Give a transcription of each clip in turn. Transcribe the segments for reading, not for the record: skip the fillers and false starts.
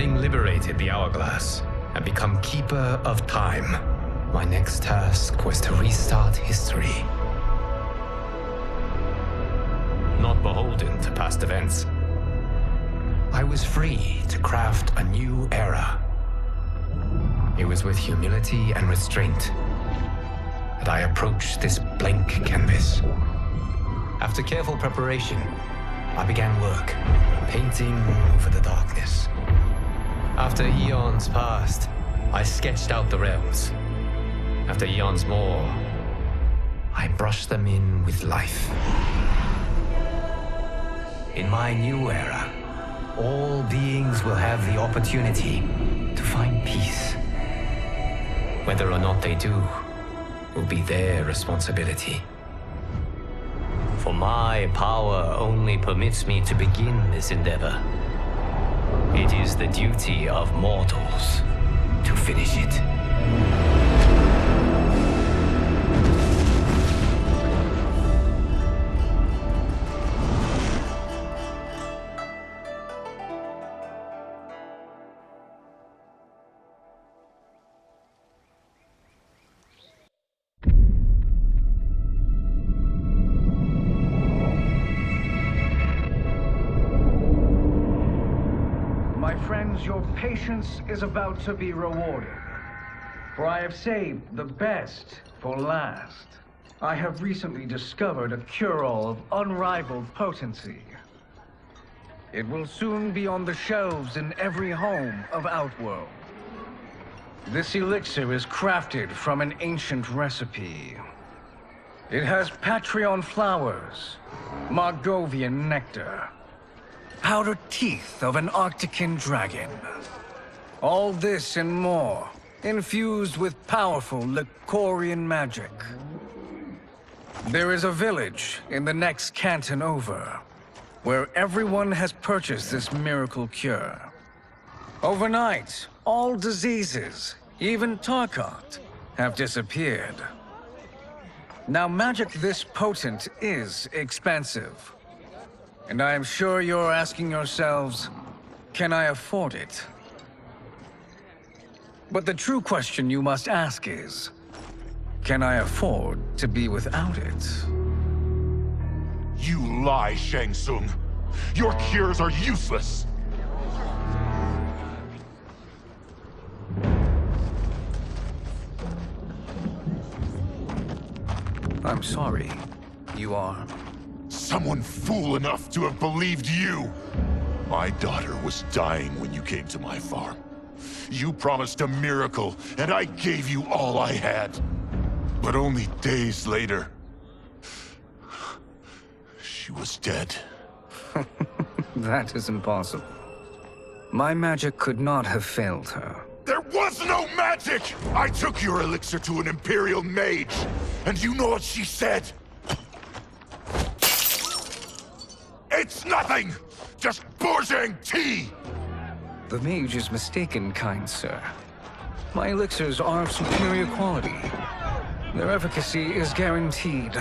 Having liberated the hourglass and become keeper of time, my next task was to restart history. Not beholden to past events, I was free to craft a new era. It was with humility and restraint that I approached this blank canvas. After careful preparation, I began work, painting over the darkness. After eons passed, I sketched out the realms. After eons more, I brushed them in with life. In my new era, all beings will have the opportunity to find peace. Whether or not they do will be their responsibility. For my power only permits me to begin this endeavor. It is the duty of mortals to finish it. Your patience is about to be rewarded, for I have saved the best for last. I have recently discovered a cure-all of unrivaled potency. It will soon be on the shelves in every home of Outworld. This elixir is crafted from an ancient recipe. It has Patreon flowers, Margovian nectar, powdered teeth of an Arctican dragon. All this and more, infused with powerful Lycorian magic. There is a village in the next canton over, where everyone has purchased this miracle cure. Overnight, all diseases, even Tarkat, have disappeared. Now, magic this potent is expensive. And I am sure you're asking yourselves, can I afford it? But the true question you must ask is, can I afford to be without it? You lie, Shang Tsung. Your cures are useless. I'm sorry. You are? Someone fool enough to have believed you! My daughter was dying when you came to my farm. You promised a miracle, and I gave you all I had. But only days later, she was dead. That is impossible. My magic could not have failed her. There was no magic! I took your elixir to an Imperial mage, and you know what she said? It's nothing! Just bourgeois tea! The mage is mistaken, kind sir. My elixirs are of superior quality. Their efficacy is guaranteed.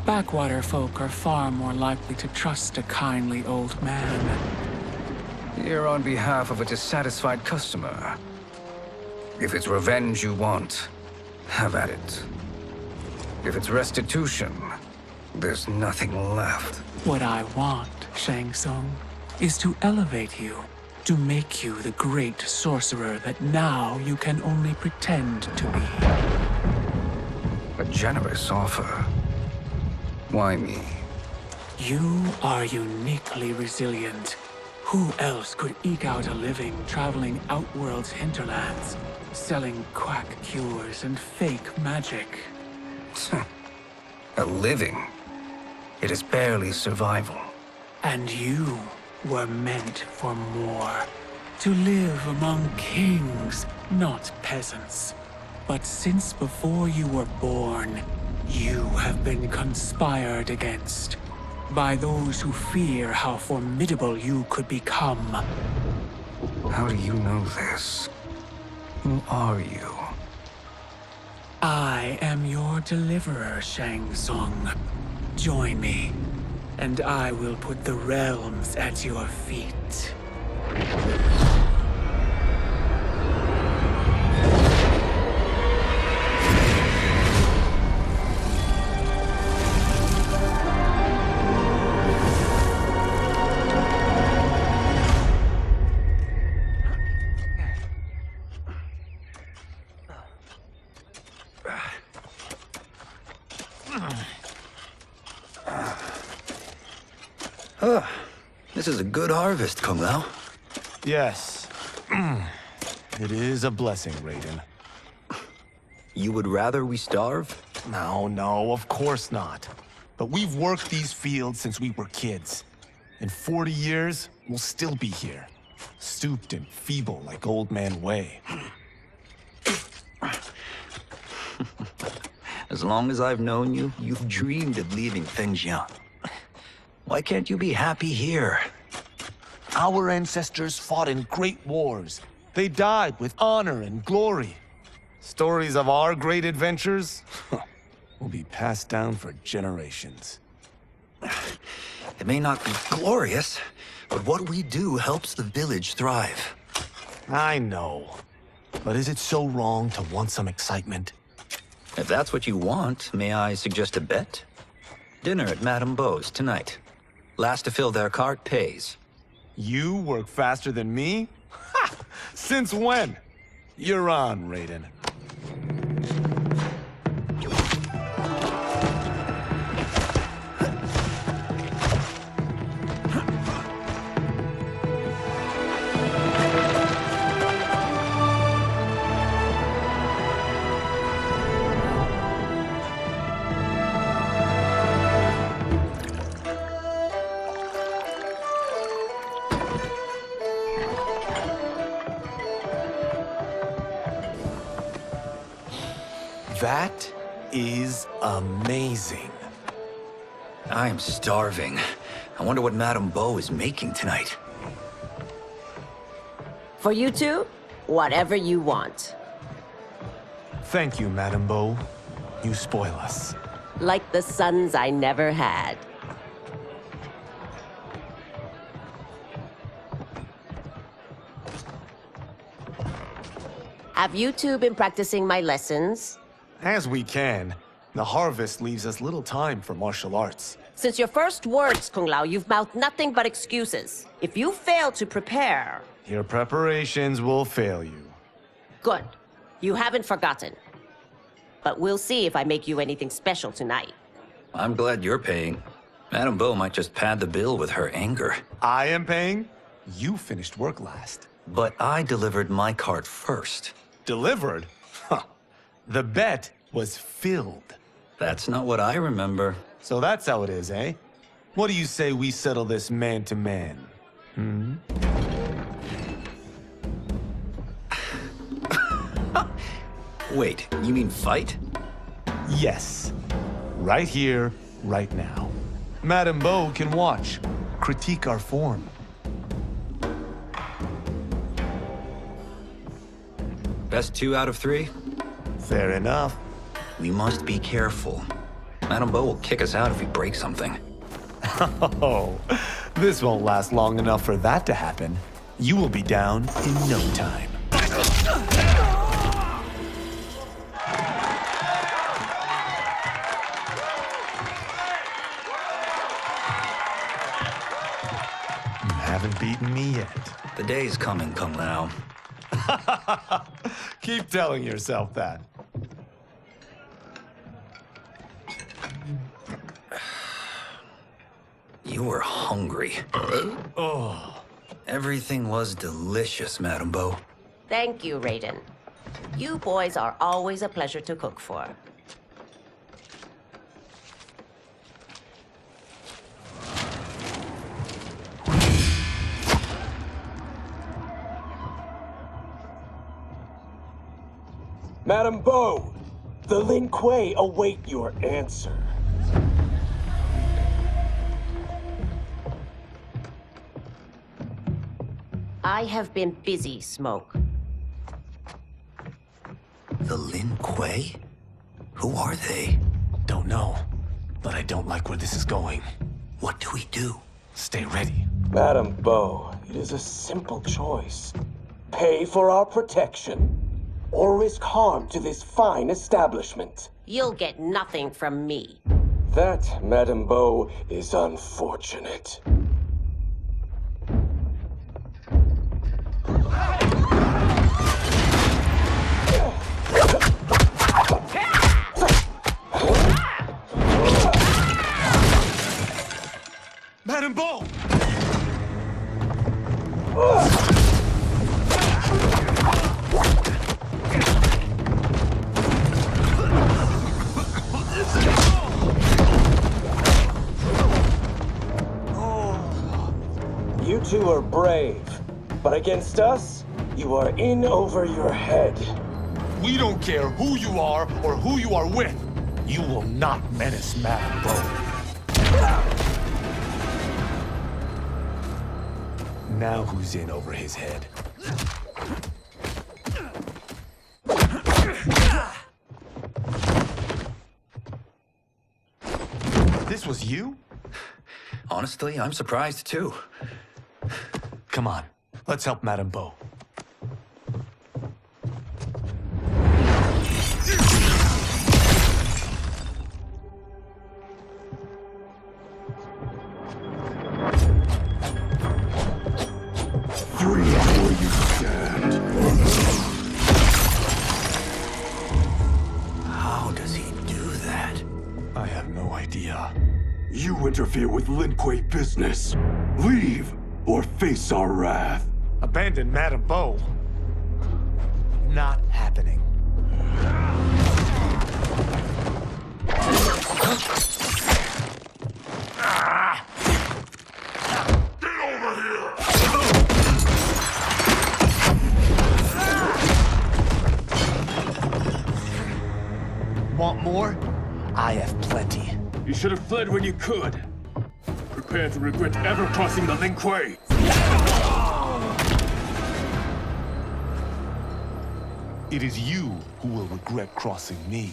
Backwater folk are far more likely to trust a kindly old man. Here on behalf of a dissatisfied customer. If it's revenge you want, have at it. If it's restitution, there's nothing left. What I want, Shang Tsung, is to elevate you, to make you the great sorcerer that now you can only pretend to be. generous offer. Why me? You are uniquely resilient. Who else could eke out a living traveling Outworld's hinterlands, selling quack cures and fake magic? A living? It is barely survival. And you were meant for more. To live among kings, not peasants. But since before you were born, you have been conspired against by those who fear how formidable you could become. How do you know this? Who are you? I am your deliverer, Shang Tsung. Join me, and I will put the realms at your feet. This is a good harvest, Kung Lao. Yes. It is a blessing, Raiden. You would rather we starve? No, of course not. But we've worked these fields since we were kids. In 40 years, we'll still be here. Stooped and feeble like Old Man Wei. As long as I've known you, you've dreamed of leaving Fengjian. Why can't you be happy here? Our ancestors fought in great wars. They died with honor and glory. Stories of our great adventures will be passed down for generations. It may not be glorious, but what we do helps the village thrive. I know. But is it so wrong to want some excitement? If that's what you want, may I suggest a bet? Dinner at Madame Beau's tonight. Last to fill their cart pays. You work faster than me? Ha! Since when? You're on, Raiden. That is amazing. I'm starving. I wonder what Madame Beau is making tonight. For you two, whatever you want. Thank you, Madame Beau. You spoil us. Like the sons I never had. Have you two been practicing my lessons? As we can. The harvest leaves us little time for martial arts. Since your first words, Kung Lao, you've mouthed nothing but excuses. If you fail to prepare... Your preparations will fail you. Good. You haven't forgotten. But we'll see if I make you anything special tonight. I'm glad you're paying. Madame Beau might just pad the bill with her anger. I am paying? You finished work last. But I delivered my cart first. Delivered? Huh. The bet was filled. That's not what I remember. So that's how it is, eh? What do you say we settle this man-to-man? Hmm? Wait, you mean fight? Yes. Right here, right now. Madame Beau can watch, critique our form. Best 2 out of 3? Fair enough. We must be careful. Madame Beau will kick us out if we break something. Oh, this won't last long enough for that to happen. You will be down in no time. You haven't beaten me yet. The day's coming, Kung Lao. Keep telling yourself that. You were hungry. Oh. Everything was delicious, Madame Bo. Thank you, Raiden. You boys are always a pleasure to cook for. Madame Bo, the Lin Kuei await your answer. I have been busy, Smoke. The Lin Kuei? Who are they? Don't know, but I don't like where this is going. What do we do? Stay ready. Madame Bo, it is a simple choice. Pay for our protection, or risk harm to this fine establishment. You'll get nothing from me. That, Madame Bo, is unfortunate. Madame Bo! You two are brave, but against us, you are in over your head. We don't care who you are or who you are with. You will not menace Madame Bo. Now who's in over his head? This was you? Honestly, I'm surprised too. Come on, let's help Madame Bo. Free where you stand. How does he do that? I have no idea. You interfere with Lin Kuei business. Leave, or face our wrath. Abandon Madame Bo? Not happening. Want more? I have plenty. You should have fled when you could. Prepare to regret ever crossing the Lin Kuei. It is you who will regret crossing me.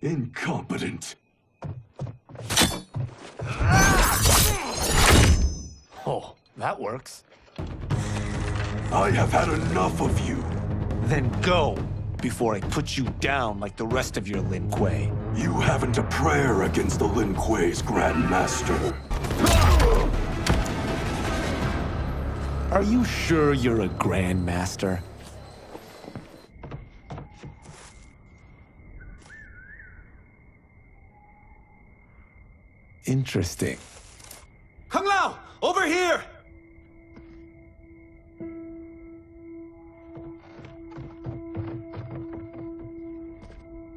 Incompetent. Oh, that works. I have had enough of you. Then go, before I put you down like the rest of your Lin Kuei. You haven't a prayer against the Lin Kuei's Grand Master. Are you sure you're a Grand Master? Interesting. Kung Lao! Over here!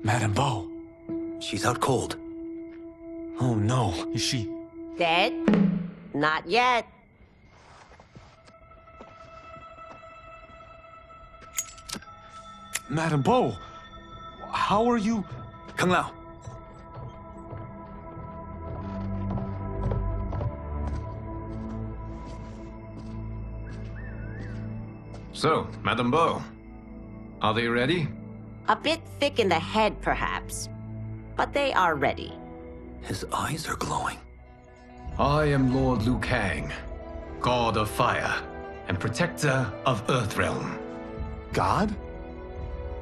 Madame Bo. She's out cold. Oh no, is she... Dead? Not yet. Madame Bo, how are you... Kung Lao. So, Madame Beau, are they ready? A bit thick in the head, perhaps. But they are ready. His eyes are glowing. I am Lord Liu Kang, God of Fire and Protector of Earthrealm. God?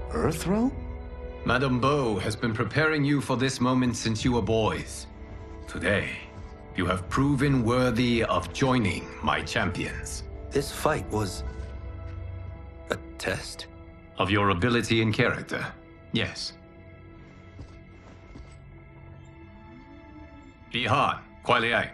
Earthrealm? Madame Beau has been preparing you for this moment since you were boys. Today, you have proven worthy of joining my champions. This fight was a test? Of your ability and character, yes. Lihan, Kuai Liang.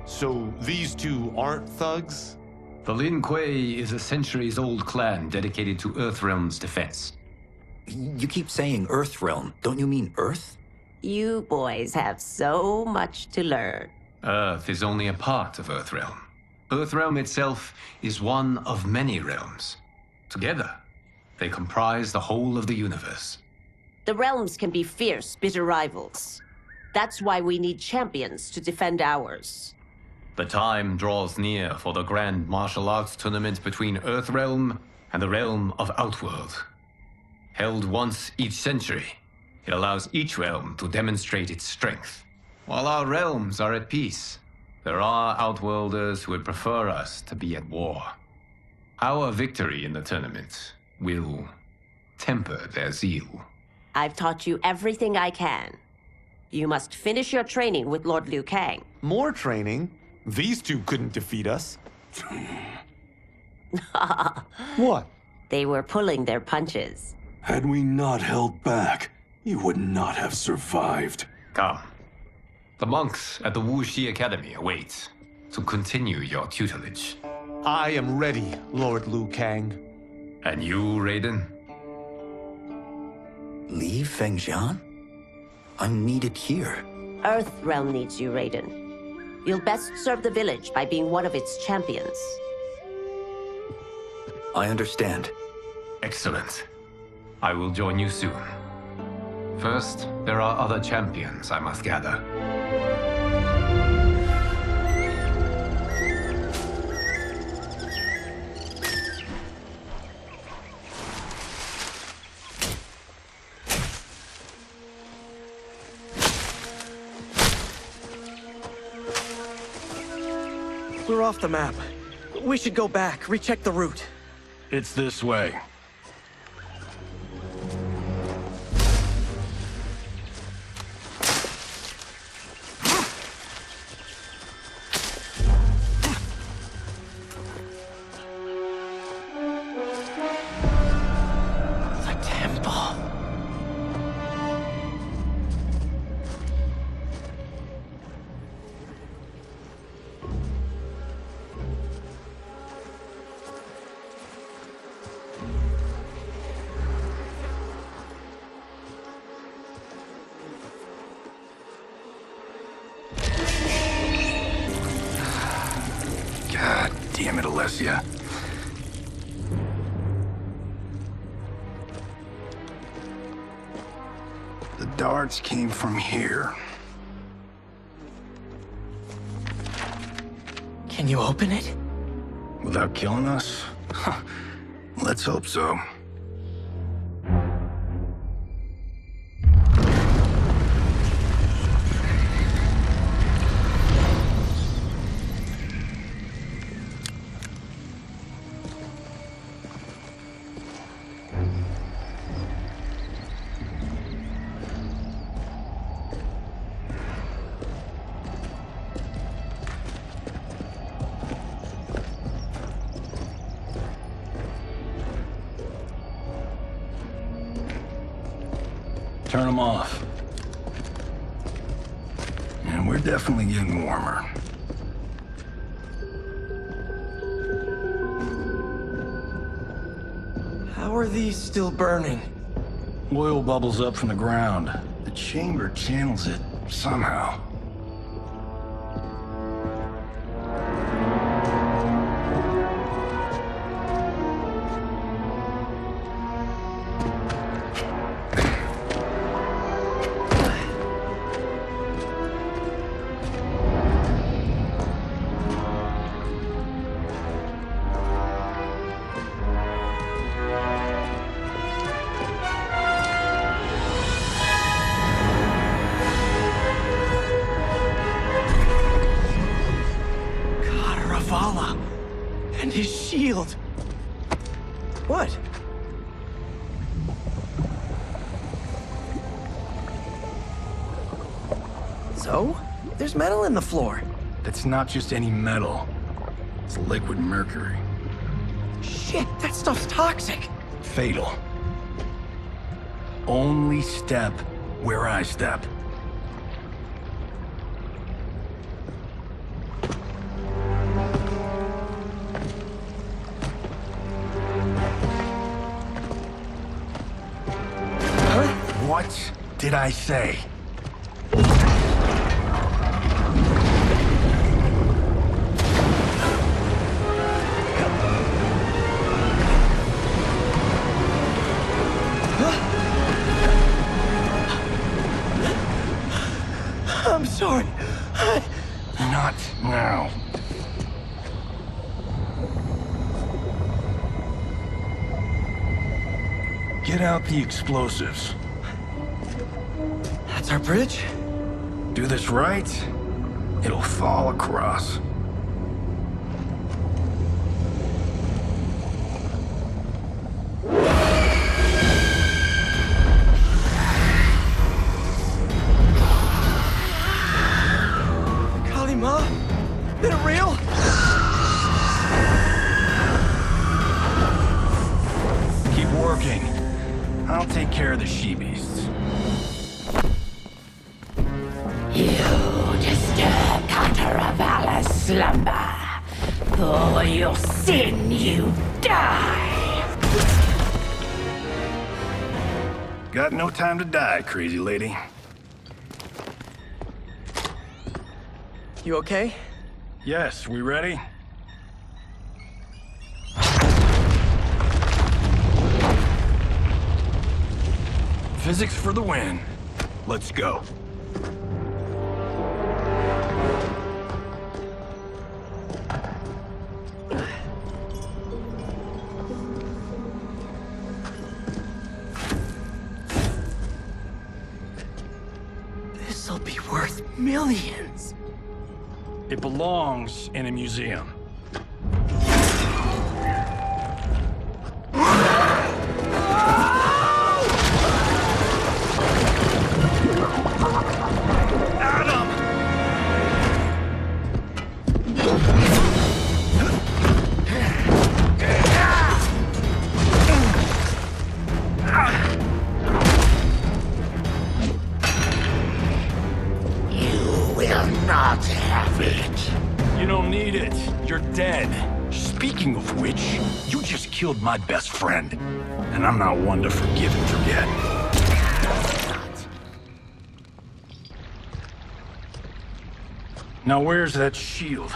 So these two aren't thugs? The Lin Kuei is a centuries-old clan dedicated to Earthrealm's defense. You keep saying Earthrealm. Don't you mean Earth? You boys have so much to learn. Earth is only a part of Earthrealm. Earthrealm itself is one of many realms. Together, they comprise the whole of the universe. The realms can be fierce, bitter rivals. That's why we need champions to defend ours. The time draws near for the grand martial arts tournament between Earthrealm and the realm of Outworld. Held once each century, it allows each realm to demonstrate its strength. While our realms are at peace, there are Outworlders who would prefer us to be at war. Our victory in the tournament will temper their zeal. I've taught you everything I can. You must finish your training with Lord Liu Kang. More training? These two couldn't defeat us. What? They were pulling their punches. Had we not held back, you would not have survived. Come. The monks at the Wuxi Academy await to continue your tutelage. I am ready, Lord Liu Kang. And you, Raiden? Li Fengjian? I'm needed here. Earthrealm needs you, Raiden. You'll best serve the village by being one of its champions. I understand. Excellent. I will join you soon. First, there are other champions I must gather. We're off the map. We should go back, recheck the route. It's this way. The temple. God damn it, Alessia. The darts came from here. Can you open it? Without killing us? Let's hope so. Turn them off. And we're definitely getting warmer. How are these still burning? Oil bubbles up from the ground. The chamber channels it somehow. Katarvala. And his shield. What? So? There's metal in the floor. That's not just any metal. It's liquid mercury. Shit, that stuff's toxic. Fatal. Only step where I step. Huh? What did I say? I'm sorry. Not now. Get out the explosives. That's our bridge? Do this right, it'll fall across. Kalima? Is it real? Keep working. I'll take care of the she-beasts. You disturb Kataravalla's slumber. For your sin, you die. Got no time to die, crazy lady. You okay? Yes, we ready? Physics for the win. Let's go. This'll be worth millions. It belongs in a museum. Not have it. You don't need it. You're dead. Speaking of which, you just killed my best friend. And I'm not one to forgive and forget. Now where's that shield?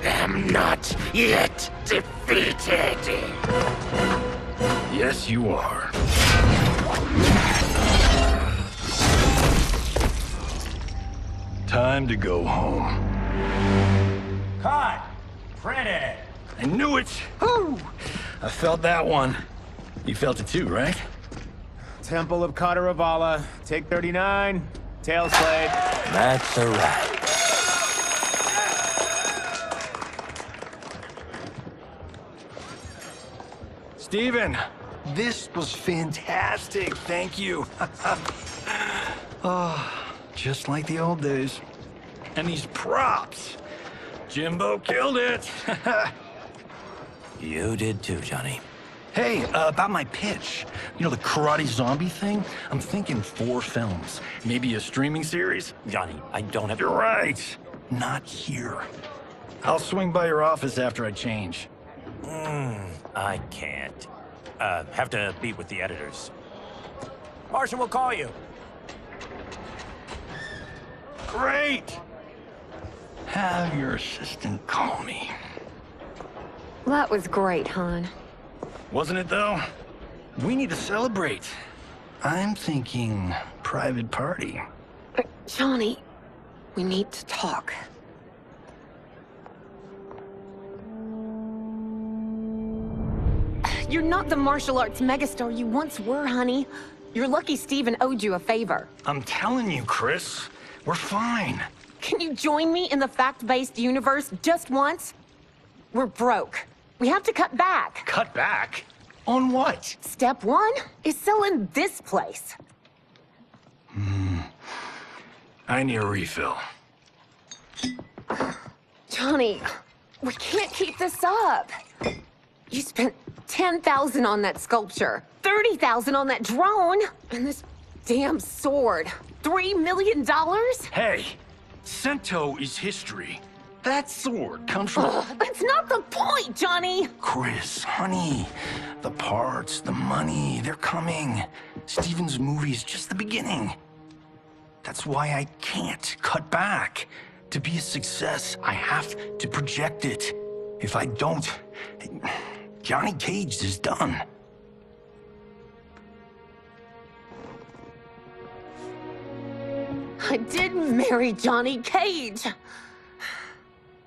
I'm not yet defeated. Yes, you are. Time to go home. Cut! Printed! I knew it! Woo! I felt that one. You felt it too, right? Temple of Katarvala, take 39, tail slate. That's a wrap. Steven, this was fantastic. Thank you. Oh, just like the old days. And these props. Jimbo killed it. You did too, Johnny. Hey, about my pitch. You know, the karate zombie thing? I'm thinking 4 films. Maybe a streaming series? Johnny, I don't have... You're right. Not here. I'll swing by your office after I change. I can't. Have to meet with the editors. Martian will call you. Great! Have your assistant call me. That was great, hon. Wasn't it, though? We need to celebrate. I'm thinking private party. Johnny, we need to talk. You're not the martial arts megastar you once were, honey. You're lucky Steven owed you a favor. I'm telling you, Chris. We're fine. Can you join me in the fact-based universe just once? We're broke. We have to cut back. Cut back? On what? Step one is selling this place. I need a refill. Johnny, we can't keep this up. You spent $10,000 on that sculpture, $30,000 on that drone, and this damn sword. $3 million? Hey, Sento is history. That sword comes from... That's not the point, Johnny! Chris, honey, the parts, the money, they're coming. Steven's movie is just the beginning. That's why I can't cut back. To be a success, I have to project it. If I don't, Johnny Cage is done. I didn't marry Johnny Cage.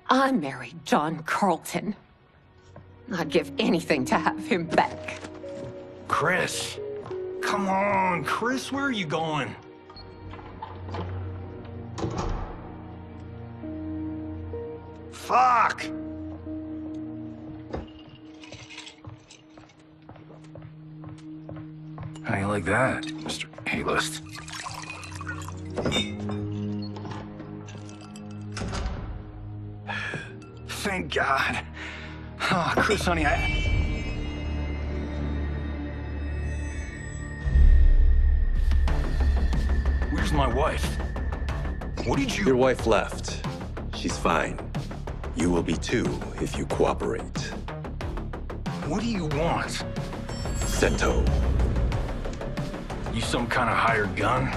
I married John Carlton. I'd give anything to have him back. Chris, come on, Chris, where are you going? Fuck! How you like that, Mr. A-list? Thank God. Oh, Chris, honey, Where's my wife? What did you... Your wife left. She's fine. You will be too if you cooperate. What do you want? Sento. You some kind of hired gun?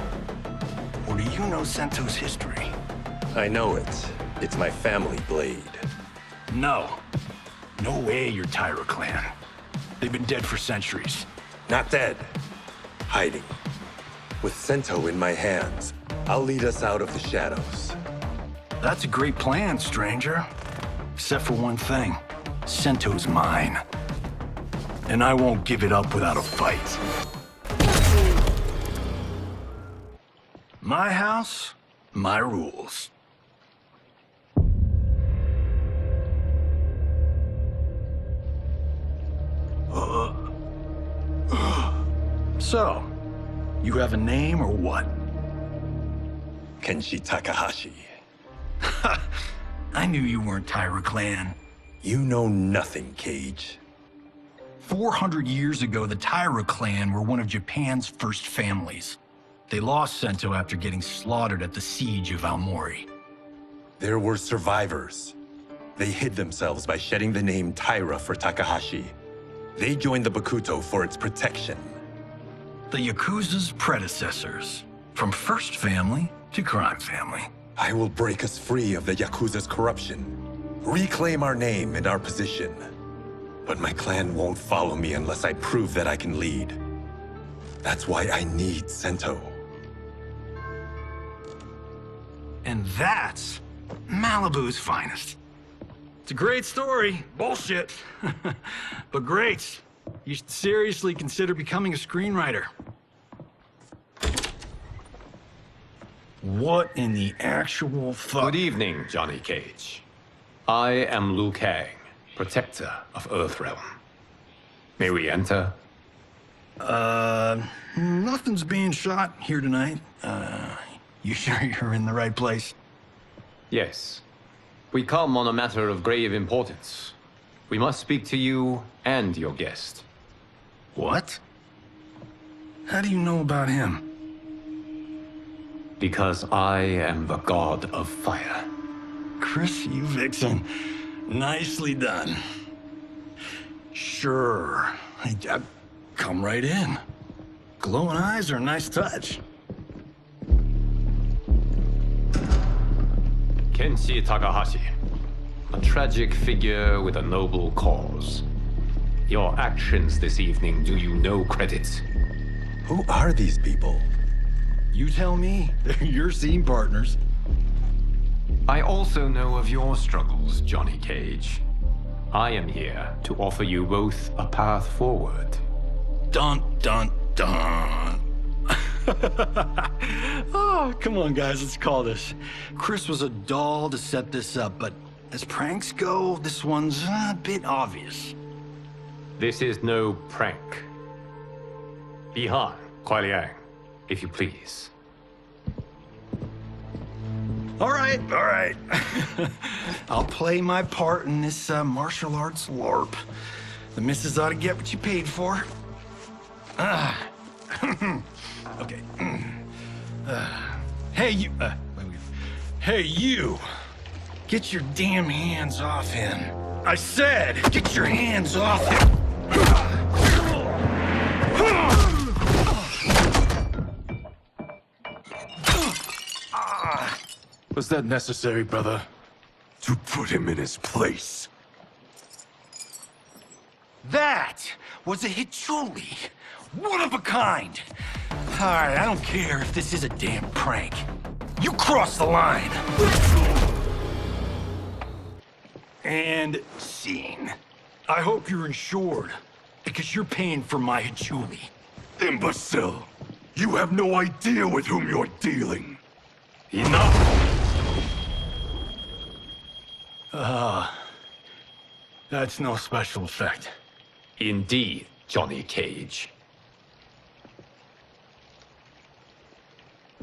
Or do you know Sento's history? I know it. It's my family blade. No. No way you're Tyra clan. They've been dead for centuries. Not dead. Hiding. With Sento in my hands, I'll lead us out of the shadows. That's a great plan, stranger. Except for one thing. Sento's mine. And I won't give it up without a fight. My house, my rules. So, you have a name or what? Kenshi Takahashi. I knew you weren't Tyra clan. You know nothing, Cage. 400 years ago, the Tyra clan were one of Japan's first families. They lost Sento after getting slaughtered at the siege of Aomori. There were survivors. They hid themselves by shedding the name Tyra for Takahashi. They joined the Bakuto for its protection. The Yakuza's predecessors. From first family to crime family. I will break us free of the Yakuza's corruption. Reclaim our name and our position. But my clan won't follow me unless I prove that I can lead. That's why I need Sento. And that's Malibu's finest. It's a great story. Bullshit. But great. You should seriously consider becoming a screenwriter. What in the actual fuck? Good evening, Johnny Cage. I am Liu Kang, protector of Earthrealm. May we enter? Nothing's being shot here tonight. You sure you're in the right place? Yes. We come on a matter of grave importance. We must speak to you and your guest. What? How do you know about him? Because I am the god of fire. Chris, you vixen. Nicely done. Sure. I come right in. Glowing eyes are a nice touch. Kenshi Takahashi. A tragic figure with a noble cause. Your actions this evening do you no credit. Who are these people? You tell me. They're your scene partners. I also know of your struggles, Johnny Cage. I am here to offer you both a path forward. Dun, dun, dun. Oh, come on, guys, let's call this. Chris was a doll to set this up, but as pranks go, this one's a bit obvious. This is no prank. Bihan, Kuai Liang, if you please. All right. I'll play my part in this martial arts LARP. The missus ought to get what you paid for. Okay. Hey, you... Hey, you! Get your damn hands off him. I said, get your hands off him! Was that necessary, brother? To put him in his place. That was a Hichuli. One of a kind. All right, I don't care if this is a damn prank. You crossed the line. And scene. I hope you're insured, because you're paying for my Hichuli. Imbecile! You have no idea with whom you're dealing. Enough! That's no special effect. Indeed, Johnny Cage.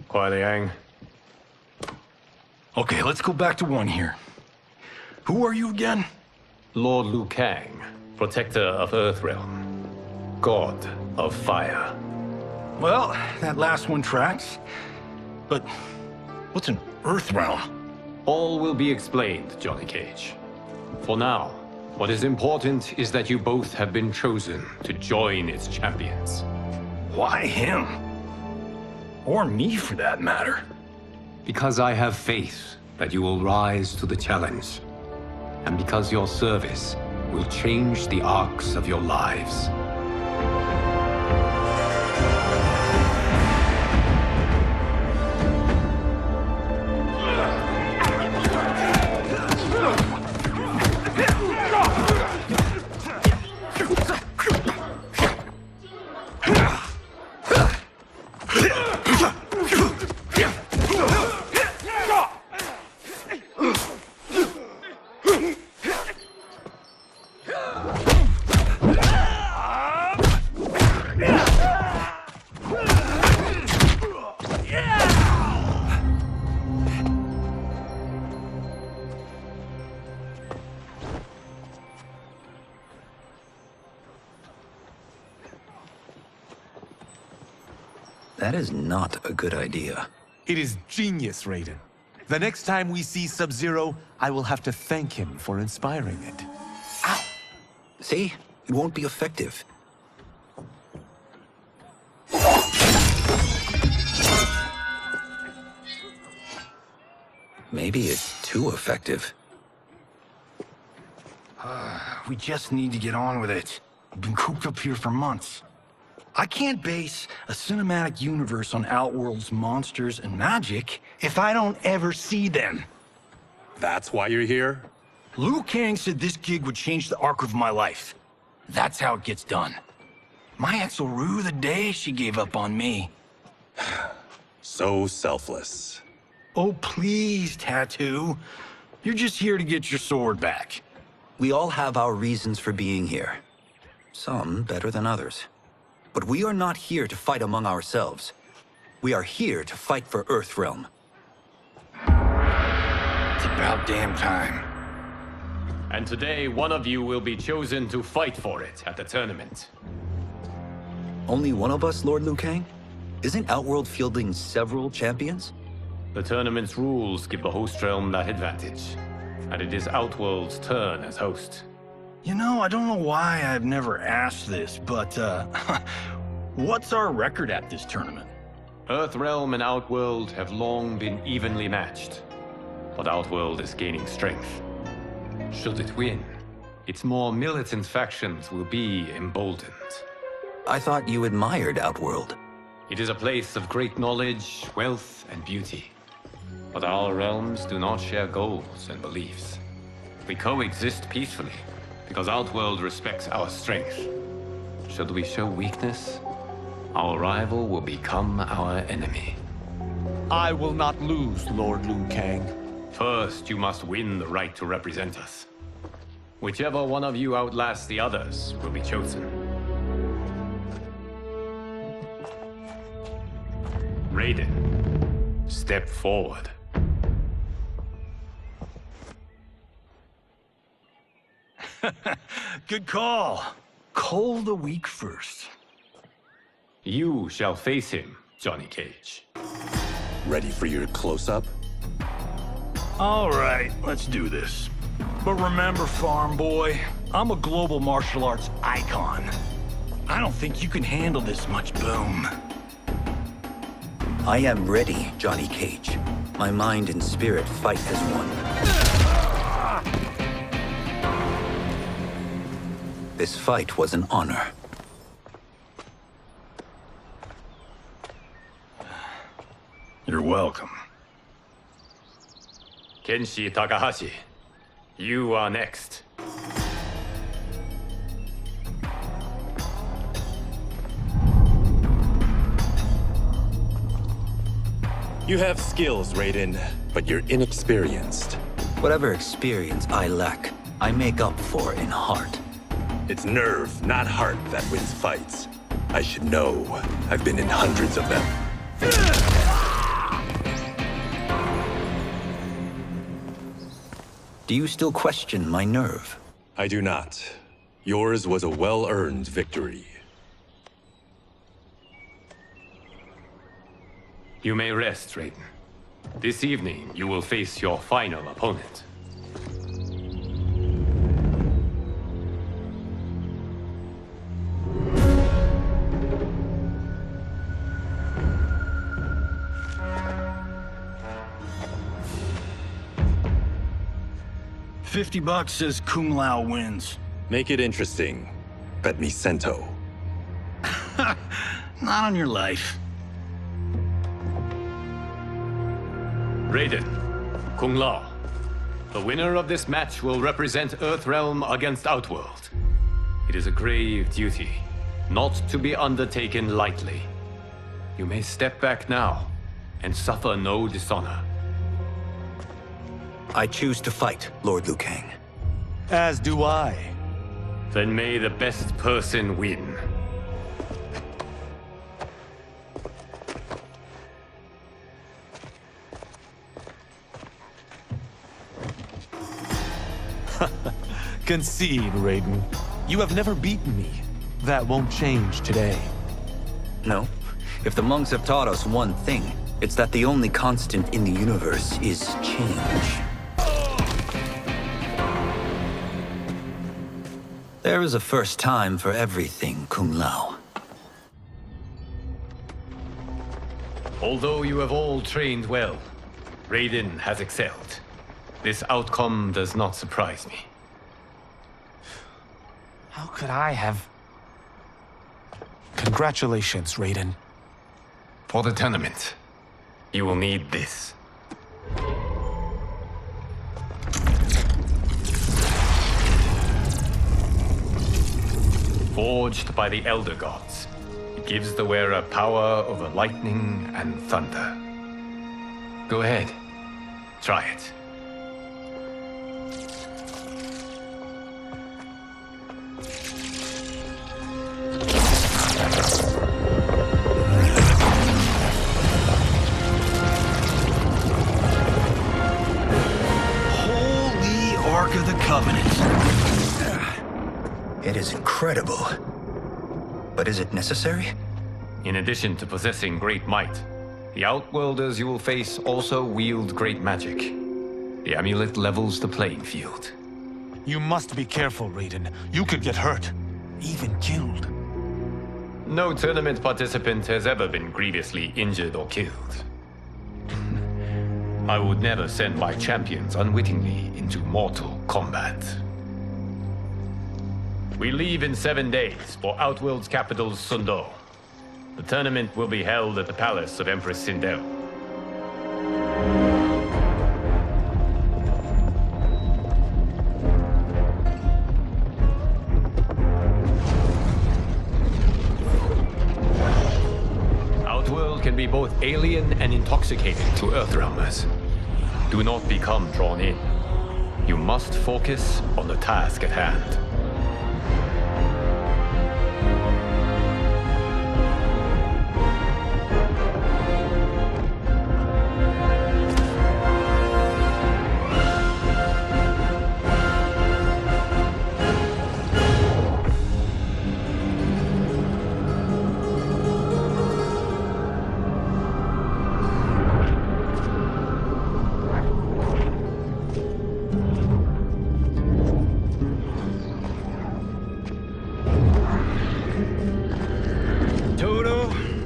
Kuai Liang. Okay, let's go back to one here. Who are you again? Lord Liu Kang, protector of Earthrealm, god of fire. Well, that last one tracks. But what's an Earthrealm? All will be explained, Johnny Cage. For now, what is important is that you both have been chosen to join its champions. Why him? Or me, for that matter. Because I have faith that you will rise to the challenge. And because your service will change the arcs of your lives. That is not a good idea. It is genius, Raiden. The next time we see Sub-Zero, I will have to thank him for inspiring it. Ow! See? It won't be effective. Maybe it's too effective. We just need to get on with it. I've been cooped up here for months. I can't base a cinematic universe on Outworld's monsters and magic if I don't ever see them. That's why you're here? Liu Kang said this gig would change the arc of my life. That's how it gets done. My ex will rue the day she gave up on me. So selfless. Oh, please, Tattoo. You're just here to get your sword back. We all have our reasons for being here. Some better than others. But we are not here to fight among ourselves. We are here to fight for Earthrealm. It's about damn time. And today, one of you will be chosen to fight for it at the tournament. Only one of us, Lord Liu Kang? Isn't Outworld fielding several champions? The tournament's rules give the host realm that advantage. And it is Outworld's turn as host. You know, I don't know why I've never asked this, but, what's our record at this tournament? Earthrealm and Outworld have long been evenly matched. But Outworld is gaining strength. Should it win, its more militant factions will be emboldened. I thought you admired Outworld. It is a place of great knowledge, wealth, and beauty. But our realms do not share goals and beliefs. We coexist peacefully, because Outworld respects our strength. Should we show weakness, our rival will become our enemy. I will not lose, Lord Liu Kang. First, you must win the right to represent us. Whichever one of you outlasts the others will be chosen. Raiden, step forward. Good call. Call the weak first. You shall face him, Johnny Cage. Ready for your close-up? All right, let's do this. But remember, farm boy, I'm a global martial arts icon. I don't think you can handle this much boom. I am ready, Johnny Cage. My mind and spirit fight as one. This fight was an honor. You're welcome. Kenshi Takahashi, you are next. You have skills, Raiden, but you're inexperienced. Whatever experience I lack, I make up for in heart. It's nerve, not heart, that wins fights. I should know. I've been in hundreds of them. Do you still question my nerve? I do not. Yours was a well-earned victory. You may rest, Raiden. This evening, you will face your final opponent. $50 says Kung Lao wins. Make it interesting. Bet me cento. Not on your life. Raiden, Kung Lao. The winner of this match will represent Earthrealm against Outworld. It is a grave duty, not to be undertaken lightly. You may step back now and suffer no dishonor. I choose to fight, Lord Liu Kang. As do I. Then may the best person win. Concede, Raiden. You have never beaten me. That won't change today. No. If the monks have taught us one thing, it's that the only constant in the universe is change. There is a first time for everything, Kung Lao. Although you have all trained well, Raiden has excelled. This outcome does not surprise me. How could I have... Congratulations, Raiden. For the tournament, you will need this. Forged by the Elder Gods, it gives the wearer power over lightning and thunder. Go ahead, try it. Holy Ark of the Covenant. It is incredible. But is it necessary? In addition to possessing great might, the Outworlders you will face also wield great magic. The amulet levels the playing field. You must be careful, Raiden. You could get hurt. Even killed. No tournament participant has ever been grievously injured or killed. I would never send my champions unwittingly into mortal combat. We leave in 7 days for Outworld's capital, Sundo. The tournament will be held at the palace of Empress Sindel. both alien and intoxicating to Earthrealmers. Do not become drawn in. You must focus on the task at hand.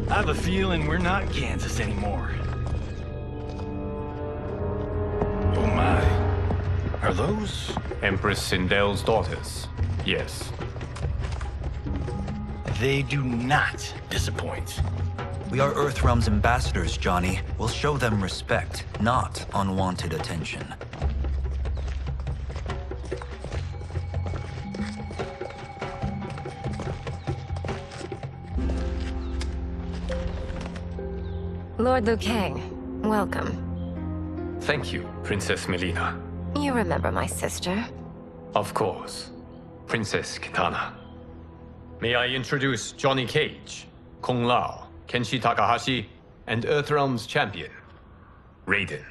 I have a feeling we're not Kansas anymore. Oh my. Are those? Empress Sindel's daughters. Yes. They do not disappoint. We are Earthrealm's ambassadors, Johnny. We'll show them respect, not unwanted attention. Lord Liu Kang, welcome. Thank you, Princess Melina. You remember my sister? Of course. Princess Kitana. May I introduce Johnny Cage, Kung Lao, Kenshi Takahashi, and Earthrealm's champion, Raiden.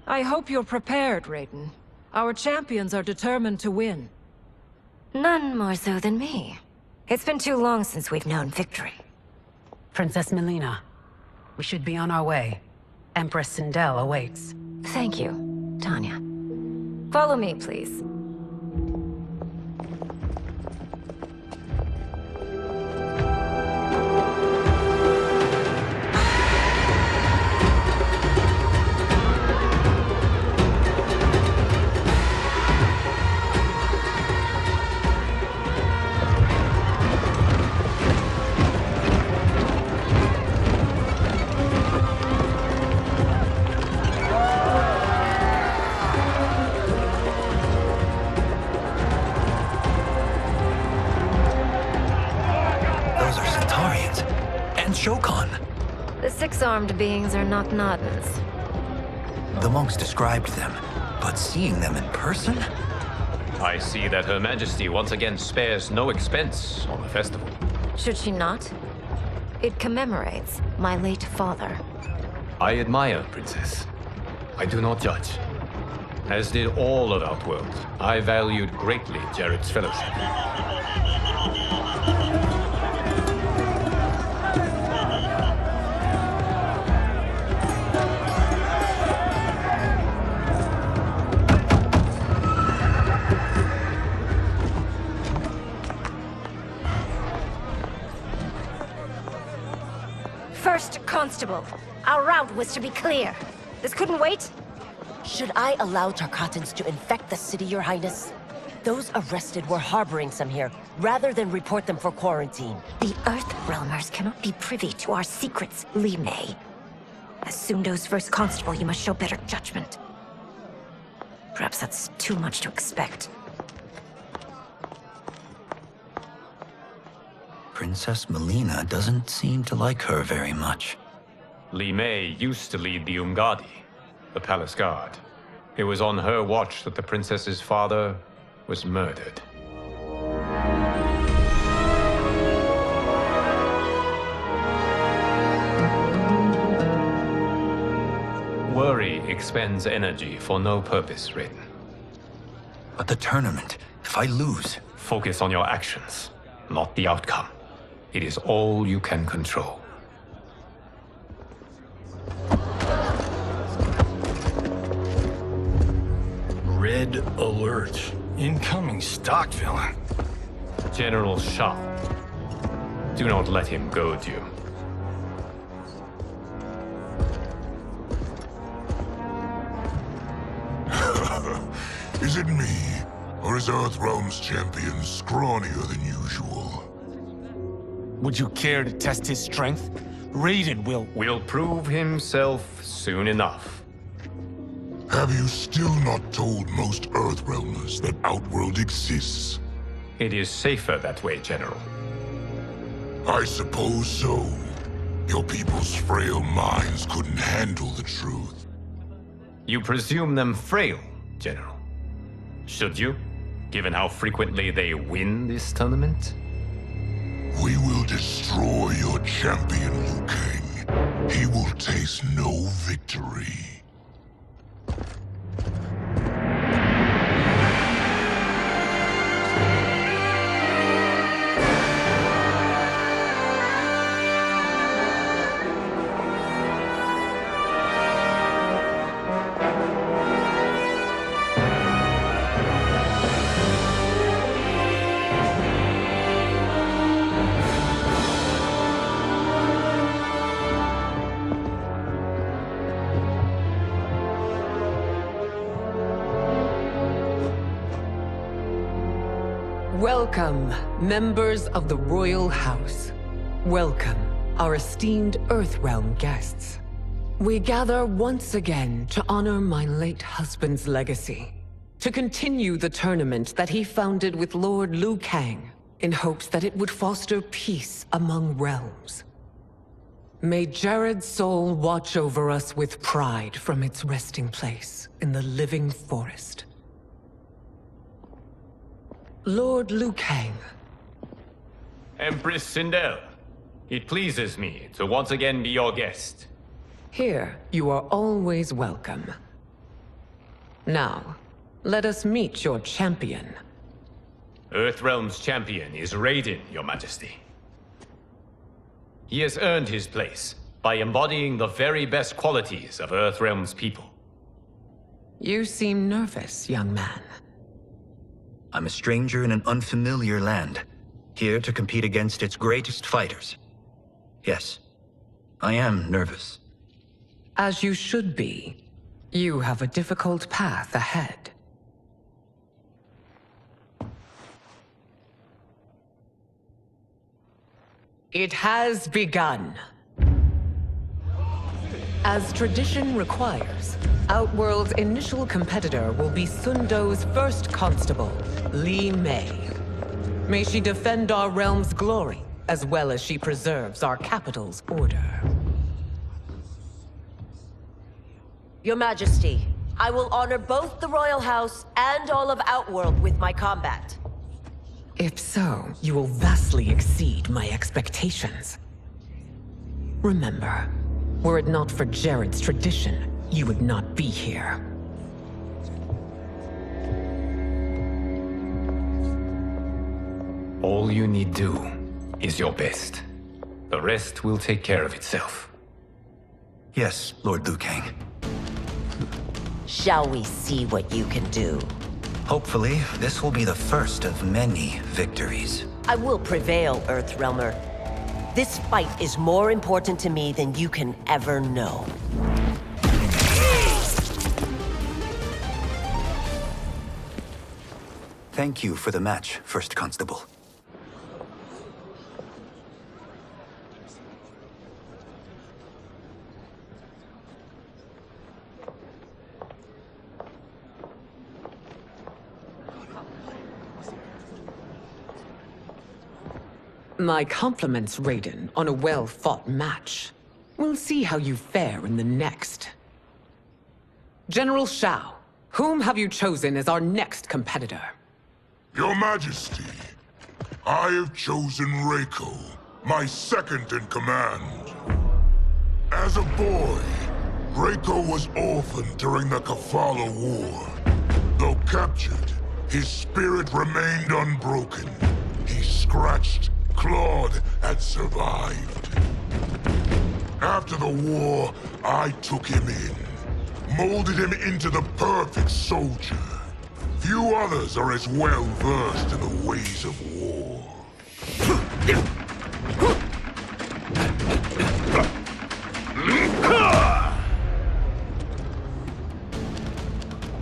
I hope you're prepared, Raiden. Our champions are determined to win. None more so than me. It's been too long since we've known victory. Princess Melina, we should be on our way. Empress Sindel awaits. Thank you, Tanya. Follow me, please. The six-armed beings are not Nodens. The monks described them, but seeing them in person? I see that Her Majesty once again spares no expense on the festival. Should she not? It commemorates my late father. I admire, Princess. I do not judge. As did all of Outworld, I valued greatly Jared's fellowship. First Constable, our route was to be clear. This couldn't wait? Should I allow Tarkatans to infect the city, Your Highness? Those arrested were harboring some here, rather than report them for quarantine. The Earthrealmers cannot be privy to our secrets, Li Mei. As Sundo's first constable, you must show better judgment. Perhaps that's too much to expect. Princess Melina doesn't seem to like her very much. Li Mei used to lead the Umgadi, the palace guard. It was on her watch that the princess's father was murdered. Worry expends energy for no purpose, Raiden. But the tournament, if I lose... Focus on your actions, not the outcome. It is all you can control. Red alert. Incoming stock villain. General Shah. Do not let him goad you. Is it me? Or is Earthrealm's champion scrawnier than usual? Would you care to test his strength? Raiden will prove himself soon enough. Have you still not told most Earthrealmers that Outworld exists? It is safer that way, General. I suppose so. Your people's frail minds couldn't handle the truth. You presume them frail, General. Should you, given how frequently they win this tournament? We will destroy your champion, Liu Kang. He will taste no victory. Welcome, members of the Royal House. Welcome, our esteemed Earthrealm guests. We gather once again to honor my late husband's legacy, to continue the tournament that he founded with Lord Liu Kang, in hopes that it would foster peace among realms. May Jared's soul watch over us with pride from its resting place in the living forest. Lord Liu Kang. Empress Sindel, it pleases me to once again be your guest. Here, you are always welcome. Now, let us meet your champion. Earthrealm's champion is Raiden, Your Majesty. He has earned his place by embodying the very best qualities of Earthrealm's people. You seem nervous, young man. I'm a stranger in an unfamiliar land, here to compete against its greatest fighters. Yes, I am nervous. As you should be. You have a difficult path ahead. It has begun. As tradition requires, Outworld's initial competitor will be Sundo's first constable, Li Mei. May she defend our realm's glory, as well as she preserves our capital's order. Your Majesty, I will honor both the Royal House and all of Outworld with my combat. If so, you will vastly exceed my expectations. Remember, were it not for Jared's tradition, you would not be here. All you need do is your best. The rest will take care of itself. Yes, Lord Liu Kang. Shall we see what you can do? Hopefully, this will be the first of many victories. I will prevail, Earthrealmer. This fight is more important to me than you can ever know. Thank you for the match, First Constable. My compliments, Raiden, on a well-fought match. We'll see how you fare in the next. General Shao, whom have you chosen as our next competitor? Your Majesty, I have chosen Reiko, my second in command. As a boy, Reiko was orphaned during the Kafala War. Though captured, his spirit remained unbroken. He scratched, clawed, and survived. After the war, I took him in, molded him into the perfect soldier. Few others are as well versed in the ways of war.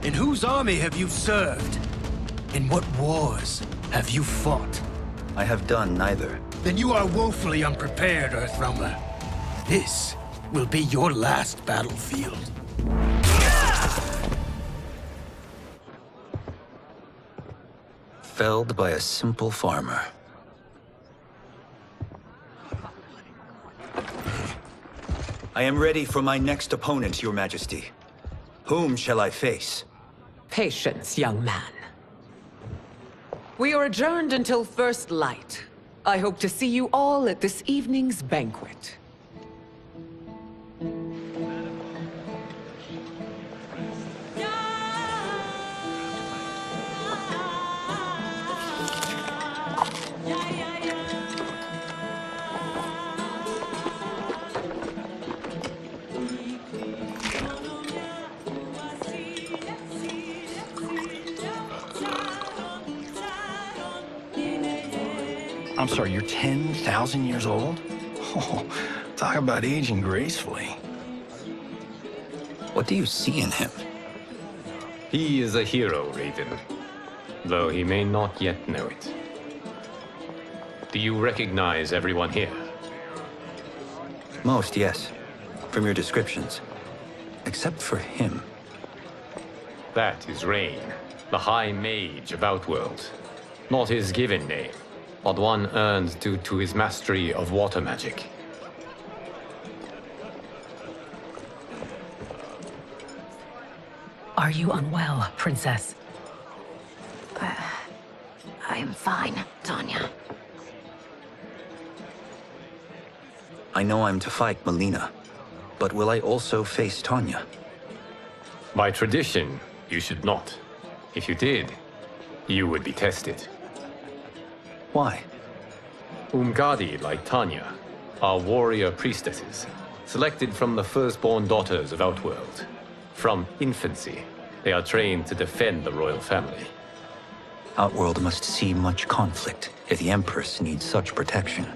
In whose army have you served? In what wars have you fought? I have done neither. Then you are woefully unprepared, Earthrealmer. This will be your last battlefield. Felled by a simple farmer. I am ready for my next opponent, Your Majesty. Whom shall I face? Patience, young man. We are adjourned until first light. I hope to see you all at this evening's banquet. I'm sorry, you're 10,000 years old? Oh, talk about aging gracefully. What do you see in him? He is a hero, Raiden, though he may not yet know it. Do you recognize everyone here? Most, yes. From your descriptions. Except for him. That is Rain, the High Mage of Outworld. Not his given name, but one earned due to his mastery of water magic. Are you unwell, Princess? I am fine, Tanya. I know I'm to fight Melina, but will I also face Tanya? By tradition, you should not. If you did, you would be tested. Why? Umgadi, like Tanya, are warrior priestesses, selected from the firstborn daughters of Outworld. From infancy, they are trained to defend the royal family. Outworld must see much conflict if the Empress needs such protection.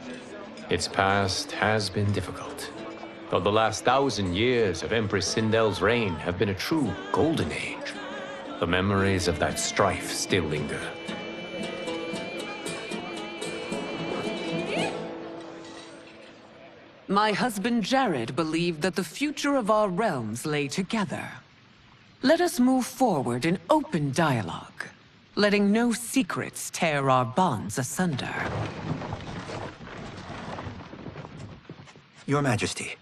Its past has been difficult, though the last 1,000 years of Empress Sindel's reign have been a true golden age. The memories of that strife still linger. My husband Jared believed that the future of our realms lay together. Let us move forward in open dialogue, letting no secrets tear our bonds asunder. Your Majesty,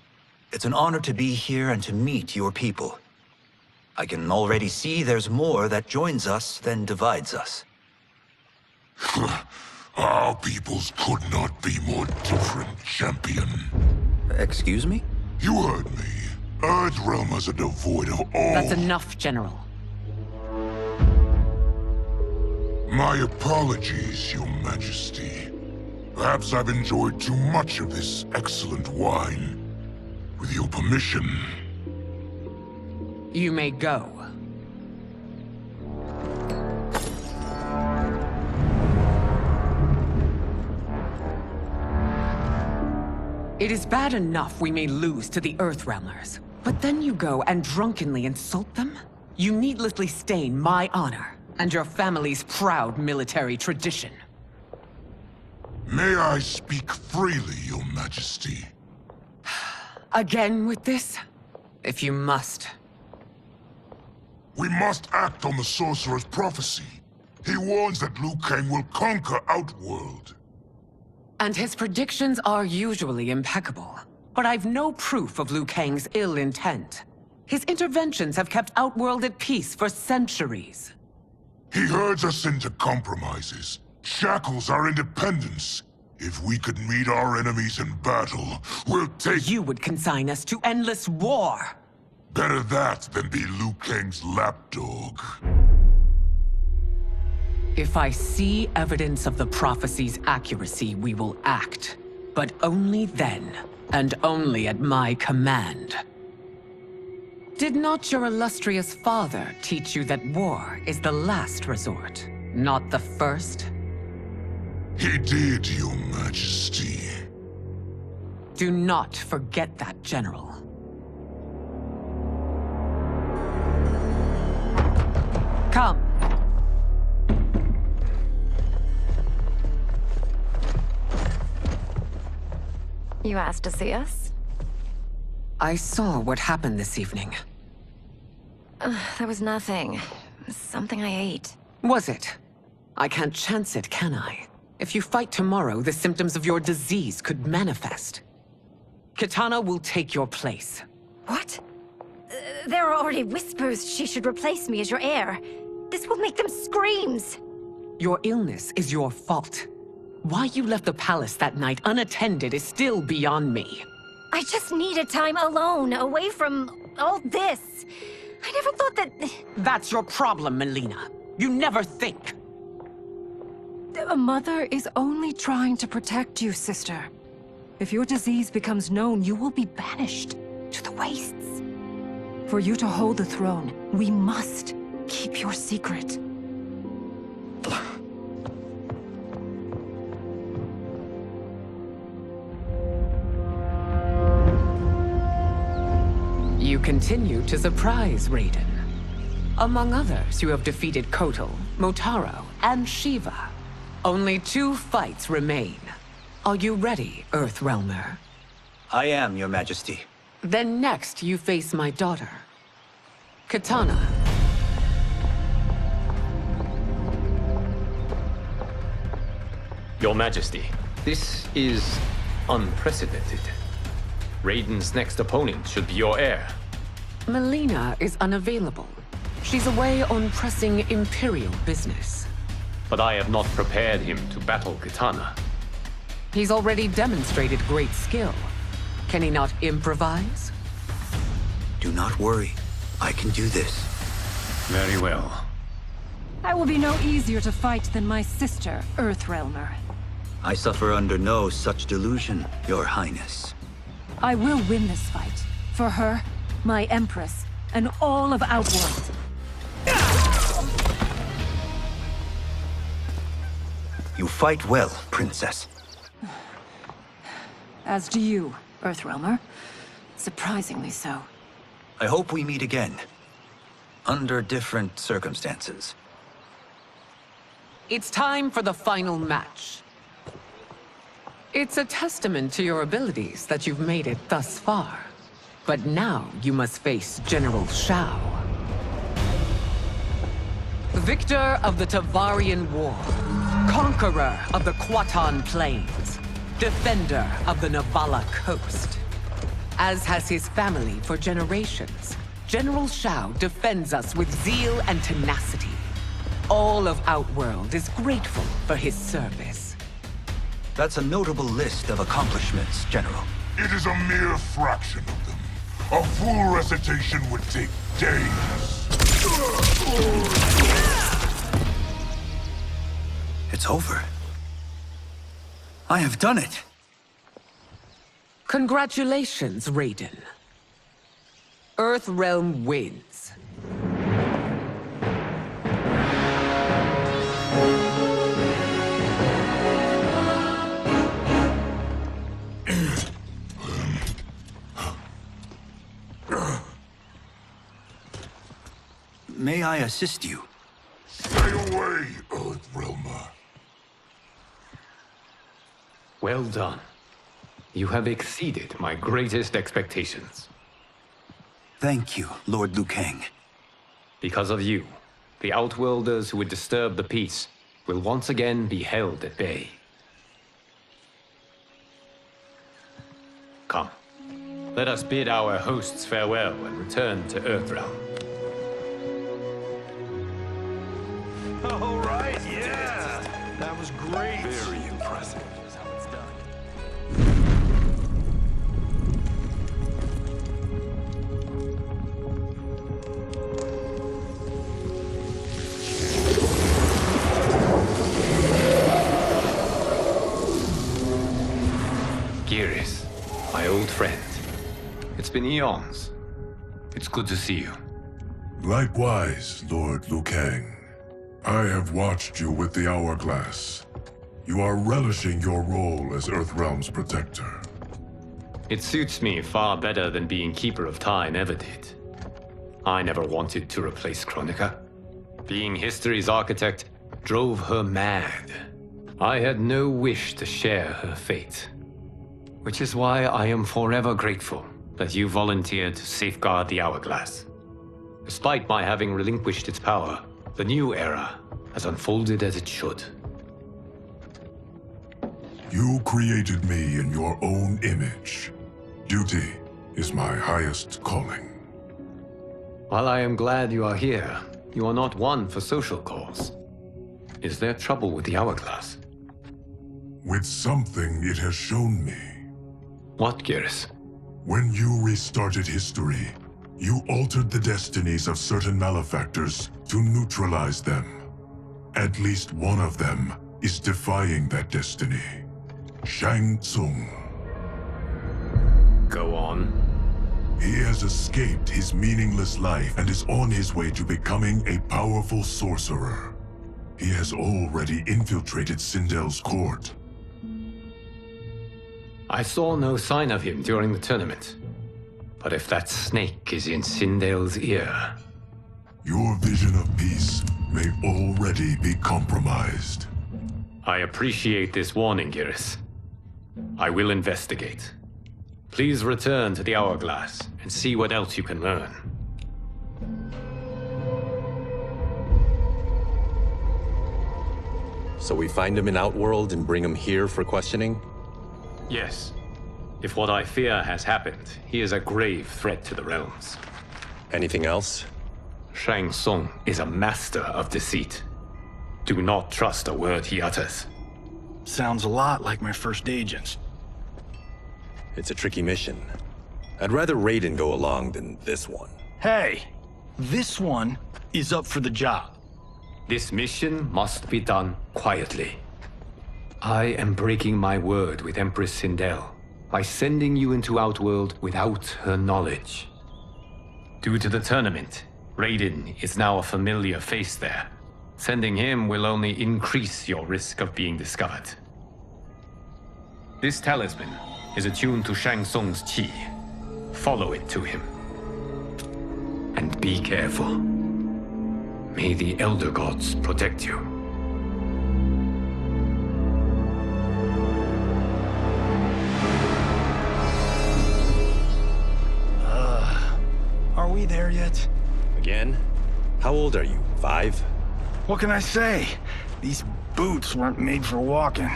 it's an honor to be here and to meet your people. I can already see there's more that joins us than divides us. Our peoples could not be more different, champion. Excuse me? You heard me. Earthrealmers are devoid of all... That's enough, General. My apologies, Your Majesty. Perhaps I've enjoyed too much of this excellent wine. With your permission... You may go. It is bad enough we may lose to the Earthrealmers, but then you go and drunkenly insult them? You needlessly stain my honor and your family's proud military tradition. May I speak freely, Your Majesty? Again with this? If you must. We must act on the Sorcerer's prophecy. He warns that Liu Kang will conquer Outworld. And his predictions are usually impeccable. But I've no proof of Liu Kang's ill intent. His interventions have kept Outworld at peace for centuries. He herds us into compromises, shackles our independence. If we could meet our enemies in battle, we'll take... You would consign us to endless war! Better that than be Liu Kang's lapdog. If I see evidence of the prophecy's accuracy, we will act. But only then, and only at my command. Did not your illustrious father teach you that war is the last resort, not the first? He did, Your Majesty. Do not forget that, General. Come. You asked to see us? I saw what happened this evening. That was nothing. Something I ate. Was it? I can't chance it, can I? If you fight tomorrow, the symptoms of your disease could manifest. Kitana will take your place. What? There are already whispers she should replace me as your heir. This will make them screams. Your illness is your fault. Why you left the palace that night unattended is still beyond me. I just needed time alone, away from all this. I never thought that... That's your problem, Melina. You never think. A mother is only trying to protect you, sister. If your disease becomes known, you will be banished to the wastes. For you to hold the throne, we must keep your secret. You continue to surprise Raiden. Among others, you have defeated Kotal, Motaro, and Shiva. Only 2 fights remain. Are you ready, Earthrealmer? I am, Your Majesty. Then next, you face my daughter, Kitana. Your Majesty, this is unprecedented. Raiden's next opponent should be your heir. Melina is unavailable. She's away on pressing Imperial business. But I have not prepared him to battle Kitana. He's already demonstrated great skill. Can he not improvise? Do not worry. I can do this. Very well. I will be no easier to fight than my sister, Earthrealmer. I suffer under no such delusion, Your Highness. I will win this fight. For her, my Empress, and all of Outworld. You fight well, Princess. As do you, Earthrealmer. Surprisingly so. I hope we meet again. Under different circumstances. It's time for the final match. It's a testament to your abilities that you've made it thus far. But now you must face General Shao. Victor of the Tavarian War. Conqueror of the Kwatan Plains. Defender of the Navala Coast. As has his family for generations, General Shao defends us with zeal and tenacity. All of Outworld is grateful for his service. That's a notable list of accomplishments, General. It is a mere fraction of them. A full recitation would take days. It's over. I have done it. Congratulations, Raiden. Earthrealm wins. May I assist you? Stay away, Earthrealmer. Well done. You have exceeded my greatest expectations. Thank you, Lord Liu Kang. Because of you, the Outworlders who would disturb the peace will once again be held at bay. Come, let us bid our hosts farewell and return to Earthrealm. All right, yeah! That was great! Very impressive. Here's how it's done. Geras, my old friend. It's been eons. It's good to see you. Likewise, Lord Liu Kang. I have watched you with the Hourglass. You are relishing your role as Earthrealm's protector. It suits me far better than being Keeper of Time ever did. I never wanted to replace Kronika. Being history's architect drove her mad. I had no wish to share her fate. Which is why I am forever grateful that you volunteered to safeguard the Hourglass. Despite my having relinquished its power, the new era has unfolded as it should. You created me in your own image. Duty is my highest calling. While I am glad you are here, you are not one for social calls. Is there trouble with the hourglass? With something it has shown me. What, Geras? When you restarted history, you altered the destinies of certain malefactors to neutralize them. At least one of them is defying that destiny. Shang Tsung. Go on. He has escaped his meaningless life and is on his way to becoming a powerful sorcerer. He has already infiltrated Sindel's court. I saw no sign of him during the tournament. But if that snake is in Sindel's ear... Your vision of peace may already be compromised. I appreciate this warning, Geras. I will investigate. Please return to the hourglass and see what else you can learn. So we find him in Outworld and bring him here for questioning? Yes. If what I fear has happened, he is a grave threat to the realms. Anything else? Shang Tsung is a master of deceit. Do not trust a word he utters. Sounds a lot like my first agents. It's a tricky mission. I'd rather Raiden go along than this one. Hey! This one is up for the job. This mission must be done quietly. I am breaking my word with Empress Sindel by sending you into Outworld without her knowledge. Due to the tournament, Raiden is now a familiar face there. Sending him will only increase your risk of being discovered. This talisman is attuned to Shang Tsung's chi. Follow it to him. And be careful. May the Elder Gods protect you. Are we there yet? Again? How old are you? 5? What can I say? These boots weren't made for walking.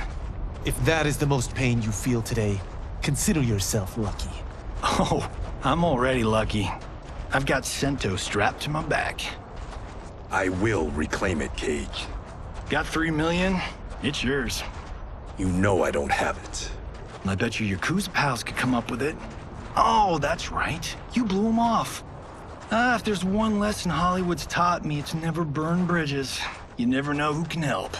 If that is the most pain you feel today, consider yourself lucky. Oh, I'm already lucky. I've got Sento strapped to my back. I will reclaim it, Cage. Got 3 million? It's yours. You know I don't have it. I bet your Yakuza pals could come up with it. Oh, that's right. You blew them off. If there's one lesson Hollywood's taught me, it's never burn bridges. You never know who can help.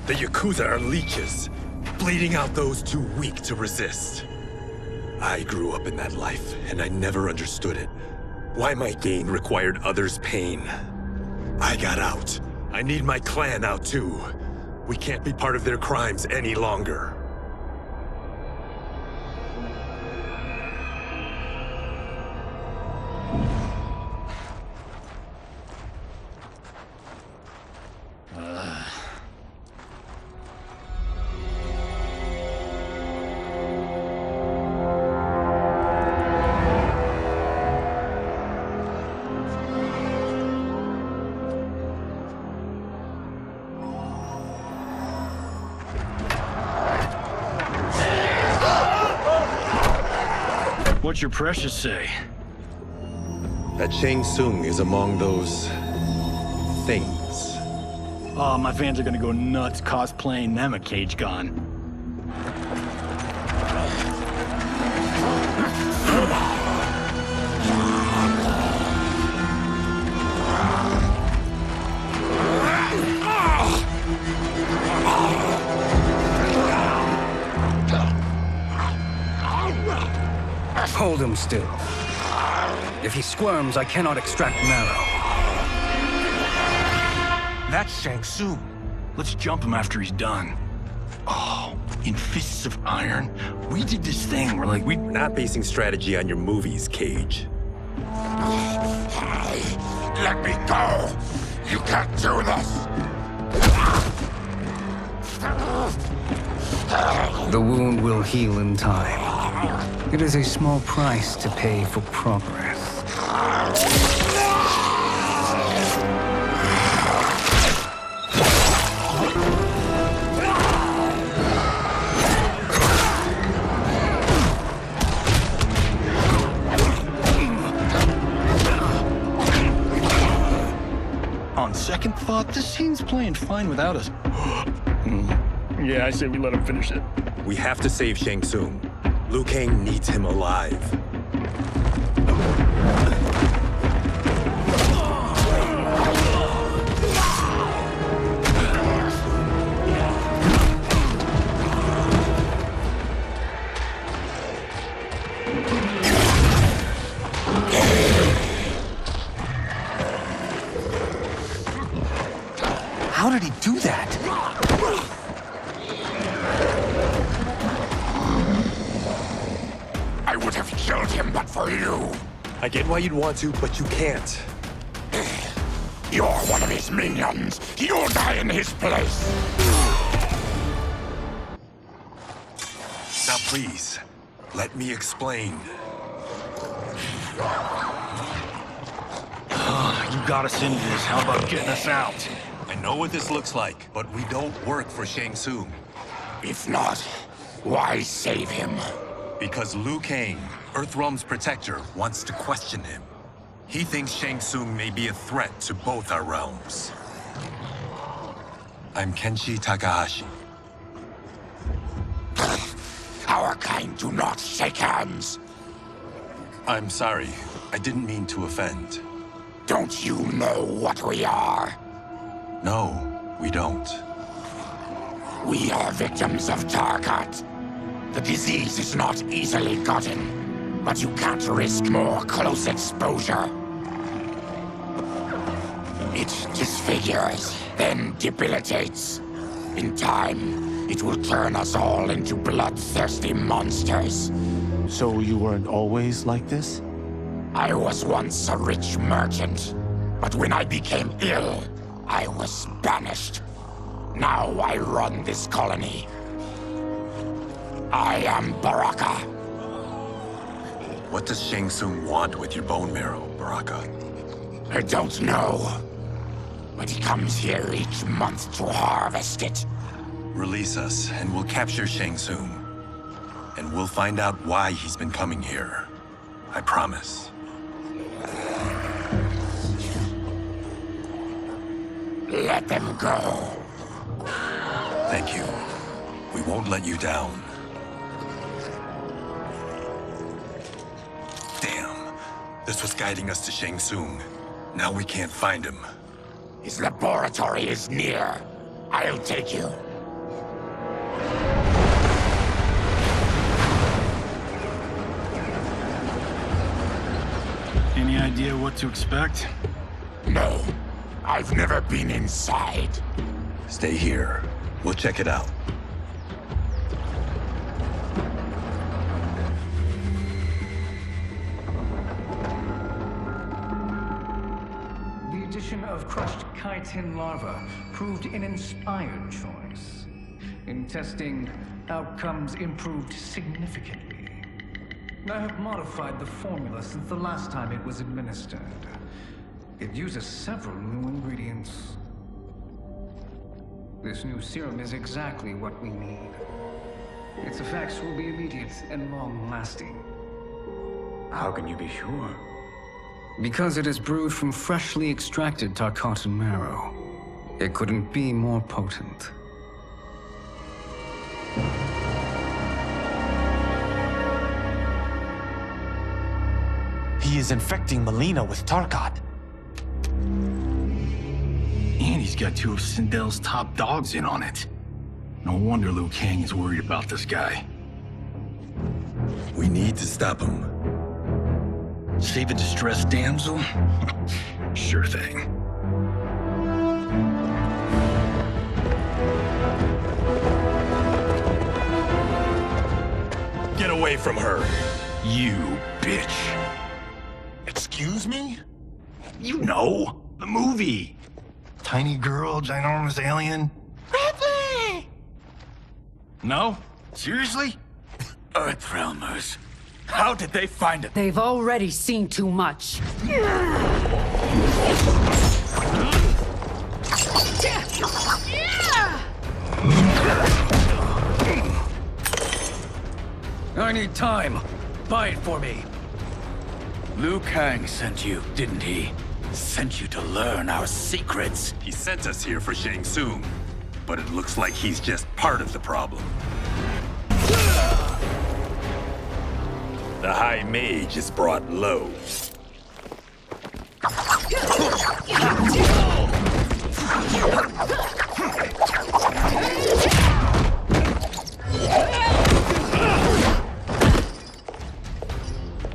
The Yakuza are leeches, bleeding out those too weak to resist. I grew up in that life, and I never understood it. Why my gain required others' pain. I got out. I need my clan out too. We can't be part of their crimes any longer. What's your precious say? That Shang Tsung is among those... things. Oh, my fans are gonna go nuts cosplaying them a Cage Gon. Hold him still. If he squirms, I cannot extract marrow. That's Shang Tsung. Let's jump him after he's done. Oh, in Fists of Iron, we did this thing where we're not basing strategy on your movies, Cage. Let me go! You can't do this! The wound will heal in time. It is a small price to pay for progress. On second thought, this scene's playing fine without us. Yeah, I say we let him finish it. We have to save Shang Tsung. Liu Kang needs him alive. How did he do that? I would have killed him but for you. I get why you'd want to, but you can't. You're one of his minions. You'll die in his place. Now please, let me explain. You got us into this. How about getting us out? I know what this looks like, but we don't work for Shang Tsung. If not, why save him? Because Liu Kang, Earthrealm's protector, wants to question him. He thinks Shang Tsung may be a threat to both our realms. I'm Kenshi Takahashi. Our kind do not shake hands. I'm sorry. I didn't mean to offend. Don't you know what we are? No, we don't. We are victims of Tarkat. The disease is not easily gotten, but you can't risk more close exposure. It disfigures, then debilitates. In time, it will turn us all into bloodthirsty monsters. So you weren't always like this? I was once a rich merchant, but when I became ill, I was banished. Now I run this colony. I am Baraka. What does Shang Tsung want with your bone marrow, Baraka? I don't know, but he comes here each month to harvest it. Release us, and we'll capture Shang Tsung. And we'll find out why he's been coming here. I promise. Let them go. Thank you. We won't let you down. Damn. This was guiding us to Shang Tsung. Now we can't find him. His laboratory is near. I'll take you. Any idea what to expect? No. I've never been inside. Stay here. We'll check it out. The addition of crushed chitin larva proved an inspired choice. In testing, outcomes improved significantly. I have modified the formula since the last time it was administered. It uses several new ingredients. This new serum is exactly what we need. Its effects will be immediate and long-lasting. How can you be sure? Because it is brewed from freshly extracted Tarkatan marrow. It couldn't be more potent. He is infecting Melina with Tarkat. And he's got two of Sindel's top dogs in on it. No wonder Liu Kang is worried about this guy. We need to stop him. Save a distressed damsel? Sure thing. Get away from her! You bitch. Excuse me? You know, the movie. Tiny girl, ginormous alien. Ripley! No? Seriously? Earthrealmers. How did they find it? They've already seen too much. I need time. Buy it for me. Liu Kang sent you, didn't he? Sent you to learn our secrets. He sent us here for Shang Tsung, but it looks like he's just part of the problem. The High Mage is brought low.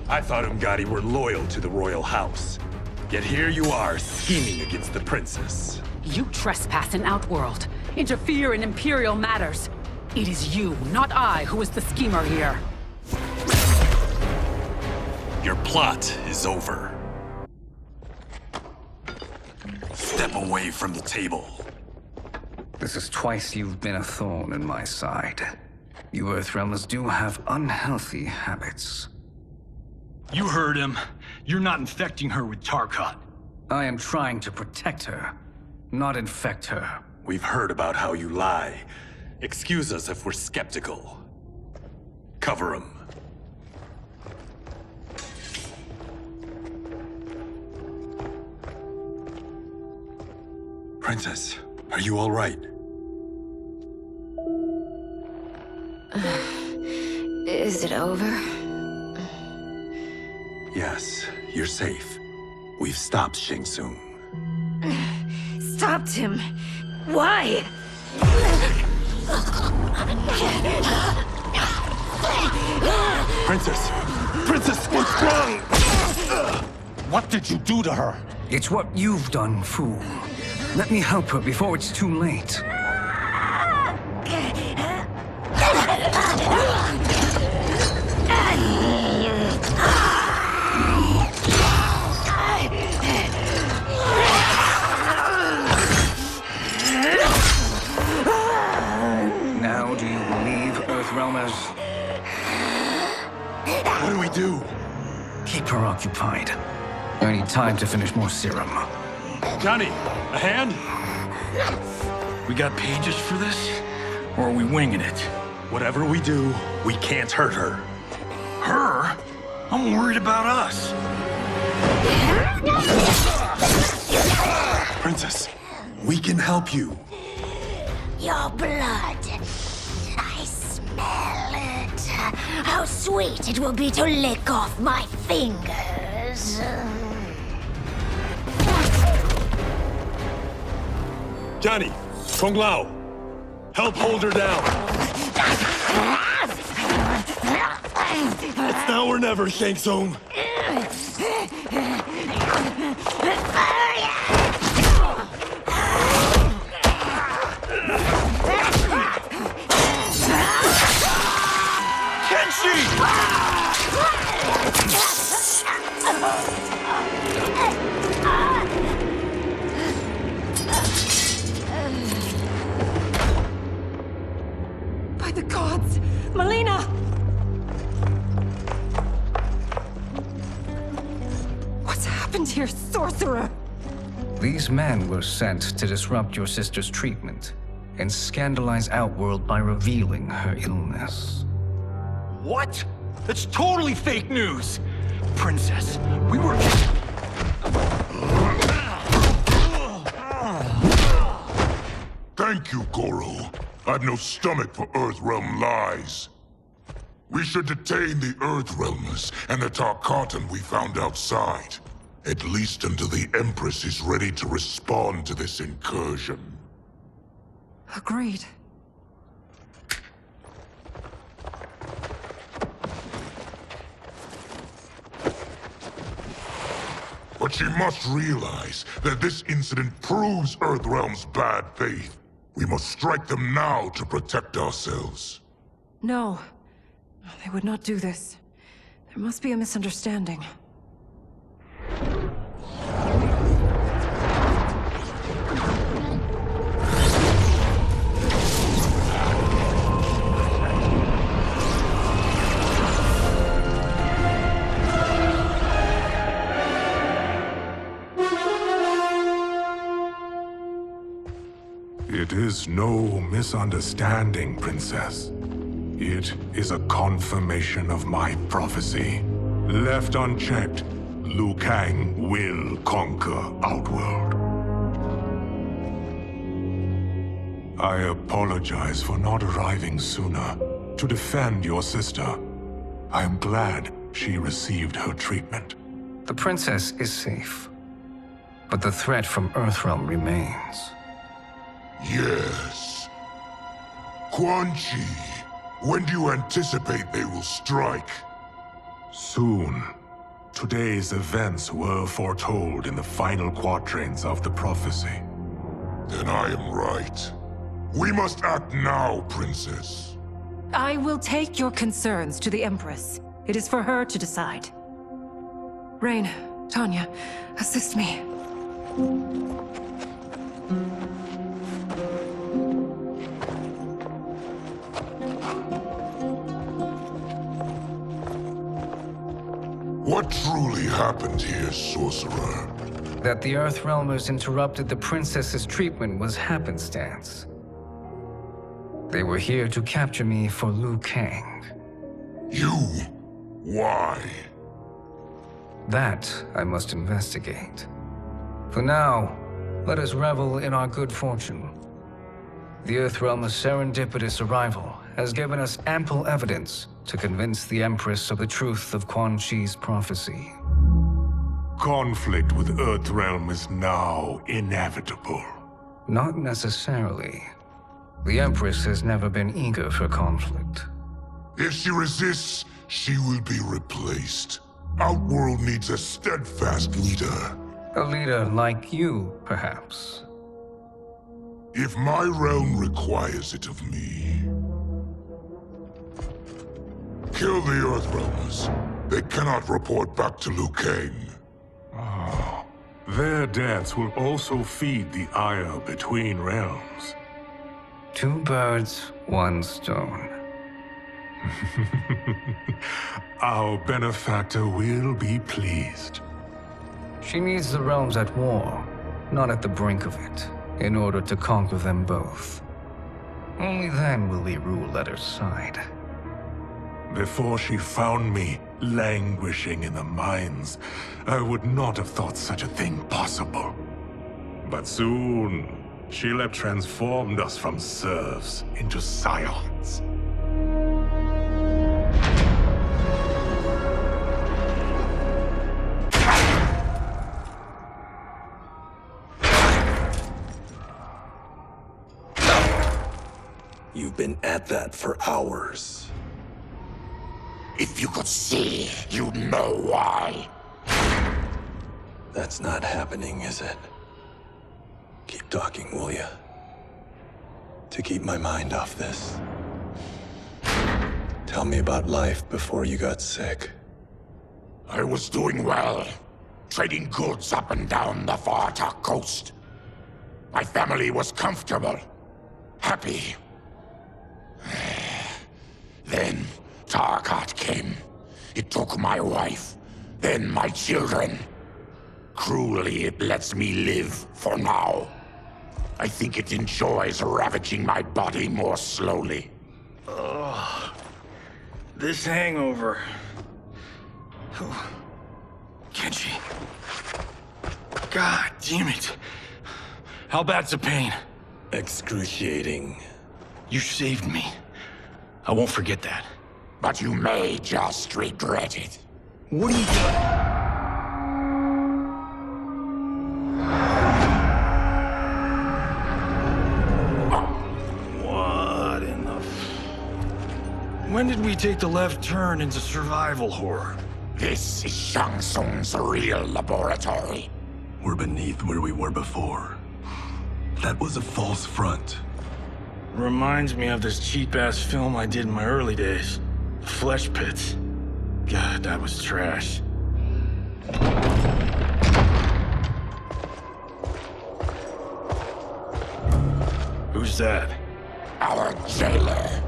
I thought Umgadi were loyal to the royal house. Yet here you are, scheming against the princess. You trespass in Outworld, interfere in Imperial matters. It is you, not I, who is the schemer here. Your plot is over. Step away from the table. This is twice you've been a thorn in my side. You Earthrealmers do have unhealthy habits. You heard him. You're not infecting her with Tarkat. I am trying to protect her, not infect her. We've heard about how you lie. Excuse us if we're skeptical. Cover him. Princess, are you all right? Is it over? Yes, you're safe. We've stopped Shang Tsung. Stopped him? Why? Princess! Princess, what's wrong? What did you do to her? It's what you've done, fool. Let me help her before it's too late. Now do you believe, Earthrealmers? What do we do? Keep her occupied. I need time to finish more serum. Johnny, a hand? We got pages for this? Or are we winging it? Whatever we do, we can't hurt her. Her? I'm worried about us. Princess, we can help you. Your blood. I smell it. How sweet it will be to lick off my fingers. Johnny, Kung Lao, help hold her down. It's now or never, Shang Tsung. By the gods! Melina! What's happened here, sorcerer? These men were sent to disrupt your sister's treatment and scandalize Outworld by revealing her illness. What? That's totally fake news! Princess, we were... Thank you, Goro. I've no stomach for Earthrealm lies. We should detain the Earthrealmers and the Tarkatan we found outside. At least until the Empress is ready to respond to this incursion. Agreed. But she must realize that this incident proves Earthrealm's bad faith. We must strike them now to protect ourselves. No. They would not do this. There must be a misunderstanding. It is no misunderstanding, Princess. It is a confirmation of my prophecy. Left unchecked, Liu Kang will conquer Outworld. I apologize for not arriving sooner to defend your sister. I am glad she received her treatment. The princess is safe, but the threat from Earthrealm remains. Yes. Quan Chi, when do you anticipate they will strike? Soon. Today's events were foretold in the final quatrains of the prophecy. Then I am right. We must act now, Princess. I will take your concerns to the Empress. It is for her to decide. Rain, Tanya, assist me. What truly happened here, Sorcerer? That the Earthrealmers interrupted the princess's treatment was happenstance. They were here to capture me for Liu Kang. You? Why? That I must investigate. For now, let us revel in our good fortune. The Earthrealm's serendipitous arrival has given us ample evidence to convince the Empress of the truth of Quan Chi's prophecy. Conflict with Earthrealm is now inevitable. Not necessarily. The Empress has never been eager for conflict. If she resists, she will be replaced. Outworld needs a steadfast leader. A leader like you, perhaps. If my realm requires it of me. Kill the Earthrealmers. They cannot report back to Liu Kang. Oh. Their deaths will also feed the ire between realms. 2 birds, 1 stone. Our benefactor will be pleased. She needs the realms at war, not at the brink of it, in order to conquer them both. Only then will we rule at her side. Before she found me languishing in the mines, I would not have thought such a thing possible. But soon, she'll have transformed us from serfs into scions. You've been at that for hours. If you could see, you'd know why. That's not happening, is it? Keep talking, will ya? To keep my mind off this. Tell me about life before you got sick. I was doing well, trading goods up and down the Varta coast. My family was comfortable, happy. Then Tarkat came. It took my wife, then my children. Cruelly, it lets me live for now. I think it enjoys ravaging my body more slowly. Ugh. This hangover. Kenji. God damn it. How bad's the pain? Excruciating. You saved me. I won't forget that. But you may just regret it. What are you doing? What in the... When did we take the left turn into survival horror? This is Shang Tsung's real laboratory. We're beneath where we were before. That was a false front. Reminds me of this cheap-ass film I did in my early days. Flesh Pits. God, that was trash. Who's that? Our jailer.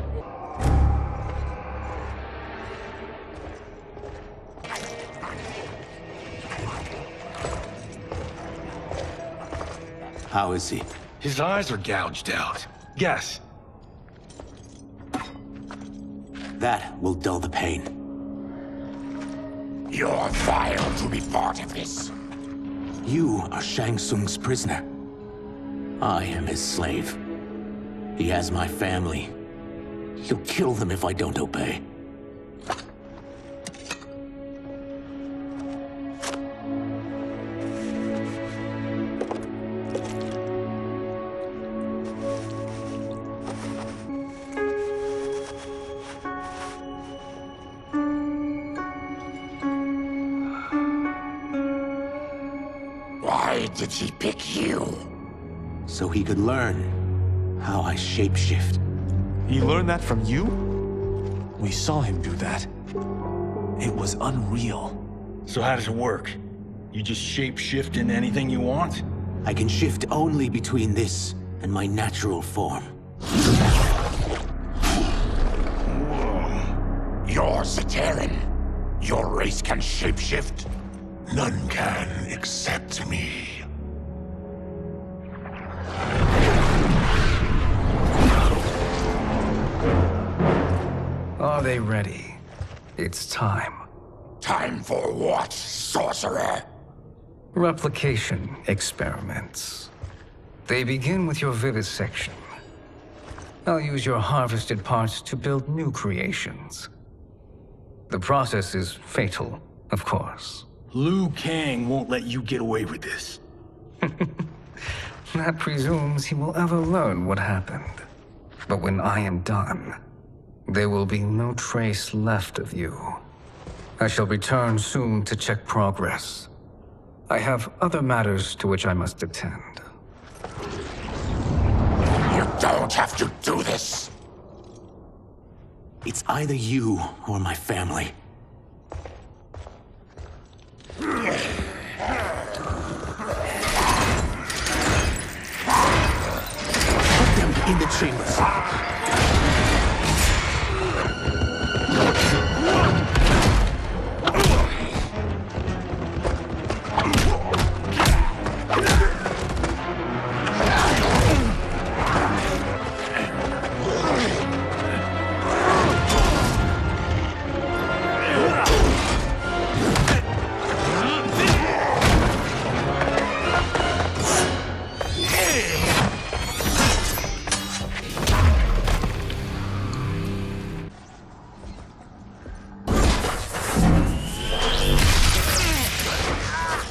How is he? His eyes are gouged out. Guess. That will dull the pain. You're vile to be part of this. You are Shang Tsung's prisoner. I am his slave. He has my family. He'll kill them if I don't obey. Why did he pick you? So he could learn how I shapeshift. He learned that from you? We saw him do that. It was unreal. So how does it work? You just shape-shift into anything you want? I can shift only between this and my natural form. You're Zaterran. Your race can shapeshift. None can except me. Are they ready? It's time. Time for what, sorcerer? Replication experiments. They begin with your vivisection. I'll use your harvested parts to build new creations. The process is fatal, of course. Liu Kang won't let you get away with this. That presumes he will ever learn what happened. But when I am done, there will be no trace left of you. I shall return soon to check progress. I have other matters to which I must attend. You don't have to do this. It's either you or my family. Put them in the chambers.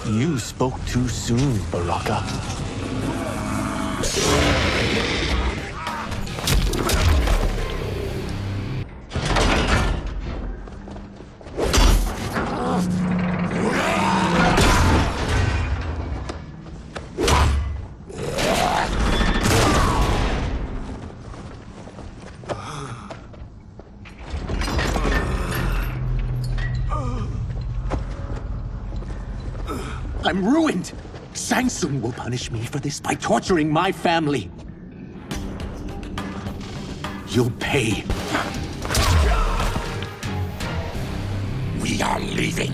You spoke too soon, Baraka. I'm ruined! Shang Tsung will punish me for this by torturing my family. You'll pay. We are leaving.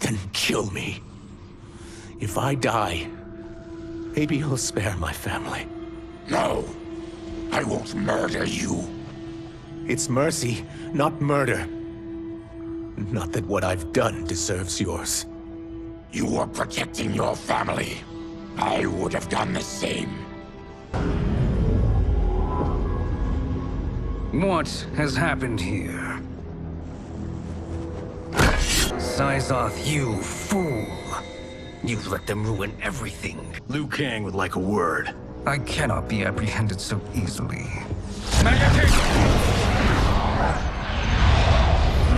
Then kill me. If I die, maybe you'll spare my family. No, I won't murder you. It's mercy, not murder. Not that what I've done deserves yours. You were protecting your family. I would have done the same. What has happened here? Syzoth, you fool! You let them ruin everything. Liu Kang would like a word. I cannot be apprehended so easily.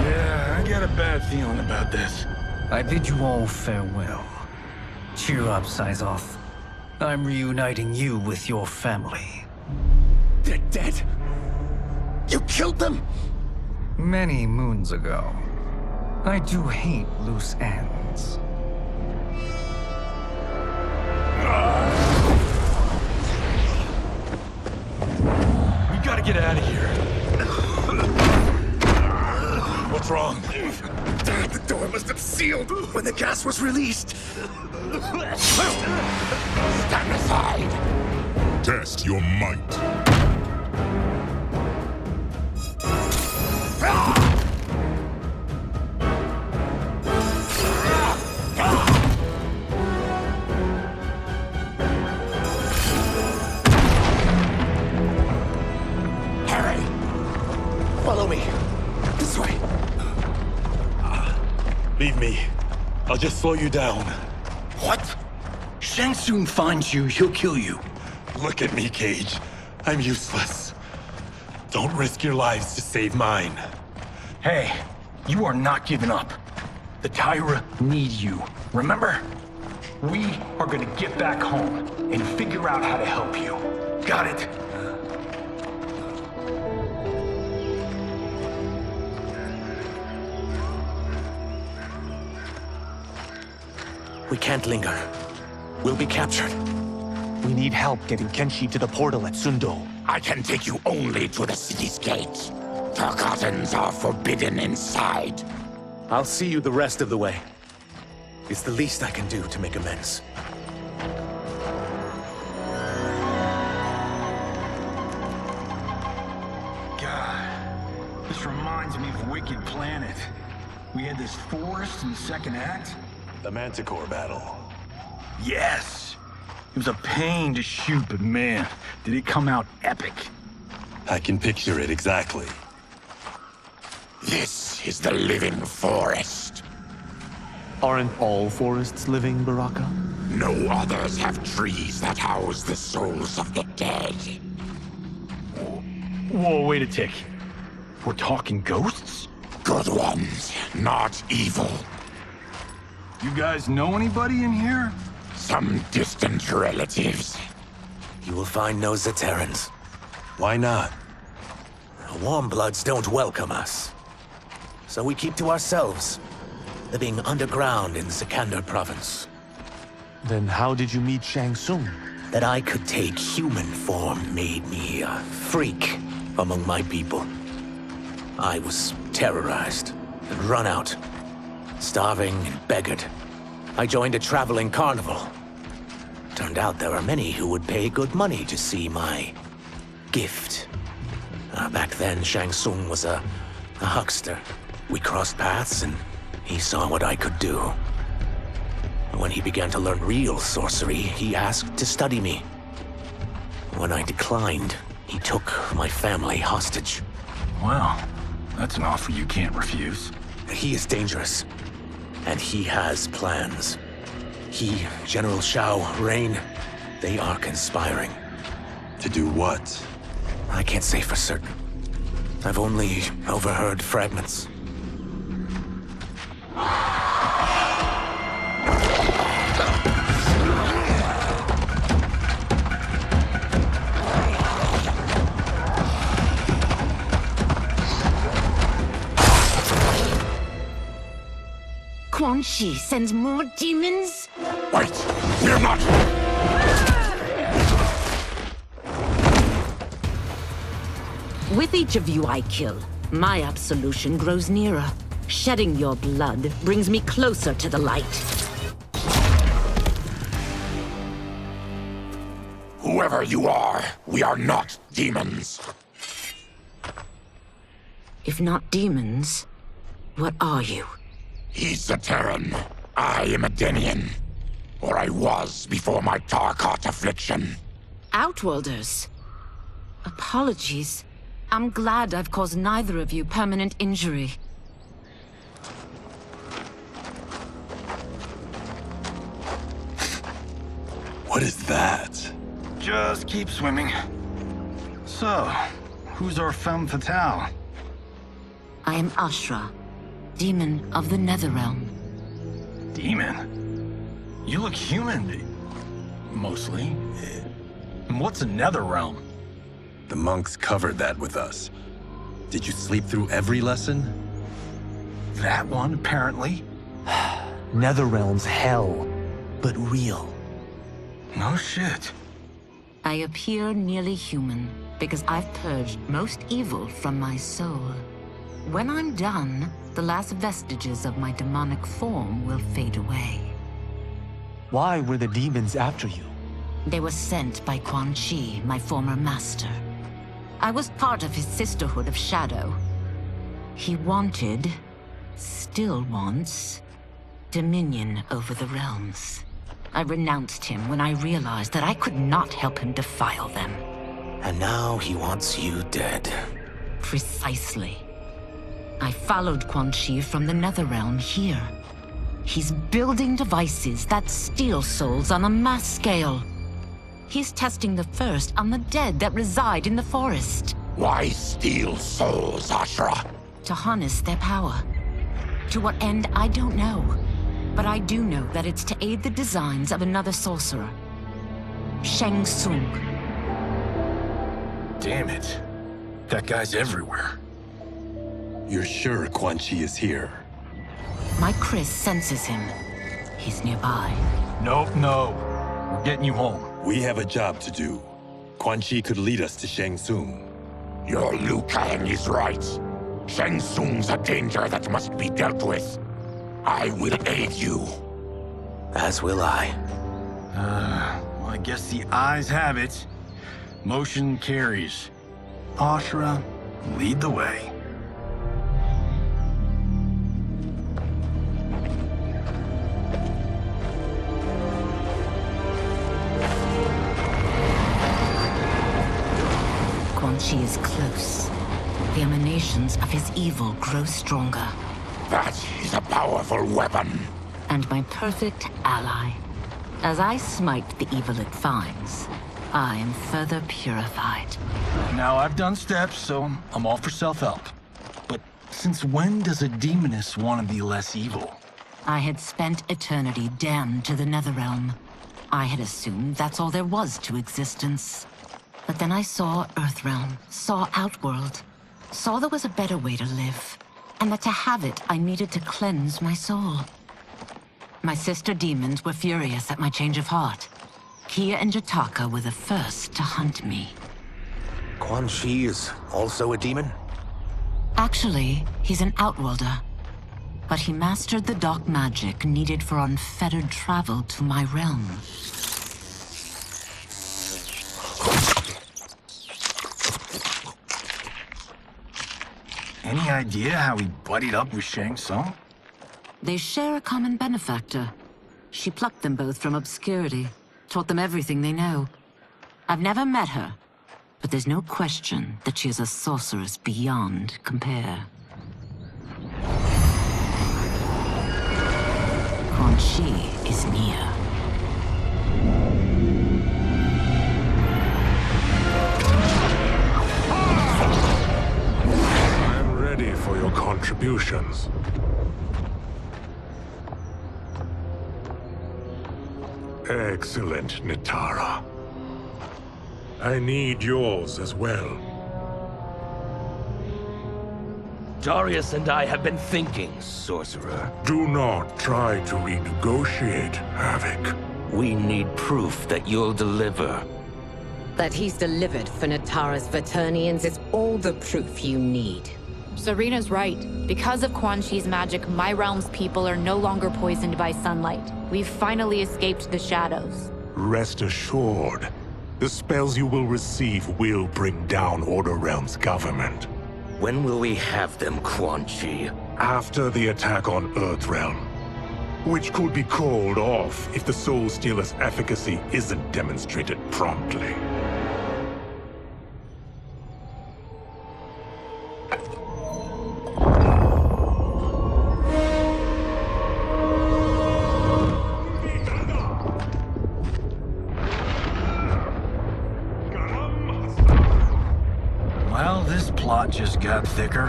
Yeah, I got a bad feeling about this. I bid you all farewell. Cheer up, Syzoth. I'm reuniting you with your family. They're dead? You killed them? Many moons ago. I do hate loose ends. We gotta get out of here. What's wrong? The door must have sealed when the gas was released. Stand aside. Test your might. I'll just slow you down. What? Shang Tsung finds you, he'll kill you. Look at me, Cage. I'm useless. Don't risk your lives to save mine. Hey, you are not giving up. The Tyra need you, remember? We are gonna get back home and figure out how to help you. Got it? We can't linger. We'll be captured. We need help getting Kenshi to the portal at Sundo. I can take you only to the city's gate. Tarkatans are forbidden inside. I'll see you the rest of the way. It's the least I can do to make amends. God, this reminds me of Wicked Planet. We had this forest in the second act. The Manticore battle. Yes! It was a pain to shoot, but man, did it come out epic. I can picture it exactly. This is the living forest. Aren't all forests living, Baraka? No others have trees that house the souls of the dead. Whoa, wait a tick. We're talking ghosts? Good ones, not evil. You guys know anybody in here? Some distant relatives. You will find no Zaterrans. Why not? The Warmbloods don't welcome us. So we keep to ourselves, living underground in Sikander province. Then how did you meet Shang Tsung? That I could take human form made me a freak among my people. I was terrorized and run out, starving and beggared. I joined a traveling carnival. Turned out there are many who would pay good money to see my gift. Back then, Shang Tsung was a huckster. We crossed paths and he saw what I could do. When he began to learn real sorcery, he asked to study me. When I declined, he took my family hostage. Wow, that's an offer you can't refuse. He is dangerous, and he has plans. He, General Shao, Rain, they are conspiring. To do what? I can't say for certain. I've only overheard fragments. Quan Chi sends more demons? Wait! We're not... With each of you I kill, my absolution grows nearer. Shedding your blood brings me closer to the light. Whoever you are, we are not demons. If not demons, what are you? He's a Terran. I am a Denian. Or I was before my Tarkat affliction. Outworlders. Apologies. I'm glad I've caused neither of you permanent injury. What is that? Just keep swimming. So, who's our femme fatale? I am Ashra, demon of the Netherrealm. Demon? You look human. Mostly. And what's a Netherrealm? The monks covered that with us. Did you sleep through every lesson? That one, apparently. Netherrealm's hell, but real. No shit. I appear nearly human because I've purged most evil from my soul. When I'm done, the last vestiges of my demonic form will fade away. Why were the demons after you? They were sent by Quan Chi, my former master. I was part of his Sisterhood of Shadow. He wanted, still wants, dominion over the realms. I renounced him when I realized that I could not help him defile them. And now he wants you dead. Precisely. I followed Quan Chi from the Netherrealm here. He's building devices that steal souls on a mass scale. He's testing the first on the dead that reside in the forest. Why steal souls, Ashra? To harness their power. To what end, I don't know. But I do know that it's to aid the designs of another sorcerer. Shang Tsung. Damn it. That guy's everywhere. You're sure Quan Chi is here? My Chris senses him. He's nearby. Nope, no. We're getting you home. We have a job to do. Quan Chi could lead us to Shang Tsung. Your Liu Kang is right. Shang Tsung's a danger that must be dealt with. I will aid you. As will I. Well, I guess the eyes have it. Motion carries. Ashra, lead the way. Quan Chi is close. The emanations of his evil grow stronger. That is a powerful weapon. And my perfect ally. As I smite the evil it finds, I am further purified. Now, I've done steps, so I'm all for self-help. But since when does a demoness want to be less evil? I had spent eternity damned to the Netherrealm. I had assumed that's all there was to existence. But then I saw Earthrealm, saw Outworld, saw there was a better way to live, and that to have it, I needed to cleanse my soul. My sister demons were furious at my change of heart. Kia and Jataka were the first to hunt me. Quan Chi is also a demon? Actually, he's an Outworlder. But he mastered the dark magic needed for unfettered travel to my realm. Any idea how he buddied up with Shang Tsung? They share a common benefactor. She plucked them both from obscurity, taught them everything they know. I've never met her, but there's no question that she is a sorceress beyond compare. Quan Chi is near. I'm ready for your contributions. Excellent, Nitara. I need yours as well. Darius and I have been thinking, Sorcerer. Do not try to renegotiate, Havoc. We need proof that you'll deliver. That he's delivered for Natara's Vaternians is all the proof you need. Serena's right. Because of Quan Chi's magic, my realm's people are no longer poisoned by sunlight. We've finally escaped the shadows. Rest assured, the spells you will receive will bring down Order Realm's government. When will we have them, Quan Chi? After the attack on Earthrealm, which could be called off if the Soul Stealer's efficacy isn't demonstrated promptly. Well, this plot just got thicker.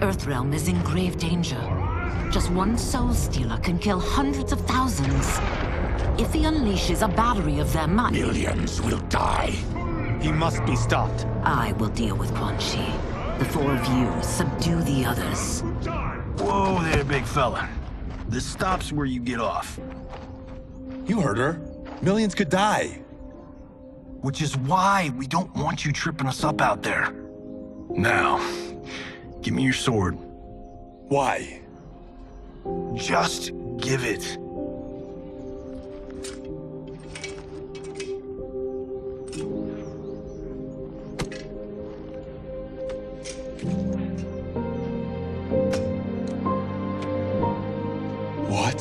Earthrealm is in grave danger. Just one Soul Stealer can kill hundreds of thousands. If he unleashes a battery of them, Millions will die. He must be stopped. I will deal with Quan Chi. The four of you subdue the others. Whoa there, big fella. This stops where you get off. You heard her. Millions could die. Which is why we don't want you tripping us up out there. Now, give me your sword. Why? Just give it. What?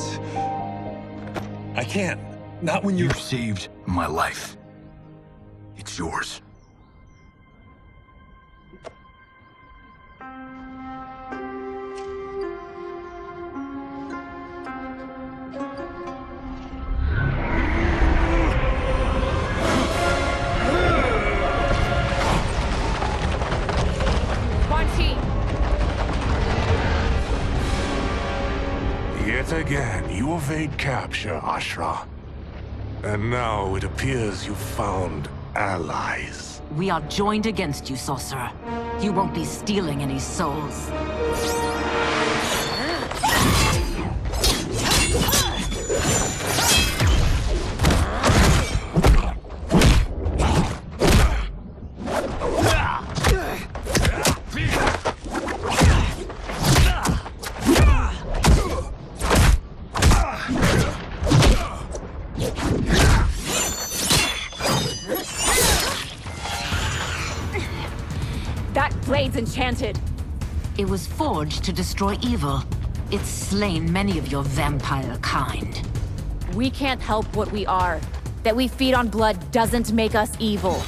I can't. Not when You've saved my life. It's yours. evade capture, Ashra. And now it appears you've found allies. We are joined against you, sorcerer. You won't be stealing any souls. Blade's enchanted. It was forged to destroy evil. It's slain many of your vampire kind. We can't help what we are. That we feed on blood doesn't make us evil.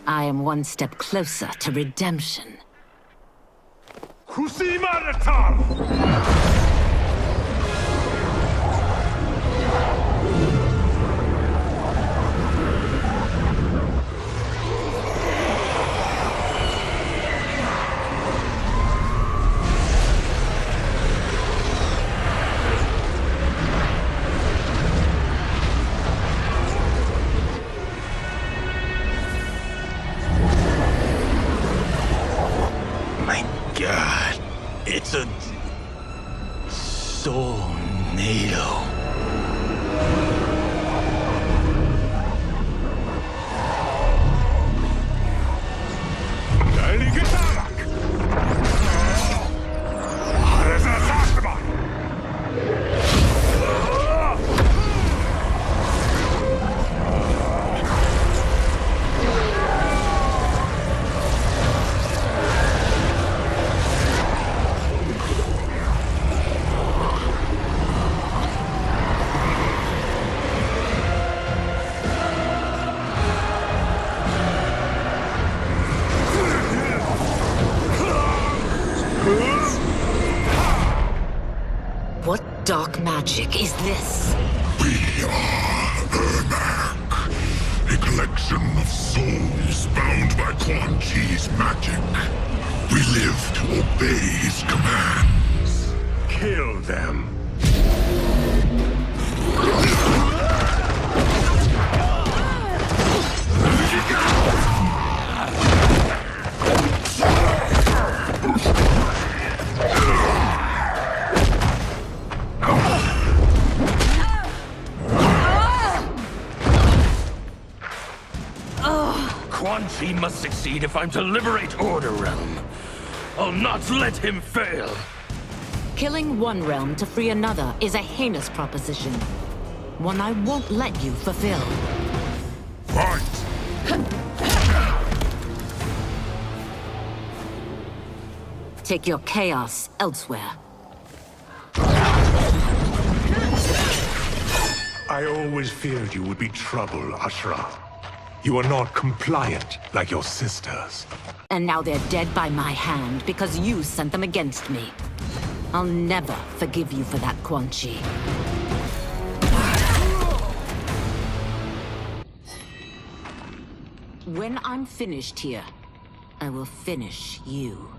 I am one step closer to redemption. God, it's a soul-nado. What dark magic is this? We are Ermac, a collection of souls bound by Quan Chi's magic. We live to obey his commands. Kill them. Quan Chi must succeed if I'm to liberate Order Realm. I'll not let him fail. Killing one realm to free another is a heinous proposition. One I won't let you fulfill. Fight! Take your chaos elsewhere. I always feared you would be trouble, Ashra. You are not compliant like your sisters. And now they're dead by my hand because you sent them against me. I'll never forgive you for that, Quan Chi. When I'm finished here, I will finish you.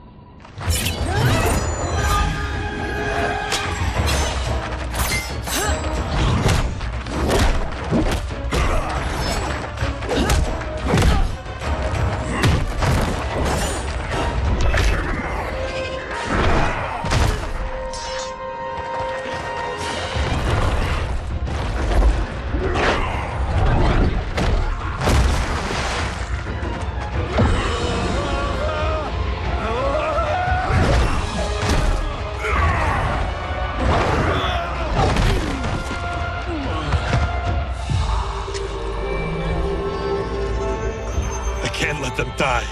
Can't let them die.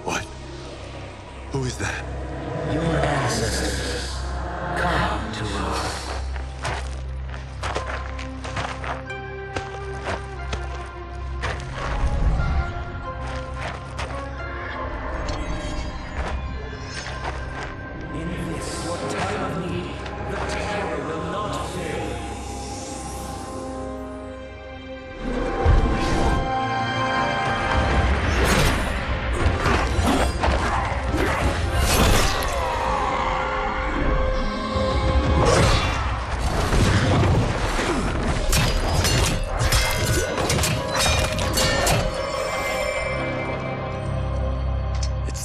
What? Who is that? Your ancestors. Come to us.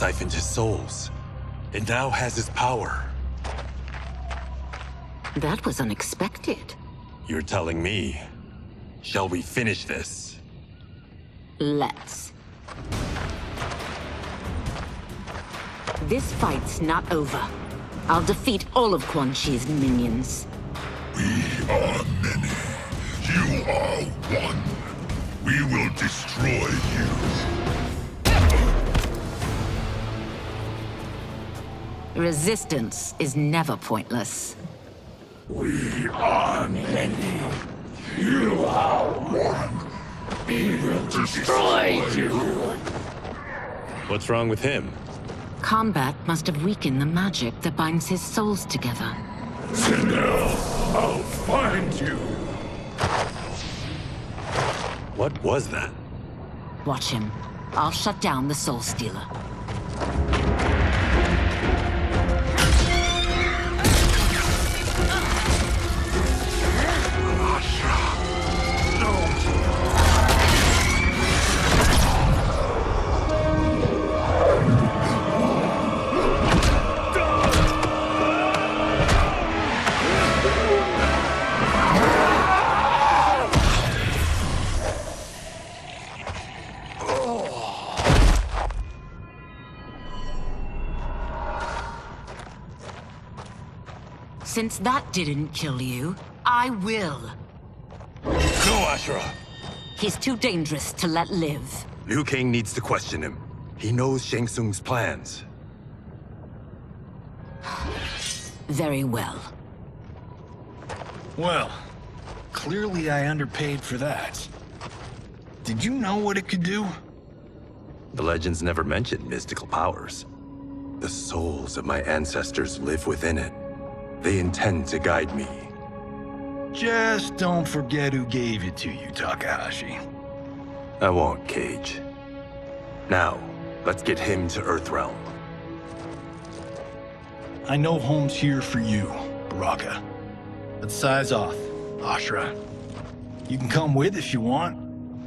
siphoned his souls. It now has his power. That was unexpected. You're telling me. Shall we finish this? Let's. This fight's not over. I'll defeat all of Quan Chi's minions. We are many. You are one. We will destroy you. Resistance is never pointless. We are many. You are one. We will destroy you. What's wrong with him? Combat must have weakened the magic that binds his souls together. Sinner, I'll find you. What was that? Watch him. I'll shut down the Soul Stealer. Since that didn't kill you, I will. No, Ashura! He's too dangerous to let live. Liu Kang needs to question him. He knows Shang Tsung's plans. Very well. Well, clearly I underpaid for that. Did you know what it could do? The legends never mentioned mystical powers. The souls of my ancestors live within it. They intend to guide me. Just don't forget who gave it to you, Takahashi. I won't, Cage. Now, let's get him to Earthrealm. I know home's here for you, Baraka. Let's size off, Ashura. You can come with if you want.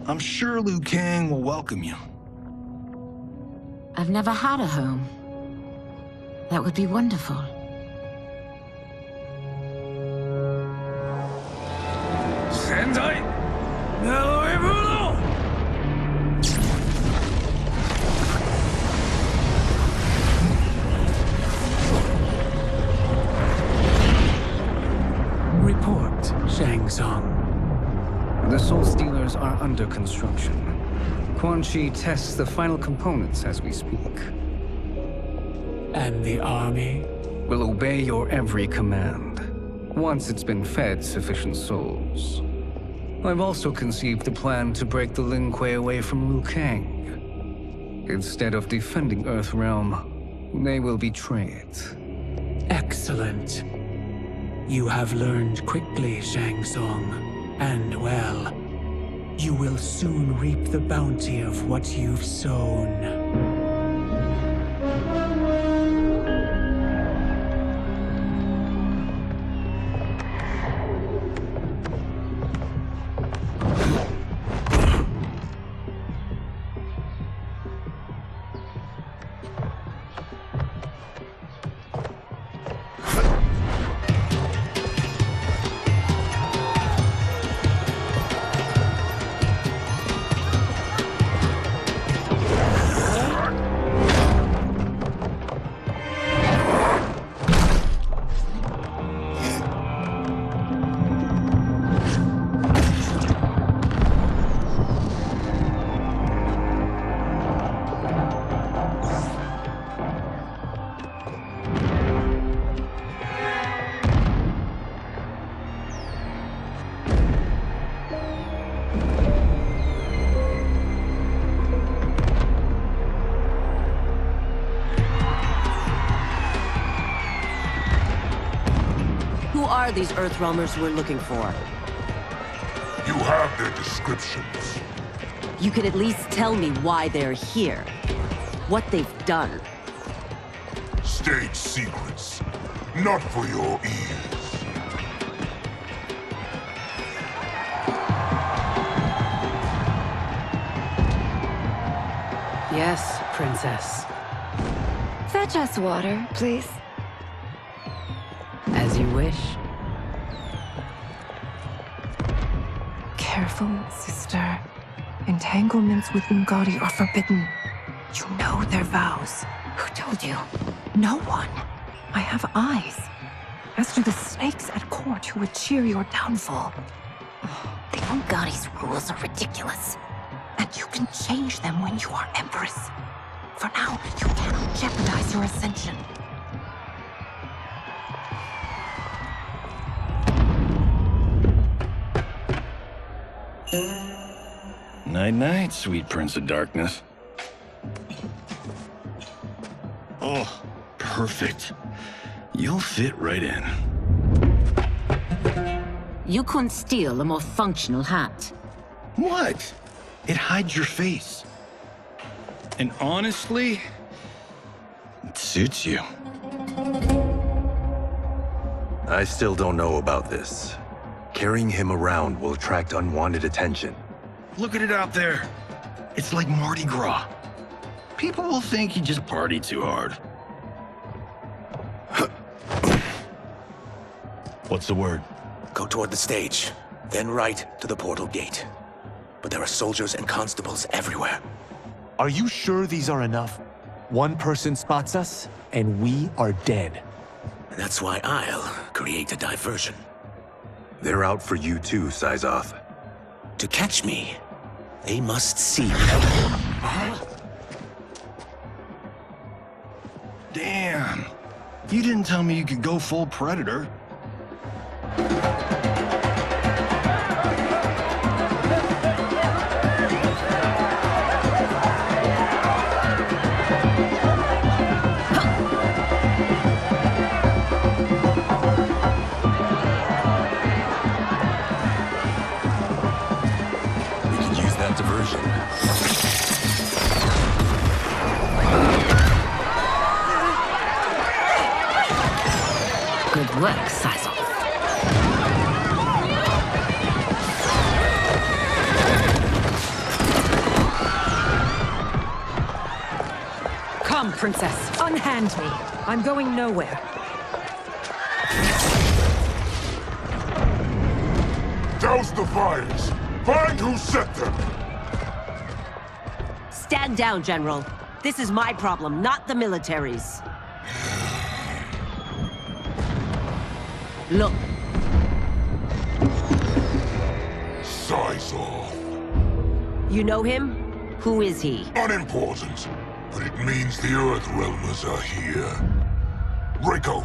I'm sure Liu Kang will welcome you. I've never had a home. That would be wonderful. Sendai! Invaluable! Report, Shang Tsung. The Soul Stealers are under construction. Quan Chi tests the final components as we speak. And the army? Will obey your every command, once it's been fed sufficient souls. I've also conceived a plan to break the Lin Kuei away from Liu Kang. Instead of defending Earthrealm, they will betray it. Excellent. You have learned quickly, Shang Tsung, and well. You will soon reap the bounty of what you've sown. Who are these Earthrealmers we're looking for? You have their descriptions. You could at least tell me why they're here. What they've done. State secrets. Not for your ears. Yes, Princess. Fetch us water, please. As you wish. Careful, sister. Entanglements with Ungadi are forbidden. You know their vows. Who told you? No one. I have eyes. As do the snakes at court who would cheer your downfall. The Ungadi's rules are ridiculous. And you can change them when you are Empress. For now, you cannot jeopardize your ascension. Night-night, sweet Prince of Darkness. Oh, perfect. You'll fit right in. You couldn't steal a more functional hat. What? It hides your face. And honestly, it suits you. I still don't know about this. Carrying him around will attract unwanted attention. Look at it out there. It's like Mardi Gras. People will think you just party too hard. What's the word? Go toward the stage, then right to the portal gate. But there are soldiers and constables everywhere. Are you sure these are enough? One person spots us, and we are dead. That's why I'll create a diversion. They're out for you too, Syzoth. To catch me, they must see me. Damn. You didn't tell me you could go full Predator. Good work, Syzoth. Come, Princess. Unhand me. I'm going nowhere. Douse the fires! Find who set them! Stand down, General. This is my problem, not the military's. Look. Syzoth. You know him? Who is he? Unimportant, but it means the Earthrealmers are here. Rico.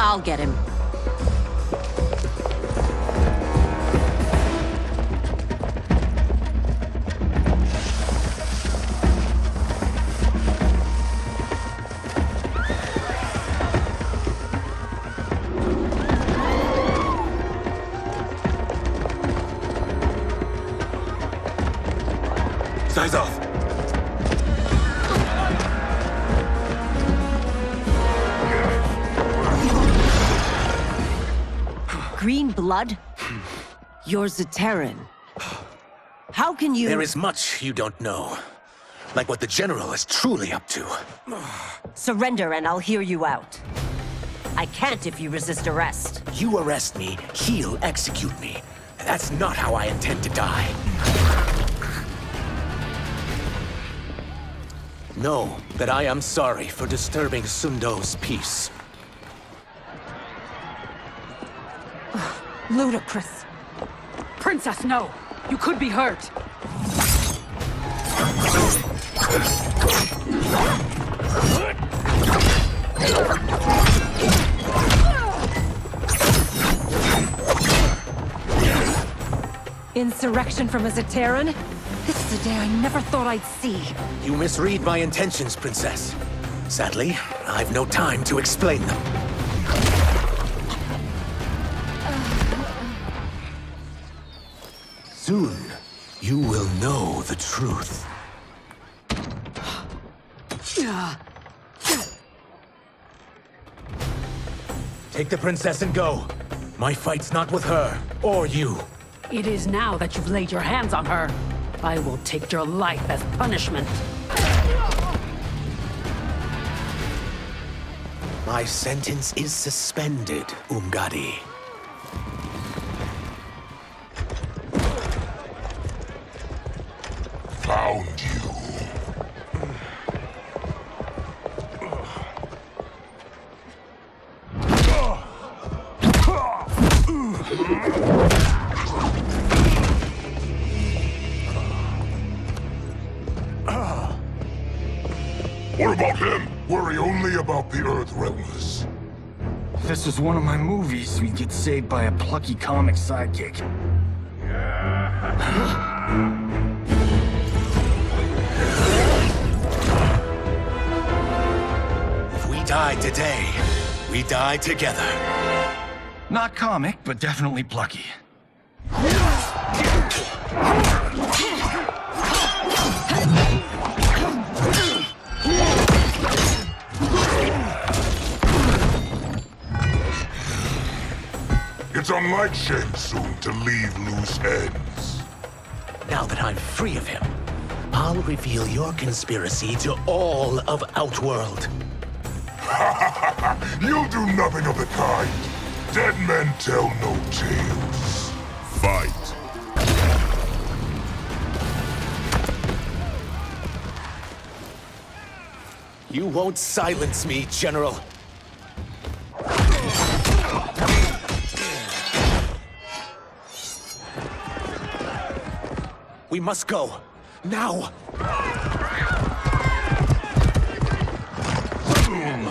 I'll get him. Syzoth! Green blood? You're Zaterran. How can you— There is much you don't know. Like what the General is truly up to. Surrender and I'll hear you out. I can't if you resist arrest. You arrest me, he'll execute me. That's not how I intend to die. Know that I am sorry for disturbing Sundo's peace. Ludicrous. Princess, no! You could be hurt! Insurrection from a Zaterran? This is a day I never thought I'd see. You misread my intentions, Princess. Sadly, I've no time to explain them. Soon, you will know the truth. Take the princess and go. My fight's not with her, or you. It is now that you've laid your hands on her. I will take your life as punishment. My sentence is suspended, Umgadi. Found you. What about him? Worry only about the Earthrealmers. If this was one of my movies, we'd get saved by a plucky comic sidekick. If we die today, we die together. Not comic, but definitely plucky. It's unlike Shang Tsung to leave loose ends. Now that I'm free of him, I'll reveal your conspiracy to all of Outworld. You'll do nothing of the kind. Dead men tell no tales. Fight. You won't silence me, General. We must go. Now! Boom!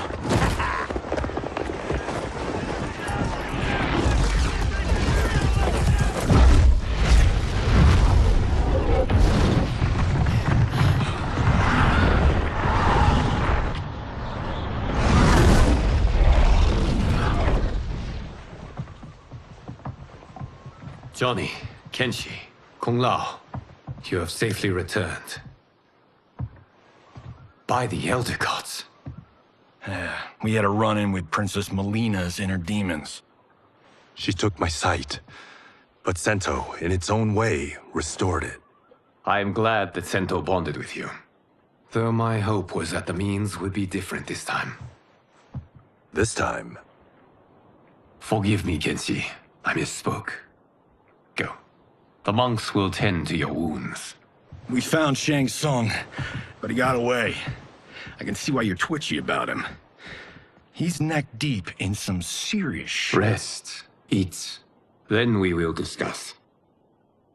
Johnny, Kenshi, Kung Lao, you have safely returned. By the Elder Gods. We had a run-in with Princess Melina's inner demons. She took my sight, but Sento, in its own way, restored it. I am glad that Sento bonded with you. Though my hope was that the means would be different this time. This time? Forgive me, Kenshi. I misspoke. Go. The monks will tend to your wounds. We found Shang Tsung, but he got away. I can see why you're twitchy about him. He's neck-deep in some serious shit. Rest. Eat. Then we will discuss.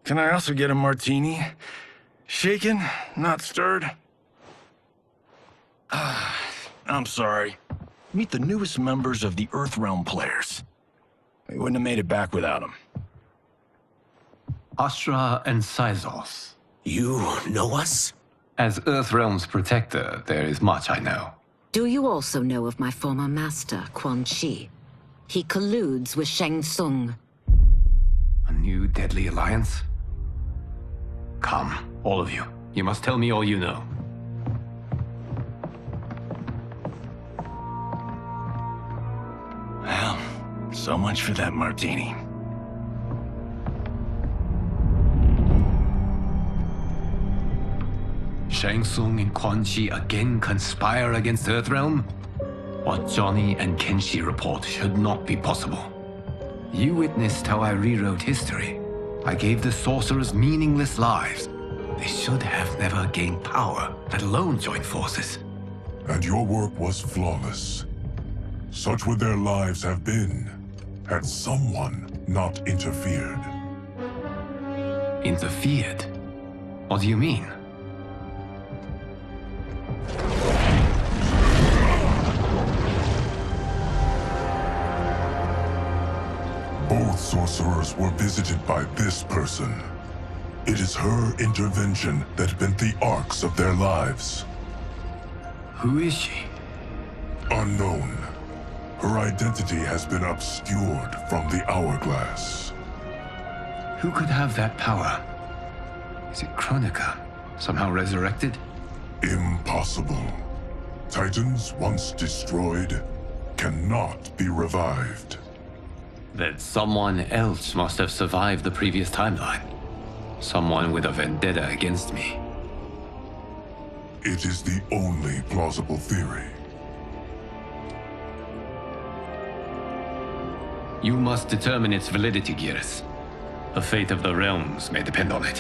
Can I also get a martini? Shaken, not stirred? I'm sorry. Meet the newest members of the Earthrealm players. We wouldn't have made it back without them. Astra and Sizos. You know us? As Earthrealm's protector, there is much I know. Do you also know of my former master, Quan Chi? He colludes with Shang Tsung. A new deadly alliance? Come, all of you. You must tell me all you know. Well, so much for that martini. Shang Tsung and Quan Chi again conspire against Earthrealm? What Johnny and Kenshi report should not be possible. You witnessed how I rewrote history. I gave the sorcerers meaningless lives. They should have never gained power, let alone joined forces. And your work was flawless. Such would their lives have been, had someone not interfered. Interfered? What do you mean? Both sorcerers were visited by this person. It is her intervention that bent the arcs of their lives. Who is she? Unknown. Her identity has been obscured from the hourglass. Who could have that power? Is it Kronika? Somehow resurrected? Impossible. Titans once destroyed cannot be revived. Then someone else must have survived the previous timeline. Someone with a vendetta against me. It is the only plausible theory. You must determine its validity, Geras. The fate of the realms may depend on it.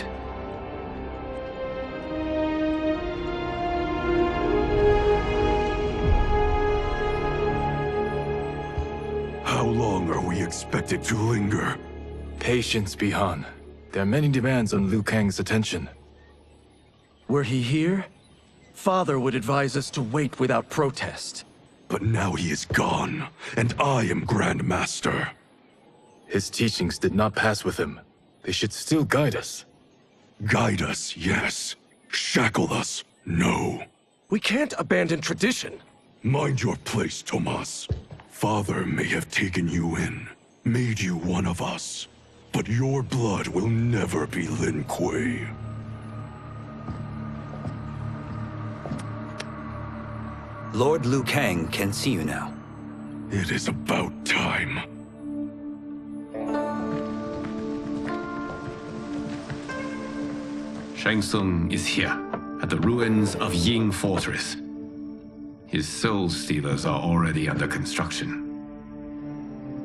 How long are we expected to linger? Patience, Bihan. There are many demands on Liu Kang's attention. Were he here, Father would advise us to wait without protest. But now he is gone, and I am Grand Master. His teachings did not pass with him. They should still guide us. Guide us, yes. Shackle us, no. We can't abandon tradition. Mind your place, Tomas. Father may have taken you in, made you one of us. But your blood will never be Lin Kuei. Lord Liu Kang can see you now. It is about time. Shang Tsung is here, at the ruins of Ying Fortress. His Soul Stealers are already under construction.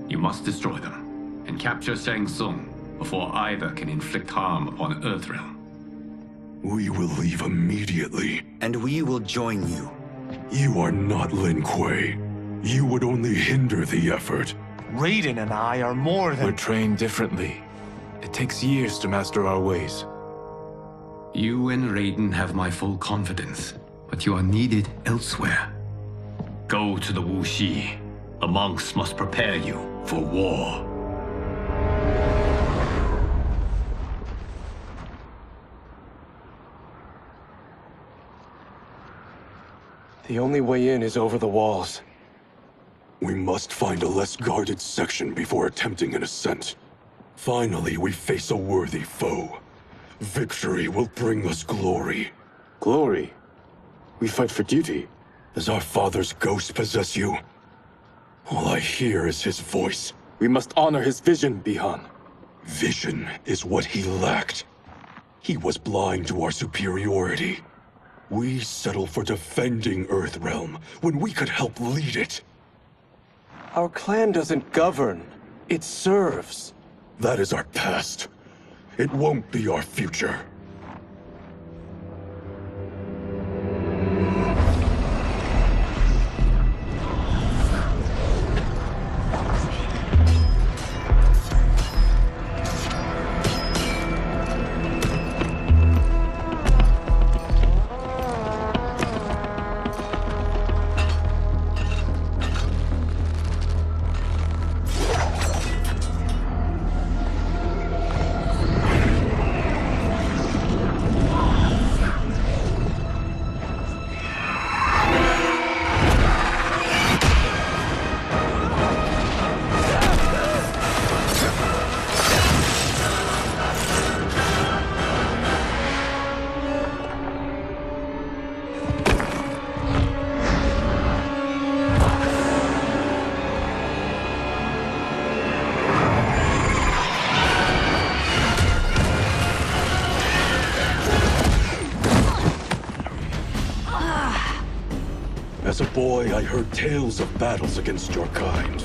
You must destroy them, and capture Shang Tsung before either can inflict harm upon Earthrealm. We will leave immediately. And we will join you. You are not Lin Kuei. You would only hinder the effort. Raiden and I are more than... We're trained differently. It takes years to master our ways. You and Raiden have my full confidence, but you are needed elsewhere. Go to the Wuxi. The monks must prepare you for war. The only way in is over the walls. We must find a less guarded section before attempting an ascent. Finally, we face a worthy foe. Victory will bring us glory. Glory? We fight for duty. Does our father's ghost possess you? All I hear is his voice. We must honor his vision, Bihan. Vision is what he lacked. He was blind to our superiority. We settle for defending Earthrealm when we could help lead it. Our clan doesn't govern. It serves. That is our past. It won't be our future. As a boy, I heard tales of battles against your kind.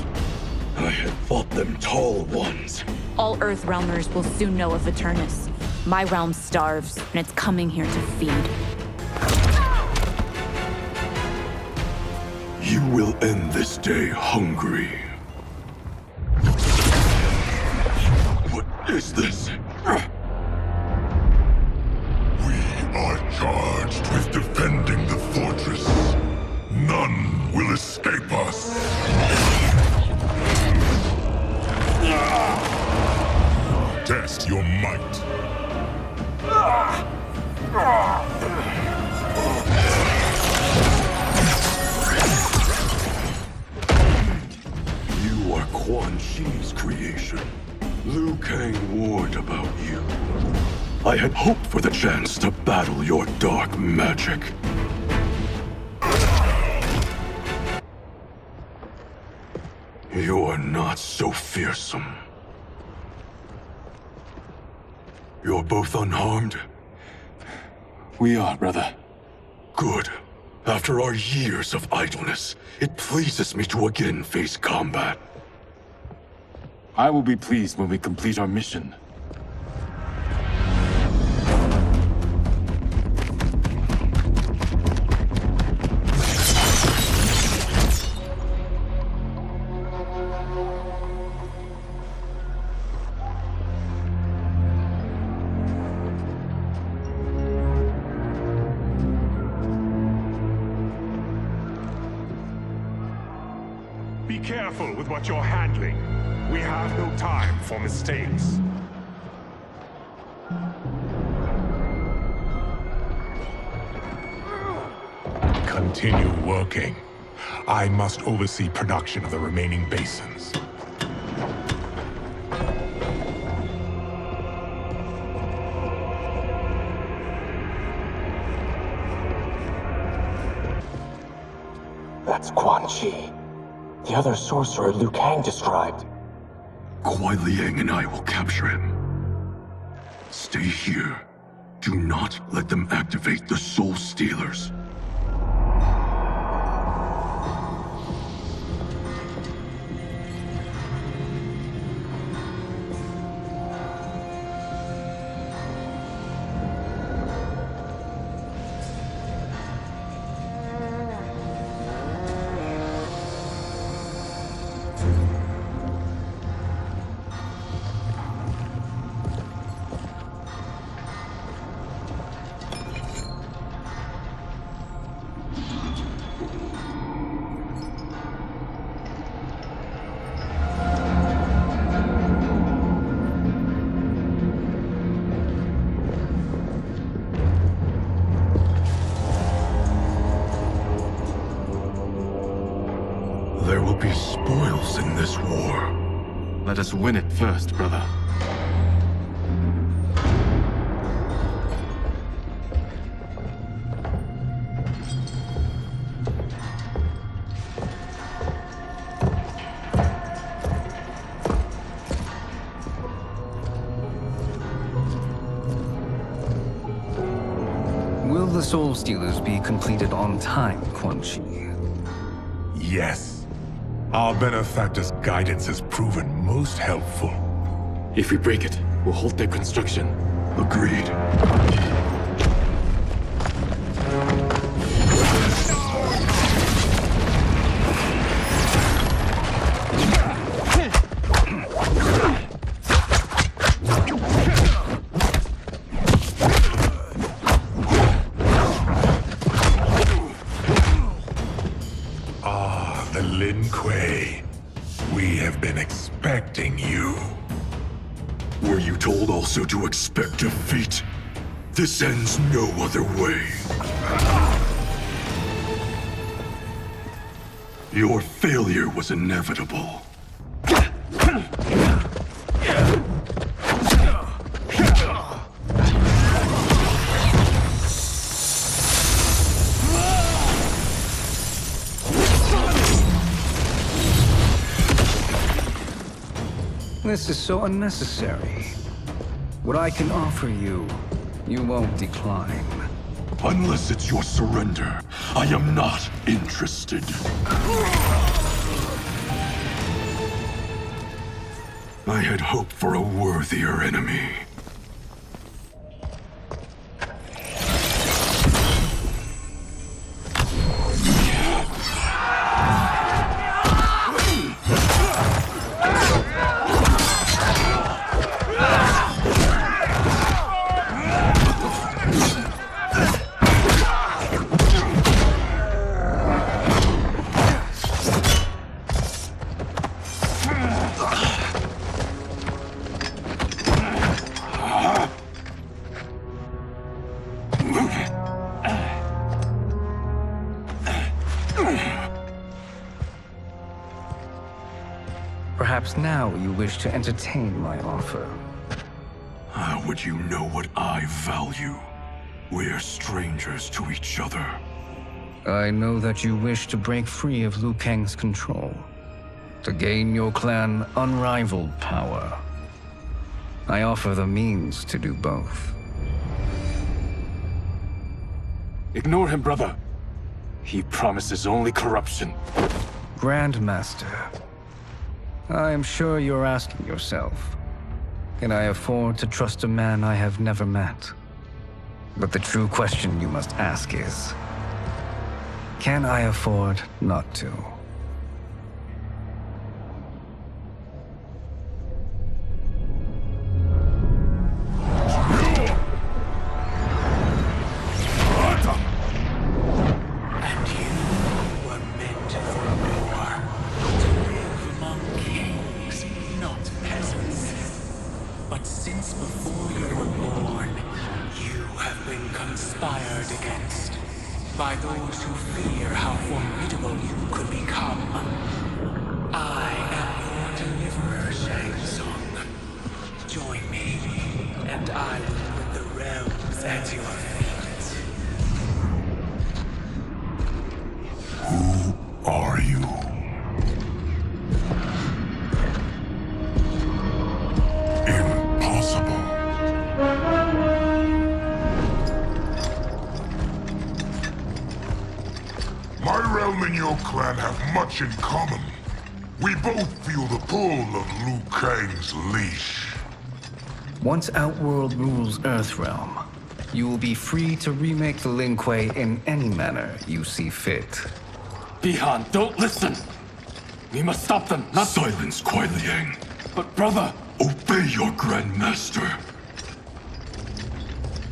I had fought them tall ones. All Earthrealmers will soon know of Eternus. My realm starves, and it's coming here to feed. You will end this day hungry. What is this? We are charged with defending the fortress. None will escape us. Test your might. Chi's creation. Liu Kang warned about you. I had hoped for the chance to battle your dark magic. You're not so fearsome. You're both unharmed? We are, brother. Good. After our years of idleness, it pleases me to again face combat. I will be pleased when we complete our mission. Be careful with what you're handling. We have no time for mistakes. Continue working. I must oversee production of the remaining basins. That's Quan Chi. The other sorcerer Liu Kang described. Kuai Liang and I will capture him. Stay here. Do not let them activate the Soul Stealers. There will be spoils in this war. Let us win it first, brother. Will the Soul Stealers be completed on time, Quan Chi? Yes. Our benefactor's guidance has proven most helpful. If we break it, we'll halt their construction. Agreed. Lin Kuei, we have been expecting you. Were you told also to expect defeat? This ends no other way. Your failure was inevitable. This is so unnecessary. What I can offer you, you won't decline. Unless it's your surrender, I am not interested. I had hoped for a worthier enemy. Perhaps now you wish to entertain my offer. How would you know what I value? We're strangers to each other. I know that you wish to break free of Liu Kang's control, to gain your clan unrivaled power. I offer the means to do both. Ignore him, brother. He promises only corruption. Grandmaster, I am sure you're asking yourself, can I afford to trust a man I have never met? But the true question you must ask is, can I afford not to? By those who fear how formidable you could become. I am your deliverer, Shang Tsung. Join me, and I will put the realms at your feet. Who are you? Impossible. My realm and your clan have much in common. We both feel the pull of Liu Kang's leash. Once Outworld rules Earthrealm, you will be free to remake the Lin Kuei in any manner you see fit. Bihan, don't listen! We must stop them, not— Silence, Kuai Liang. But brother— Obey your Grandmaster.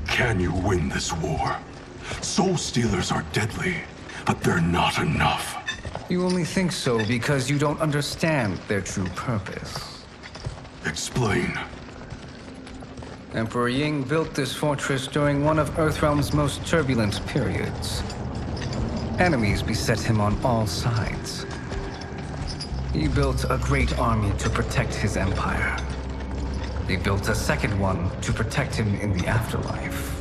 Can you win this war? Soul Stealers are deadly, but they're not enough. You only think so because you don't understand their true purpose. Explain. Emperor Ying built this fortress during one of Earthrealm's most turbulent periods. Enemies beset him on all sides. He built a great army to protect his empire. He built a second one to protect him in the afterlife.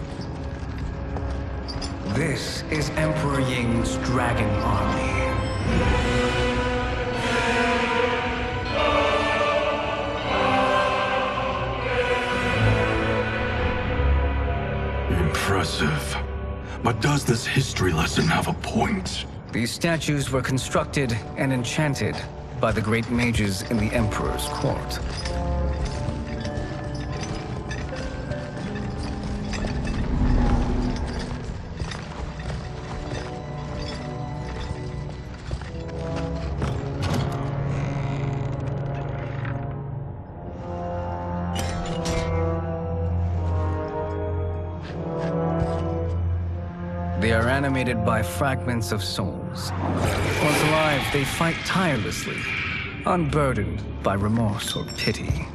This is Emperor Ying's Dragon Army. Impressive. But does this history lesson have a point? These statues were constructed and enchanted by the great mages in the Emperor's court. They are animated by fragments of souls. Once alive, they fight tirelessly, unburdened by remorse or pity.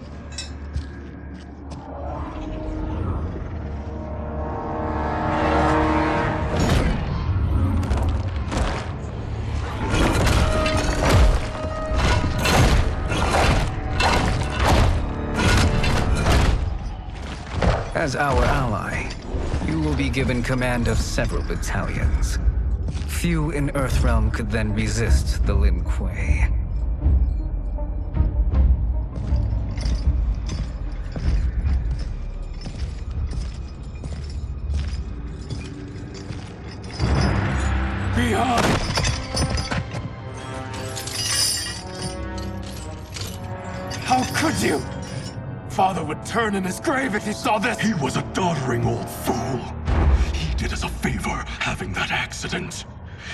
As our ally, you will be given command of several battalions. Few in Earthrealm could then resist the Lin Kuei. Bihan! How could you? Father would turn in his grave if he saw this! He was a doddering old fool. He did us a favor having that accident.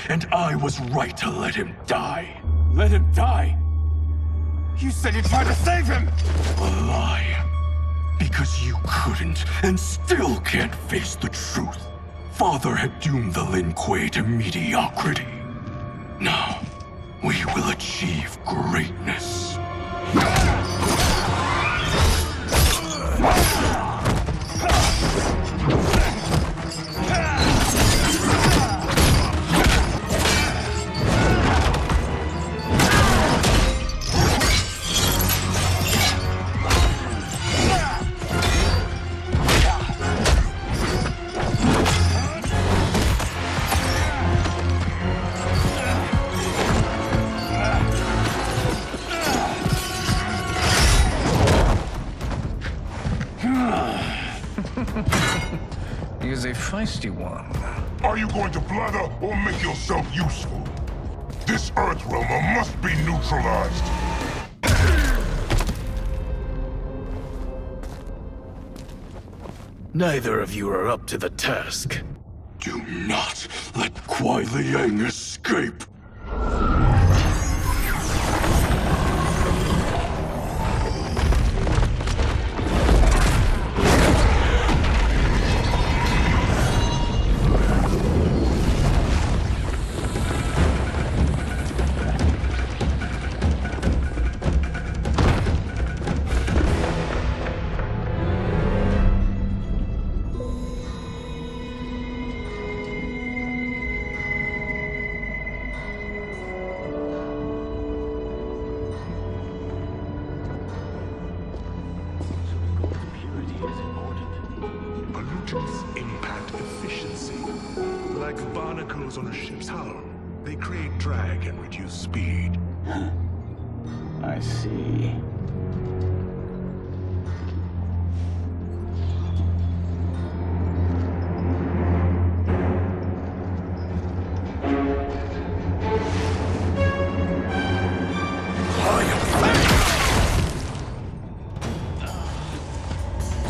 And I was right to let him die. Let him die? You said you tried to save him! A lie. Because you couldn't and still can't face the truth. Father had doomed the Lin Kuei to mediocrity. Now, we will achieve greatness. feisty one. Are you going to blather or make yourself useful? This Earthrealmer must be neutralized. Neither of you are up to the task. Do not let Kuai Liang escape! Pollutants impact efficiency. Like barnacles on a ship's hull, they create drag and reduce speed. I see.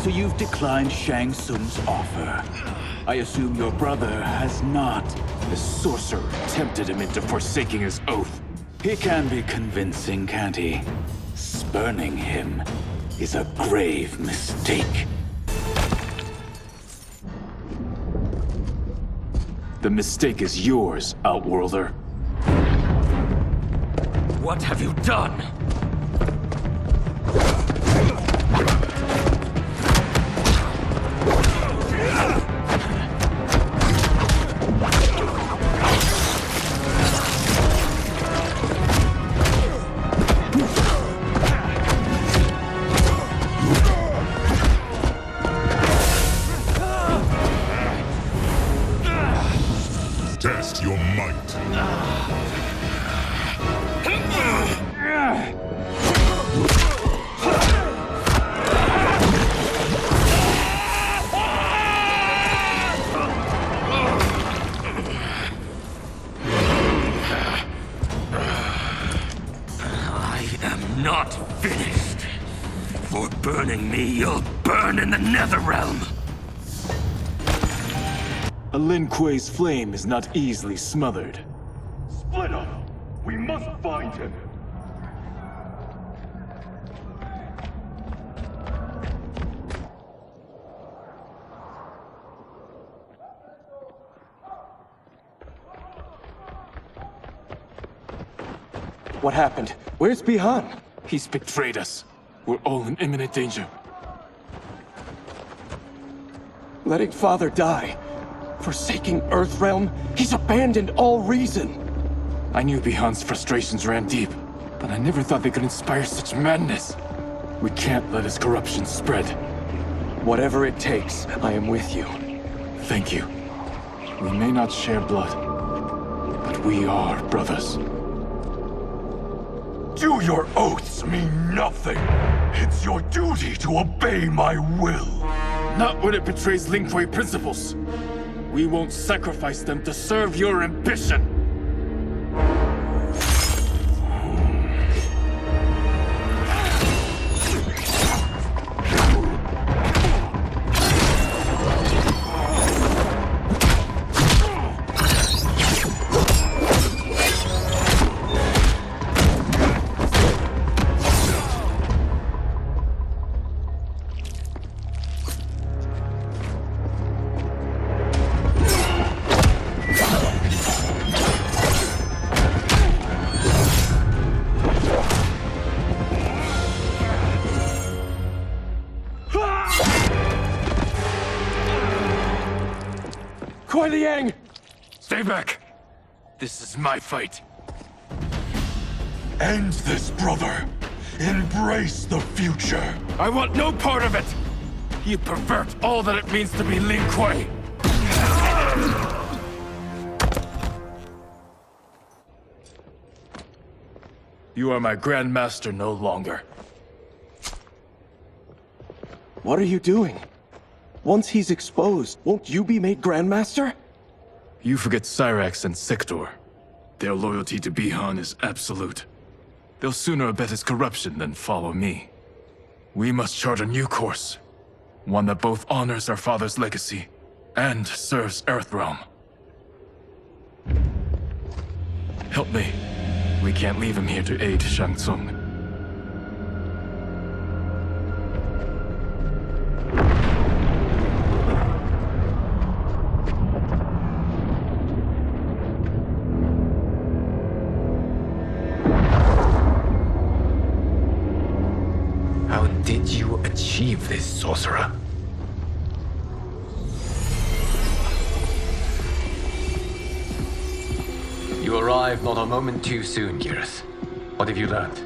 So you've declined Shang Tsung's offer. I assume your brother has not. The sorcerer tempted him into forsaking his oath. He can be convincing, can't he? Spurning him is a grave mistake. The mistake is yours, Outworlder. What have you done? Test your might. I am not finished. For burning me, you'll burn in the Netherrealm. A Lin Kuei's flame is not easily smothered. Split up! We must find him! What happened? Where's Bihan? He's betrayed us. We're all in imminent danger. Letting Father die. Forsaking Earthrealm, he's abandoned all reason. I knew Bihan's frustrations ran deep, but I never thought they could inspire such madness. We can't let his corruption spread. Whatever it takes, I am with you. Thank you. We may not share blood, but we are brothers. Do your oaths mean nothing? It's your duty to obey my will. Not when it betrays Lin Kuei principles. We won't sacrifice them to serve your ambition! Kuai Liang! Stay back! This is my fight. End this, brother. Embrace the future. I want no part of it! You pervert all that it means to be Lin Kuei! You are my Grand Master no longer. What are you doing? Once he's exposed, won't you be made Grandmaster? You forget Cyrax and Sector. Their loyalty to Bihan is absolute. They'll sooner abet his corruption than follow me. We must chart a new course. One that both honors our father's legacy and serves Earthrealm. Help me. We can't leave him here to aid Shang Tsung. How did you achieve this, sorcerer? You arrived not a moment too soon, Geras. What have you learned?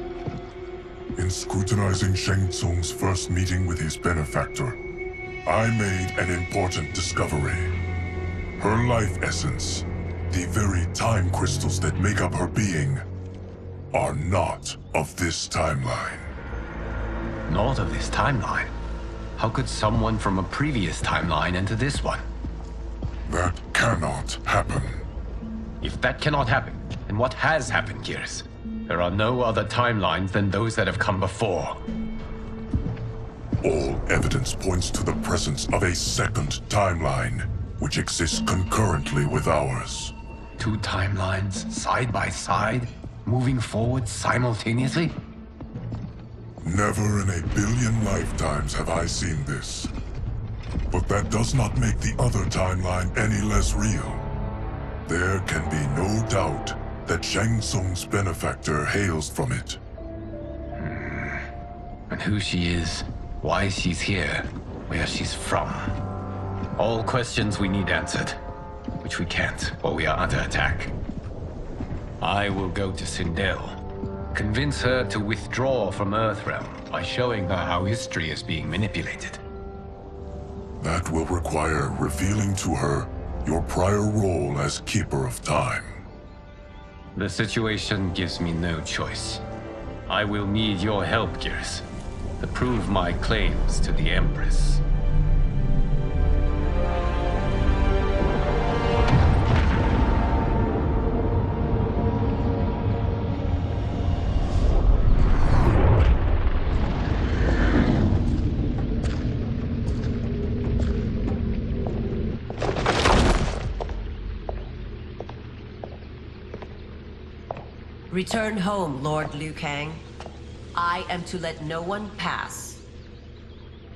In scrutinizing Shang Tsung's first meeting with his benefactor, I made an important discovery. Her life essence, the very time crystals that make up her being, are not of this timeline. Not of this timeline? How could someone from a previous timeline enter this one? That cannot happen. If that cannot happen, then what has happened, Geras? There are no other timelines than those that have come before. All evidence points to the presence of a second timeline, which exists concurrently with ours. Two timelines, side by side, moving forward simultaneously? Never in a billion lifetimes have I seen this. But that does not make the other timeline any less real. There can be no doubt that Shang Tsung's benefactor hails from it. And who she is, why she's here, where she's from. All questions we need answered, which we can't while we are under attack. I will go to Sindel, convince her to withdraw from Earthrealm by showing her how history is being manipulated. That will require revealing to her your prior role as Keeper of Time. The situation gives me no choice. I will need your help, Geras, to prove my claims to the Empress. Return home, Lord Liu Kang. I am to let no one pass.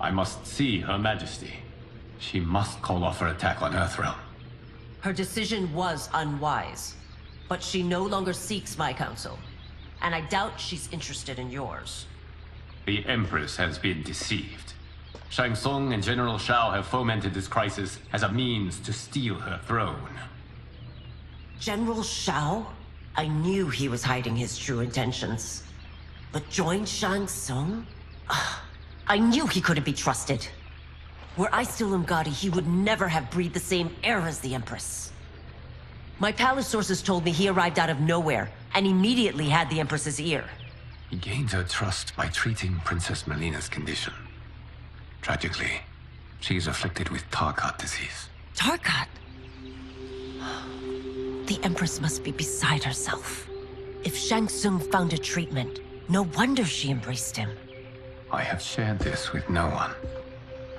I must see Her Majesty. She must call off her attack on Earthrealm. Her decision was unwise, but she no longer seeks my counsel, and I doubt she's interested in yours. The Empress has been deceived. Shang Tsung and General Shao have fomented this crisis as a means to steal her throne. General Shao? I knew he was hiding his true intentions. But join Shang Tsung? I knew he couldn't be trusted. Were I still Umgadi, he would never have breathed the same air as the Empress. My palace sources told me he arrived out of nowhere, and immediately had the Empress's ear. He gained her trust by treating Princess Melina's condition. Tragically, she is afflicted with Tarkat disease. Tarkat? The Empress must be beside herself. If Shang Tsung found a treatment, no wonder she embraced him. I have shared this with no one.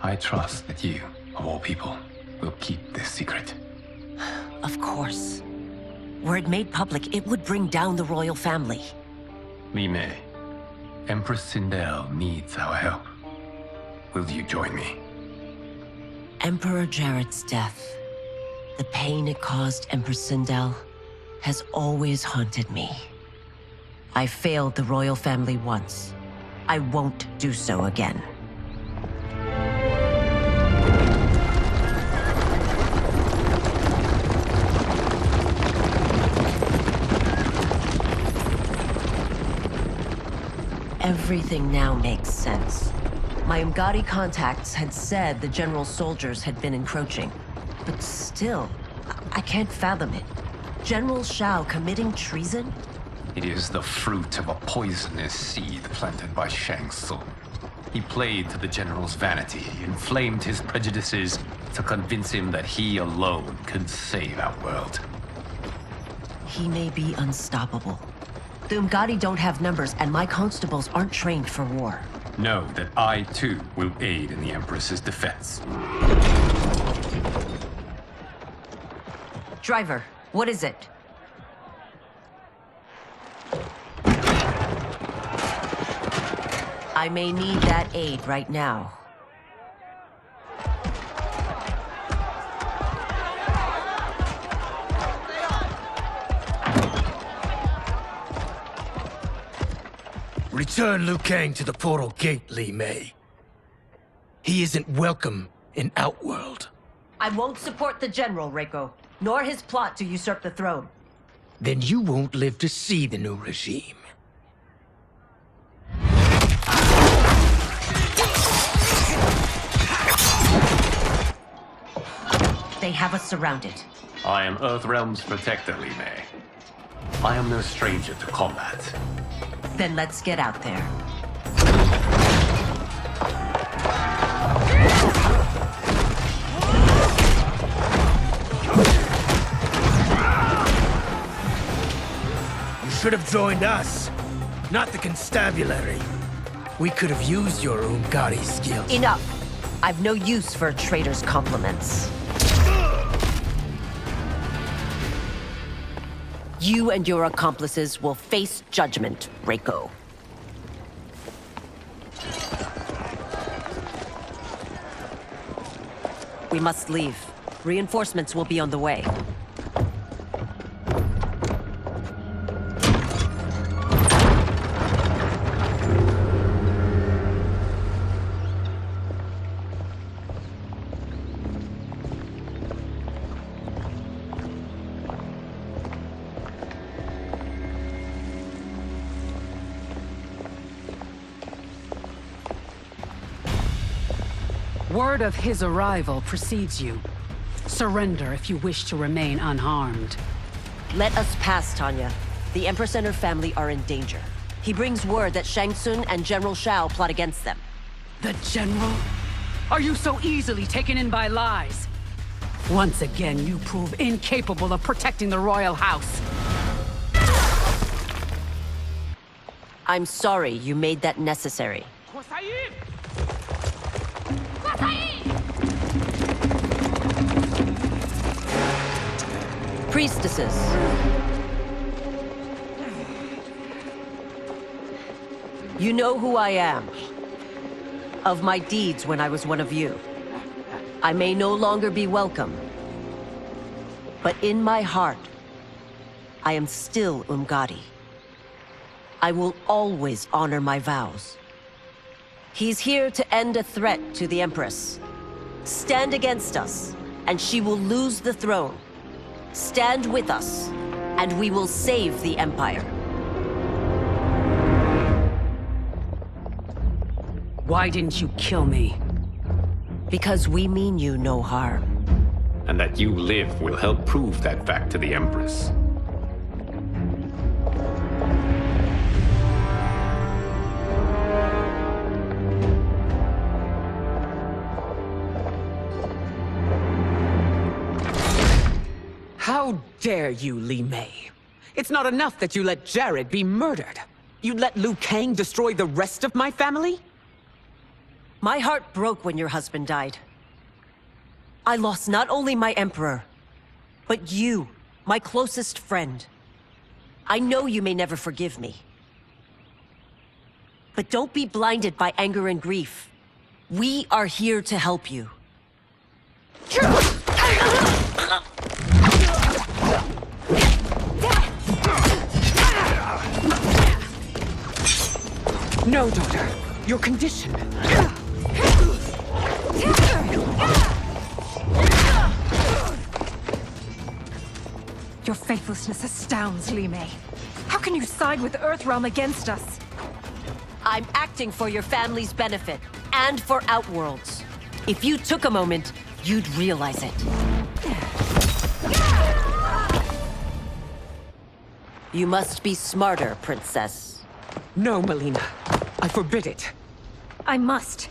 I trust that you, of all people, will keep this secret. Of course. Were it made public, it would bring down the royal family. Li Mei, Empress Sindel needs our help. Will you join me? Emperor Jarrett's death, the pain it caused Empress Sindel, has always haunted me. I failed the royal family once. I won't do so again. Everything now makes sense. My Umgadi contacts had said the general soldiers had been encroaching. But still, I can't fathom it. General Shao committing treason? It is the fruit of a poisonous seed planted by Shang Tsung. He played to the General's vanity, inflamed his prejudices to convince him that he alone could save our world. He may be unstoppable. The Umgadi don't have numbers, and my constables aren't trained for war. Know that I, too, will aid in the Empress's defense. Driver, what is it? I may need that aid right now. Return Liu Kang to the portal gate, Li Mei. He isn't welcome in Outworld. I won't support the General, Reiko, nor his plot to usurp the throne. Then you won't live to see the new regime. They have us surrounded. I am Earthrealm's protector, Li Mei. I am no stranger to combat. Then let's get out there. You should have joined us, not the constabulary. We could have used your Umgadi skills. Enough! I've no use for a traitor's compliments. You and your accomplices will face judgment, Reiko. We must leave. Reinforcements will be on the way. Word of his arrival precedes you. Surrender if you wish to remain unharmed. Let us pass, Tanya. The Empress and her family are in danger. He brings word that Shang Tsung and General Shao plot against them. The General? Are you so easily taken in by lies? Once again, you prove incapable of protecting the royal house. I'm sorry you made that necessary. Priestesses. You know who I am. Of my deeds when I was one of you. I may no longer be welcome. But in my heart, I am still Umgadi. I will always honor my vows. He's here to end a threat to the Empress. Stand against us, and she will lose the throne. Stand with us, and we will save the Empire. Why didn't you kill me? Because we mean you no harm. And that you live will help prove that fact to the Empress. How dare you, Li Mei? It's not enough that you let Jared be murdered. You'd let Liu Kang destroy the rest of my family? My heart broke when your husband died. I lost not only my Emperor, but you, my closest friend. I know you may never forgive me. But don't be blinded by anger and grief. We are here to help you. No, daughter. Your condition. Your faithlessness astounds, Li Mei. How can you side with Earthrealm against us? I'm acting for your family's benefit, and for Outworld's. If you took a moment, you'd realize it. You must be smarter, Princess. No, Melina. I forbid it. I must.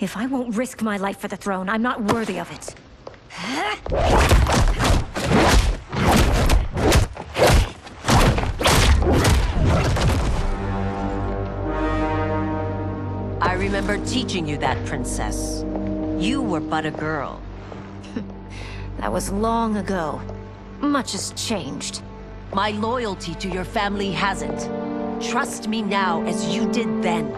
If I won't risk my life for the throne, I'm not worthy of it. I remember teaching you that, Princess. You were but a girl. That was long ago. Much has changed. My loyalty to your family hasn't. Trust me now as you did then.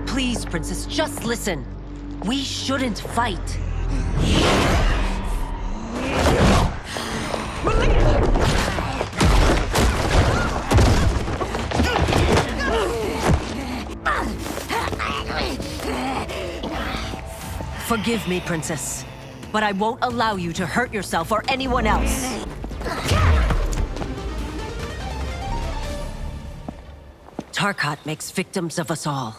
Please, Princess, just listen. We shouldn't fight. Forgive me, Princess, but I won't allow you to hurt yourself or anyone else. Tarkat makes victims of us all.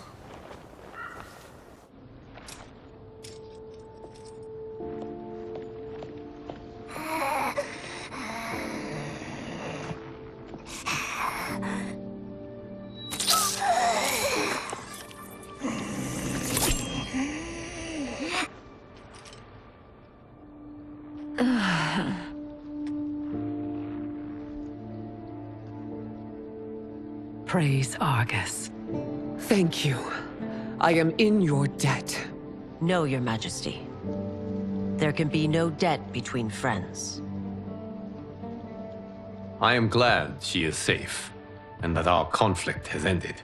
Praise Argus. Thank you. I am in your debt. No, Your Majesty. There can be no debt between friends. I am glad she is safe, and that our conflict has ended.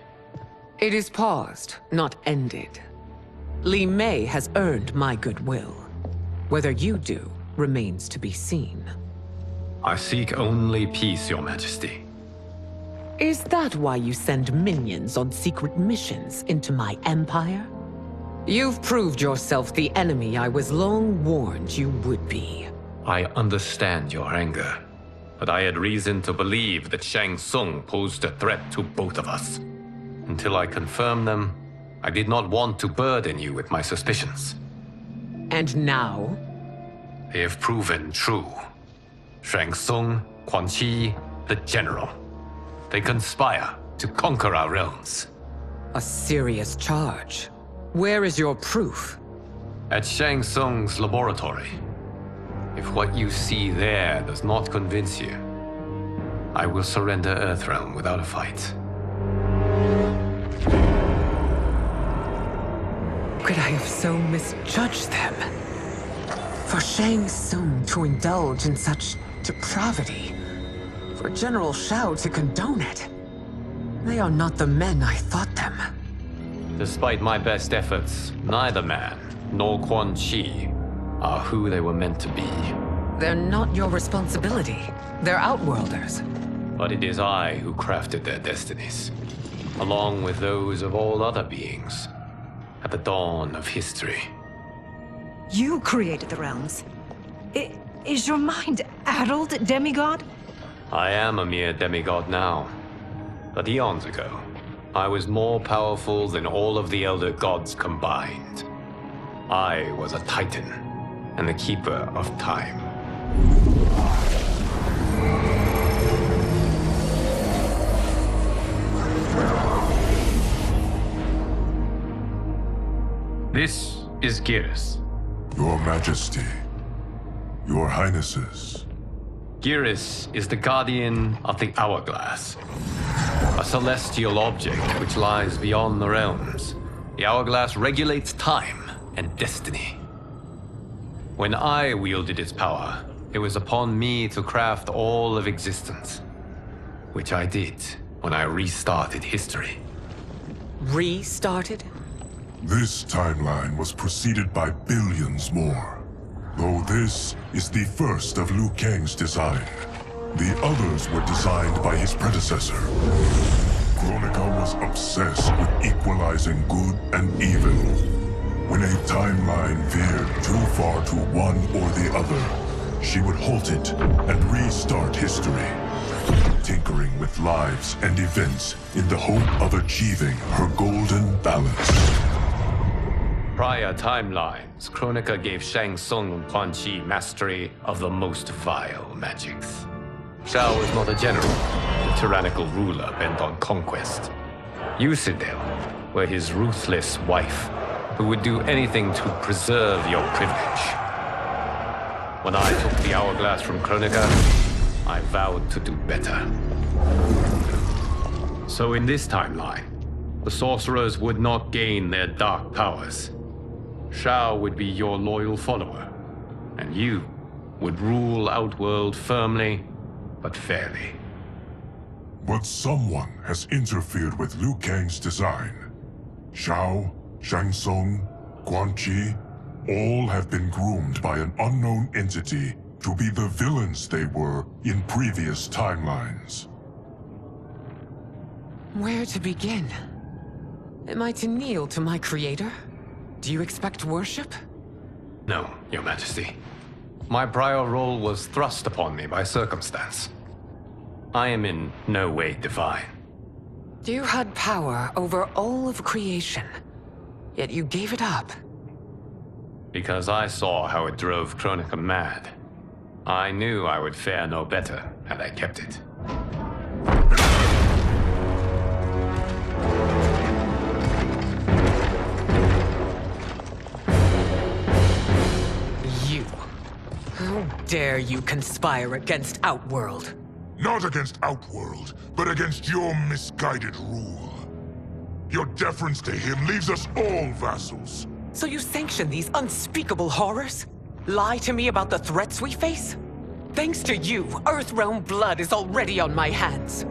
It is paused, not ended. Li Mei has earned my goodwill. Whether you do remains to be seen. I seek only peace, Your Majesty. Is that why you send minions on secret missions into my empire? You've proved yourself the enemy I was long warned you would be. I understand your anger, but I had reason to believe that Shang Tsung posed a threat to both of us. Until I confirmed them, I did not want to burden you with my suspicions. And now? They have proven true. Shang Tsung, Quan Chi, the General. They conspire to conquer our realms. A serious charge. Where is your proof? At Shang Tsung's laboratory. If what you see there does not convince you, I will surrender Earthrealm without a fight. Could I have so misjudged them? For Shang Tsung to indulge in such depravity, for General Shao to condone it. They are not the men I thought them. Despite my best efforts, neither man nor Quan Chi are who they were meant to be. They're not your responsibility. They're outworlders. But it is I who crafted their destinies, along with those of all other beings, at the dawn of history. You created the realms. Is your mind addled, demigod? I am a mere demigod now. But eons ago, I was more powerful than all of the Elder Gods combined. I was a Titan, and the Keeper of Time. This is Geras. Your Majesty. Your Highnesses. Geras is the guardian of the Hourglass. A celestial object which lies beyond the realms. The Hourglass regulates time and destiny. When I wielded its power, it was upon me to craft all of existence. Which I did when I restarted history. Restarted? This timeline was preceded by billions more. Though this is the first of Liu Kang's design. The others were designed by his predecessor. Kronika was obsessed with equalizing good and evil. When a timeline veered too far to one or the other, she would halt it and restart history, tinkering with lives and events in the hope of achieving her golden balance. Prior timelines, Kronika gave Shang Tsung and Quan Chi mastery of the most vile magics. Shao was not a general, a tyrannical ruler bent on conquest. You, Sindel, were his ruthless wife, who would do anything to preserve your privilege. When I took the hourglass from Kronika, I vowed to do better. So in this timeline, the sorcerers would not gain their dark powers. Shao would be your loyal follower, and you would rule Outworld firmly, but fairly. But someone has interfered with Liu Kang's design. Shao, Shang Tsung, Quan Chi, all have been groomed by an unknown entity to be the villains they were in previous timelines. Where to begin? Am I to kneel to my creator? Do you expect worship? No, Your Majesty. My prior role was thrust upon me by circumstance. I am in no way divine. You had power over all of creation, yet you gave it up. Because I saw how it drove Kronika mad. I knew I would fare no better had I kept it. You. How dare you conspire against Outworld? Not against Outworld, but against your misguided rule. Your deference to him leaves us all vassals. So you sanction these unspeakable horrors? Lie to me about the threats we face? Thanks to you, Earthrealm blood is already on my hands.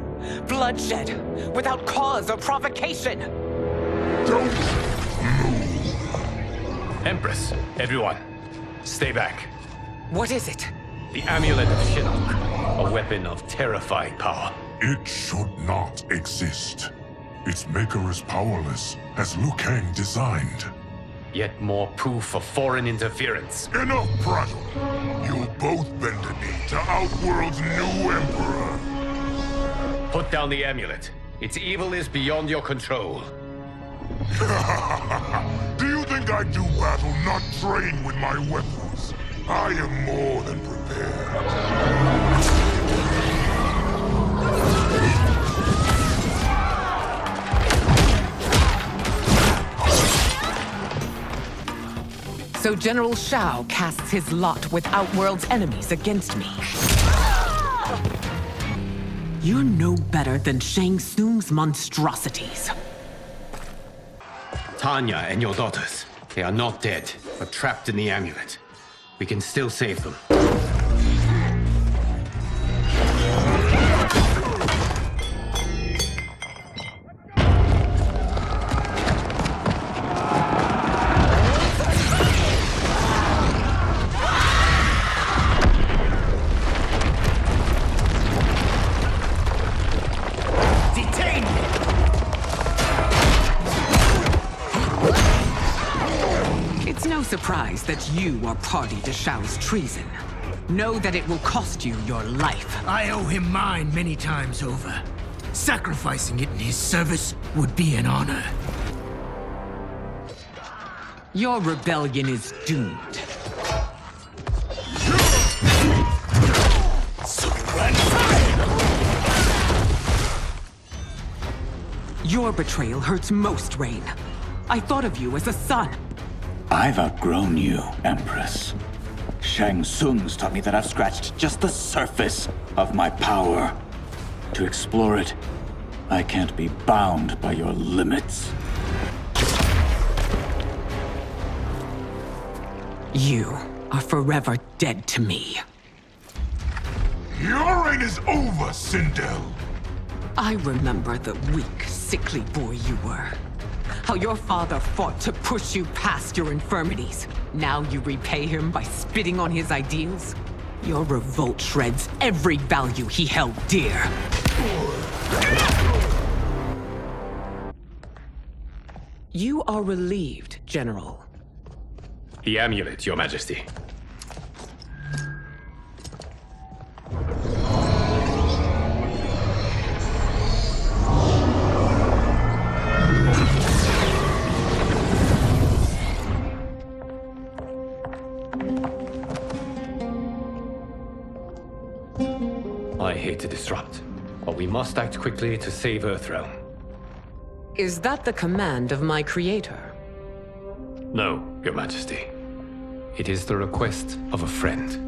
Bloodshed, without cause or provocation. Don't move. Empress, everyone, stay back. What is it? The Amulet of Shinnok, a weapon of terrifying power. It should not exist. Its maker is powerless, as Liu Kang designed. Yet more proof of foreign interference. Enough prattle! You'll both bend a knee to Outworld's new emperor. Put down the amulet. Its evil is beyond your control. Do you think I do battle not trained with my weapons? I am more than prepared. So General Shao casts his lot with Outworld's enemies against me. You're no better than Shang Tsung's monstrosities. Tanya and your daughters, they are not dead, but trapped in the amulet. We can still save them. Surprise that you are party to Shao's treason. Know that it will cost you your life. I owe him mine many times over. Sacrificing it in his service would be an honor. Your rebellion is doomed. Your betrayal hurts most, Rain. I thought of you as a son. I've outgrown you, Empress. Shang Tsung's taught me that I've scratched just the surface of my power. To explore it, I can't be bound by your limits. You are forever dead to me. Your reign is over, Sindel. I remember the weak, sickly boy you were. How your father fought to push you past your infirmities. Now you repay him by spitting on his ideals? Your revolt shreds every value he held dear. You are relieved, General. The amulet, Your Majesty. I here to disrupt, but we must act quickly to save Earthrealm. Is that the command of my creator? No, Your Majesty. It is the request of a friend.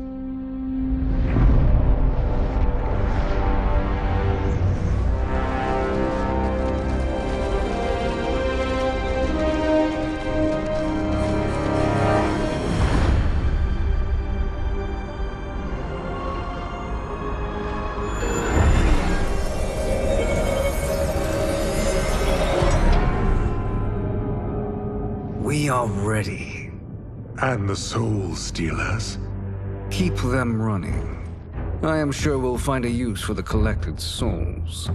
We are ready. And the Soul Stealers? Keep them running. I am sure we'll find a use for the collected souls.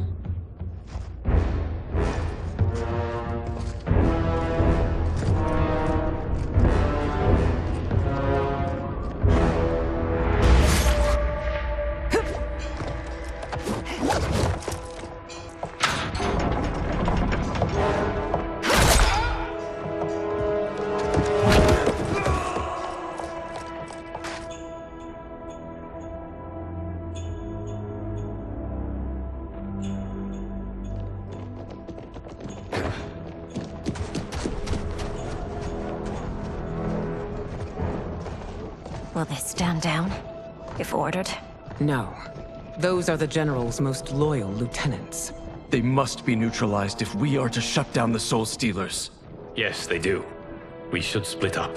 Will they stand down, if ordered? No. Those are the General's most loyal lieutenants. They must be neutralized if we are to shut down the Soul Stealers. Yes, they do. We should split up.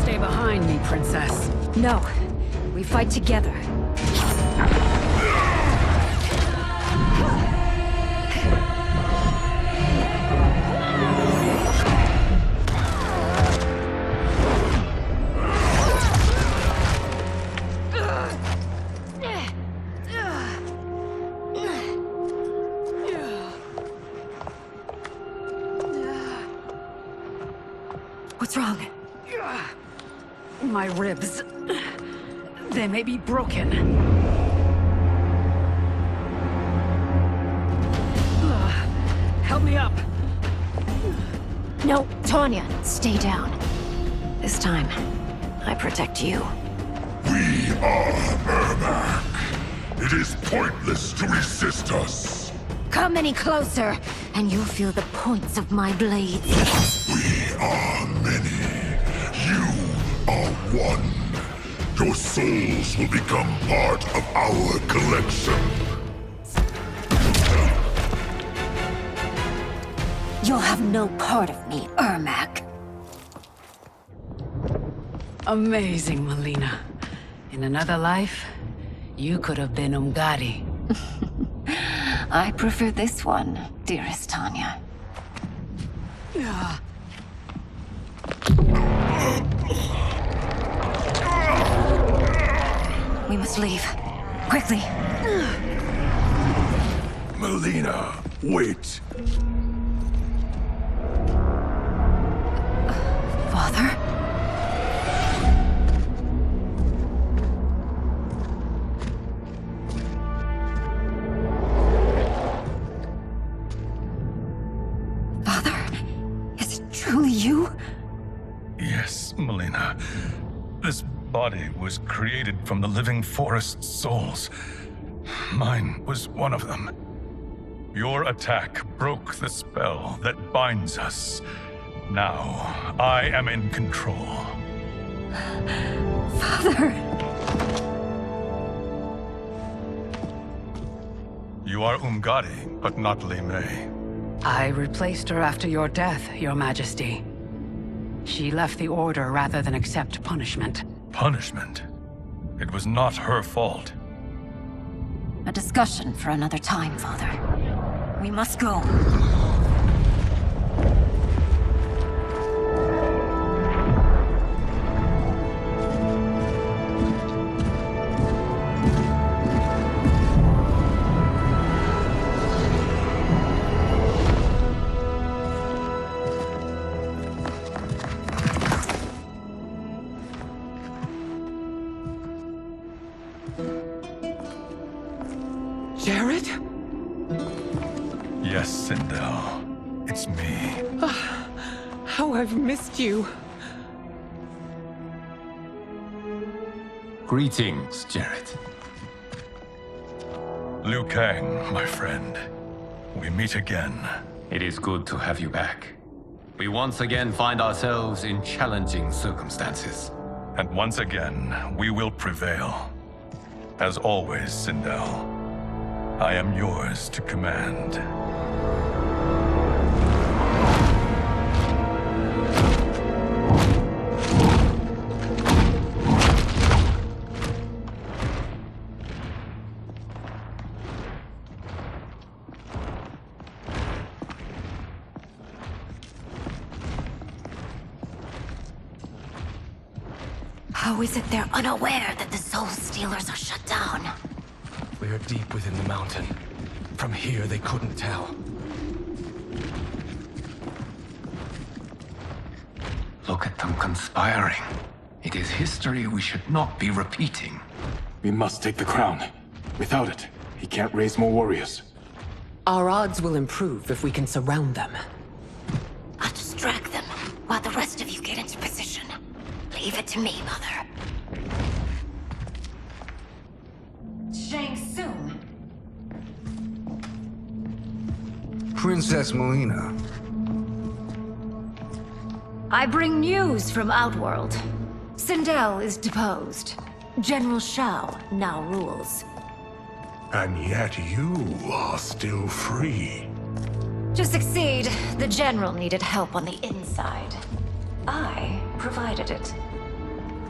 Stay behind me, Princess. No. We fight together. What's wrong? My ribs. They may be broken. Help me up. No, Tanya, stay down. This time, I protect you. We are Ermac. It is pointless to resist us. Come any closer, and you'll feel the points of my blades. We are many. You are one. Your souls will become part of our collection. You'll have no part of me, Ermac. Amazing, Melina. In another life, you could have been Umgadi. I prefer this one, dearest Tanya. We must leave. Quickly. Melina, wait. Father? Father? Is it truly you? Yes, Melina. This body was created from the living forest's souls. Mine was one of them. Your attack broke the spell that binds us. Now, I am in control. Father! You are Umgadi, but not Li Mei. I replaced her after your death, Your Majesty. She left the Order rather than accept punishment. Punishment? It was not her fault. A discussion for another time, Father. We must go. Sindel. It's me. How I've missed you. Greetings, Jared. Liu Kang, my friend. We meet again. It is good to have you back. We once again find ourselves in challenging circumstances. And once again, we will prevail. As always, Sindel, I am yours to command. How is it they're unaware that the Soul Stealers are shut down? We're deep within the mountain. From here, they couldn't tell. Look at them conspiring. It is history we should not be repeating. We must take the crown. Without it, he can't raise more warriors. Our odds will improve if we can surround them. I'll distract them while the rest of you get into position. Leave it to me, Mother. Shang Tsung. Princess Melina. I bring news from Outworld. Sindel is deposed. General Shao now rules. And yet you are still free. To succeed, the General needed help on the inside. I provided it.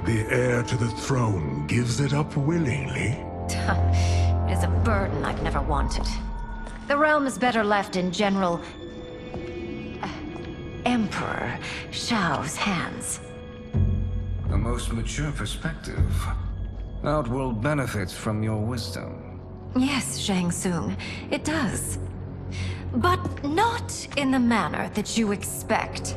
The heir to the throne gives it up willingly. It is a burden I've never wanted. The realm is better left in General... Emperor Shao's hands. A most mature perspective. Outworld benefits from your wisdom. Yes, Shang Tsung, it does. But not in the manner that you expect.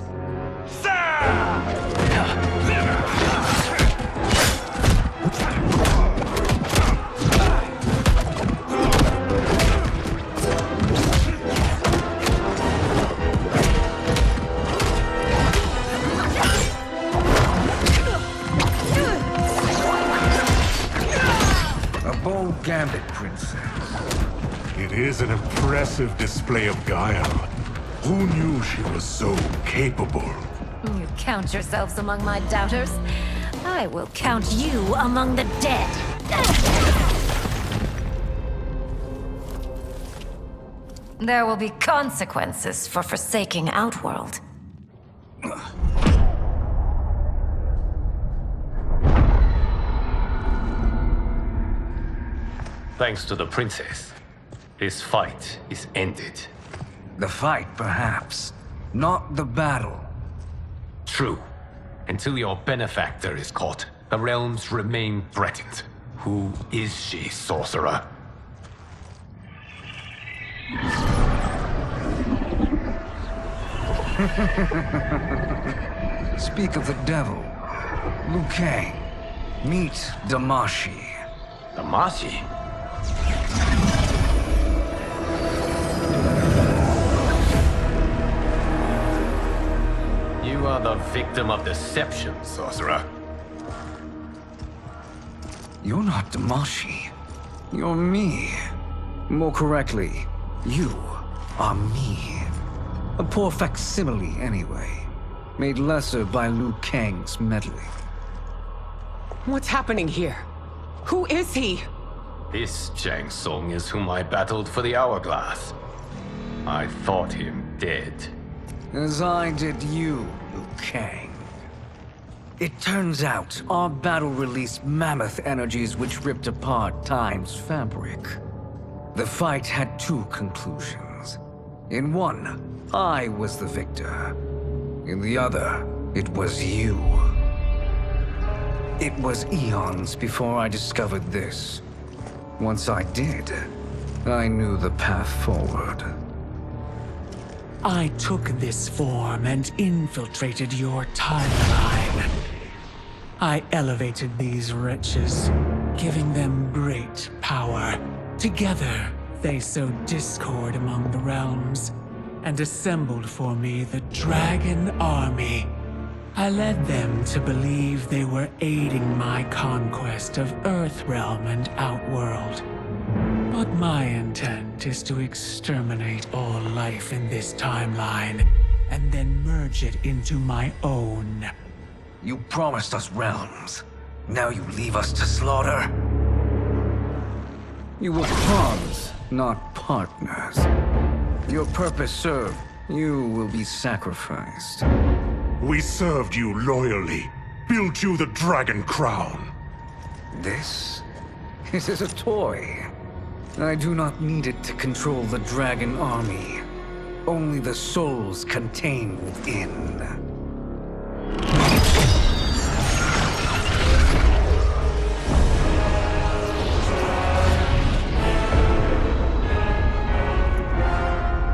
A bold gambit, Princess. It is an impressive display of guile. Who knew she was so capable? You count yourselves among my doubters. I will count you among the dead. There will be consequences for forsaking Outworld. Thanks to the princess, this fight is ended. The fight, perhaps. Not the battle. True. Until your benefactor is caught, the realms remain threatened. Who is she, sorcerer? Speak of the devil. Liu Kang. Meet Damashi. Damashi? You are the victim of deception, sorcerer. You're not Damashi. You're me. More correctly, you are me. A poor facsimile, anyway. Made lesser by Liu Kang's meddling. What's happening here? Who is he? This Shang Tsung is whom I battled for the Hourglass. I thought him dead. As I did you, Liu Kang. It turns out our battle released mammoth energies which ripped apart time's fabric. The fight had two conclusions. In one, I was the victor. In the other, it was you. It was eons before I discovered this. Once I did, I knew the path forward. I took this form and infiltrated your timeline. I elevated these wretches, giving them great power. Together, They sowed discord among the realms and assembled for me the Dragon Army. I led them to believe they were aiding my conquest of Earthrealm and Outworld. But my intent is to exterminate all life in this timeline and then merge it into my own. You promised us realms. Now you leave us to slaughter? You were pawns, not partners. Your purpose served. You will be sacrificed. We served you loyally, built you the Dragon Crown. This is a toy. I do not need it to control the Dragon Army. Only the souls contained within.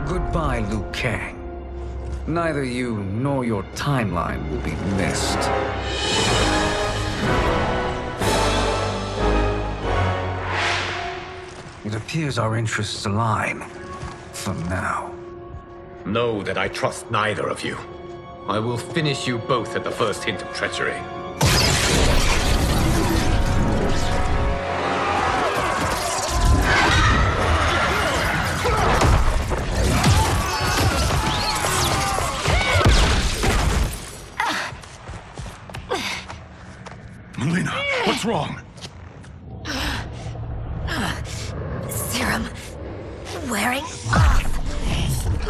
Goodbye, Liu Kang. Neither you nor your timeline will be missed. It appears our interests align. For now. Know that I trust neither of you. I will finish you both at the first hint of treachery. Melina, what's wrong? Serum wearing off.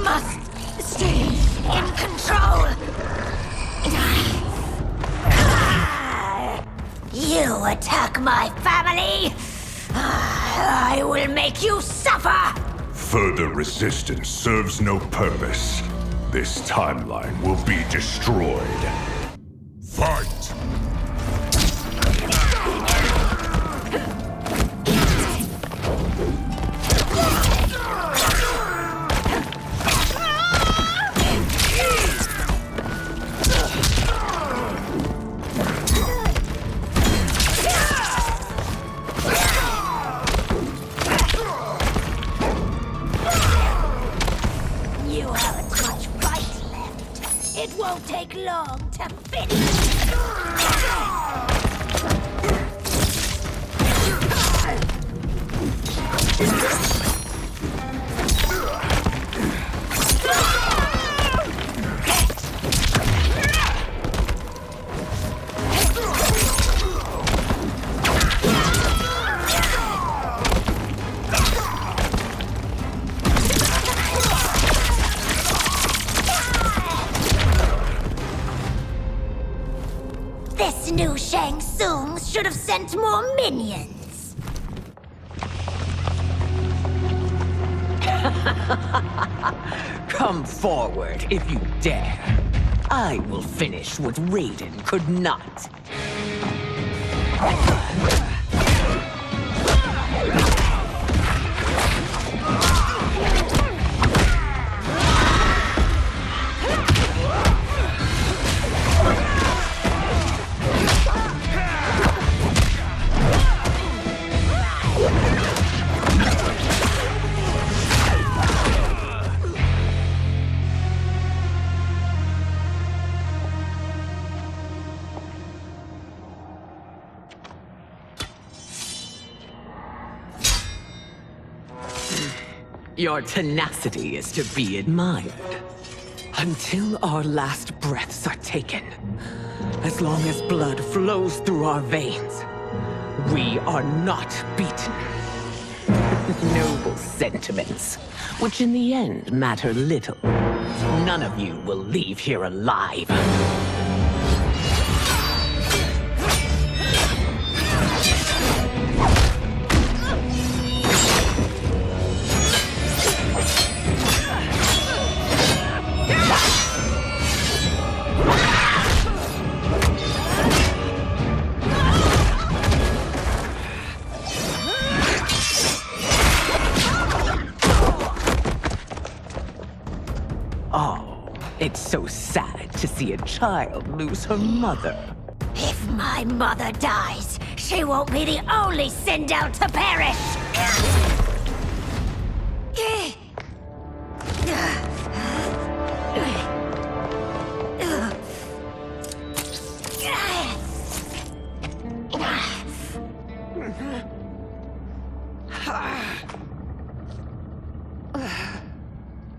Must stay in control. You attack my family, I will make you suffer. Further resistance serves no purpose. This timeline will be destroyed. Fight! It won't take long to finish. This new Shang Tsung should have sent more minions. Come forward if you dare. I will finish what Raiden could not. Your tenacity is to be admired. Until our last breaths are taken, as long as blood flows through our veins, we are not beaten. Noble sentiments, which in the end matter little. None of you will leave here alive. It's so sad to see a child lose her mother. If my mother dies, she won't be the only send out to perish.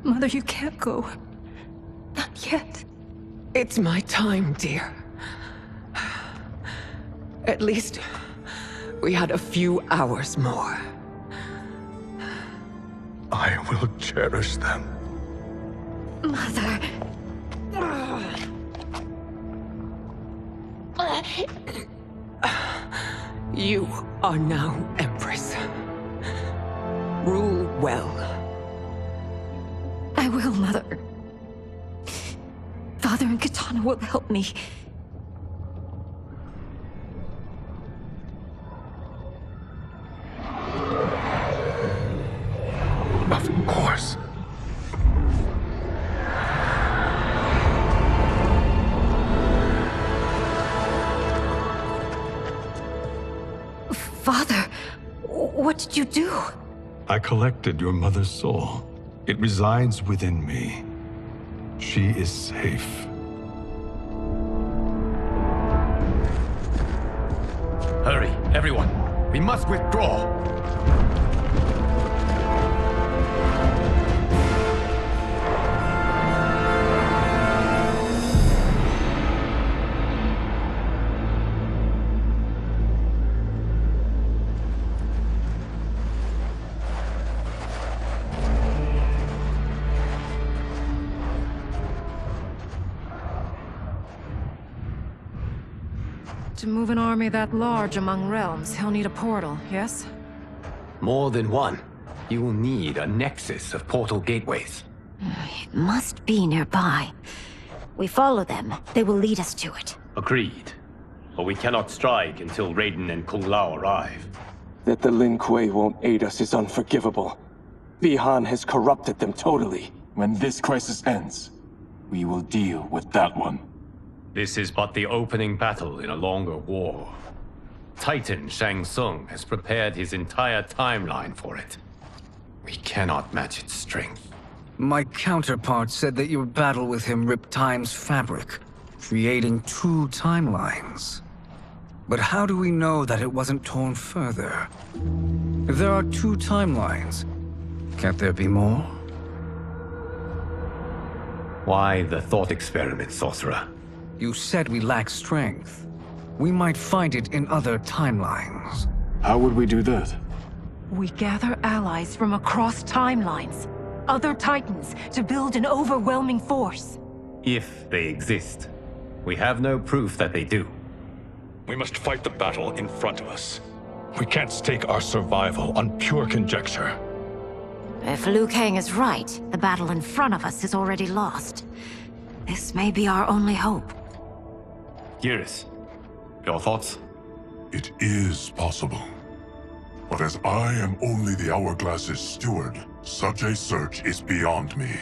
Mother, you can't go. Not yet. It's my time, dear. At least we had a few hours more. I will cherish them. Mother. You are now Empress. Rule well. I will, Mother. Father and Katana will help me. Of course. Father, what did you do? I collected your mother's soul. It resides within me. She is safe. Hurry, everyone. We must withdraw. To move an army that large among realms, he'll need a portal, yes? More than one. You will need a nexus of portal gateways. It must be nearby. We follow them. They will lead us to it. Agreed. But we cannot strike until Raiden and Kung Lao arrive. That the Lin Kuei won't aid us is unforgivable. Bihan has corrupted them totally. When this crisis ends, we will deal with that one. This is but the opening battle in a longer war. Titan Shang Tsung has prepared his entire timeline for it. We cannot match its strength. My counterpart said that your battle with him ripped time's fabric, creating two timelines. But how do we know that it wasn't torn further? If there are two timelines, can't there be more? Why the thought experiment, sorcerer? You said we lack strength. We might find it in other timelines. How would we do that? We gather allies from across timelines, other titans, to build an overwhelming force. If they exist. We have no proof that they do. We must fight the battle in front of us. We can't stake our survival on pure conjecture. If Liu Kang is right, the battle in front of us is already lost. This may be our only hope. Geras, your thoughts? It is possible. But as I am only the Hourglass's steward, such a search is beyond me.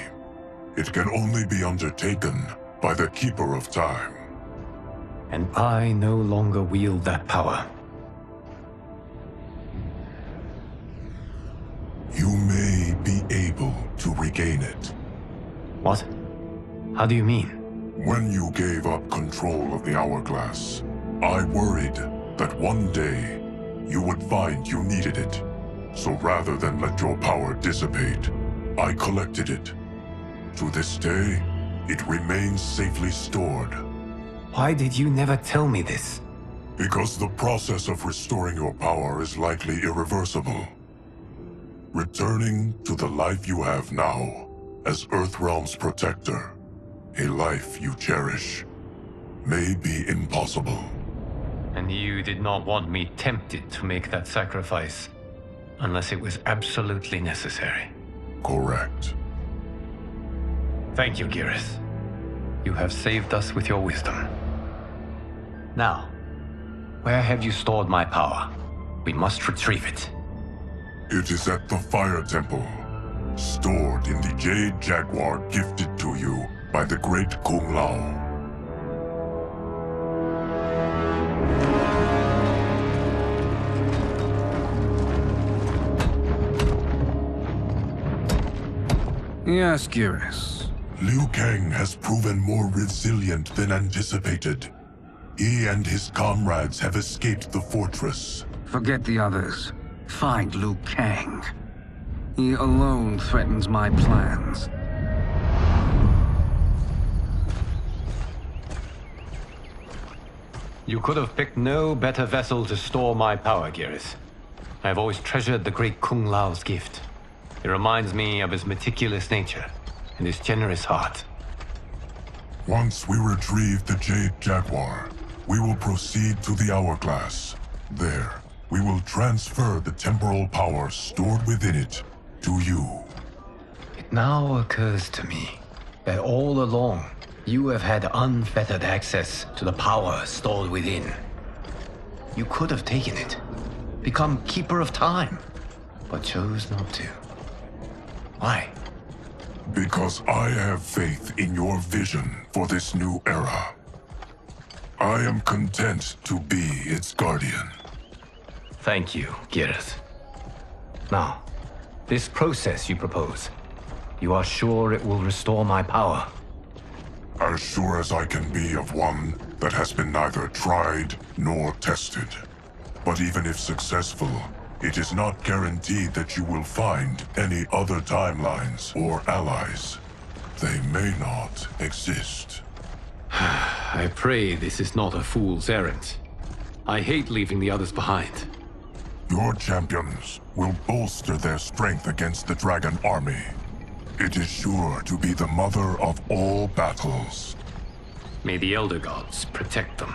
It can only be undertaken by the Keeper of Time. And I no longer wield that power. You may be able to regain it. What? How do you mean? When you gave up control of the Hourglass, I worried that one day you would find you needed it. So rather than let your power dissipate, I collected it. To this day, it remains safely stored. Why did you never tell me this? Because the process of restoring your power is likely irreversible. Returning to the life you have now, as Earthrealm's protector, a life you cherish, may be impossible. And you did not want me tempted to make that sacrifice, unless it was absolutely necessary. Correct. Thank you, Geras. You have saved us with your wisdom. Now, where have you stored my power? We must retrieve it. It is at the Fire Temple, stored in the Jade Jaguar gifted to you by the great Kung Lao. Yes, Geras. Liu Kang has proven more resilient than anticipated. He and his comrades have escaped the fortress. Forget the others. Find Liu Kang. He alone threatens my plans. You could have picked no better vessel to store my power, Geras. I have always treasured the great Kung Lao's gift. It reminds me of his meticulous nature and his generous heart. Once we retrieve the Jade Jaguar, we will proceed to the Hourglass. There, we will transfer the temporal power stored within it to you. It now occurs to me that all along, you have had unfettered access to the power stored within. You could have taken it, become Keeper of Time, but chose not to. Why? Because I have faith in your vision for this new era. I am content to be its guardian. Thank you, Geras. Now, this process you propose, you are sure it will restore my power? As sure as I can be of one that has been neither tried nor tested. But even if successful, it is not guaranteed that you will find any other timelines or allies. They may not exist. I pray this is not a fool's errand. I hate leaving the others behind. Your champions will bolster their strength against the Dragon Army. It is sure to be the mother of all battles. May the Elder Gods protect them.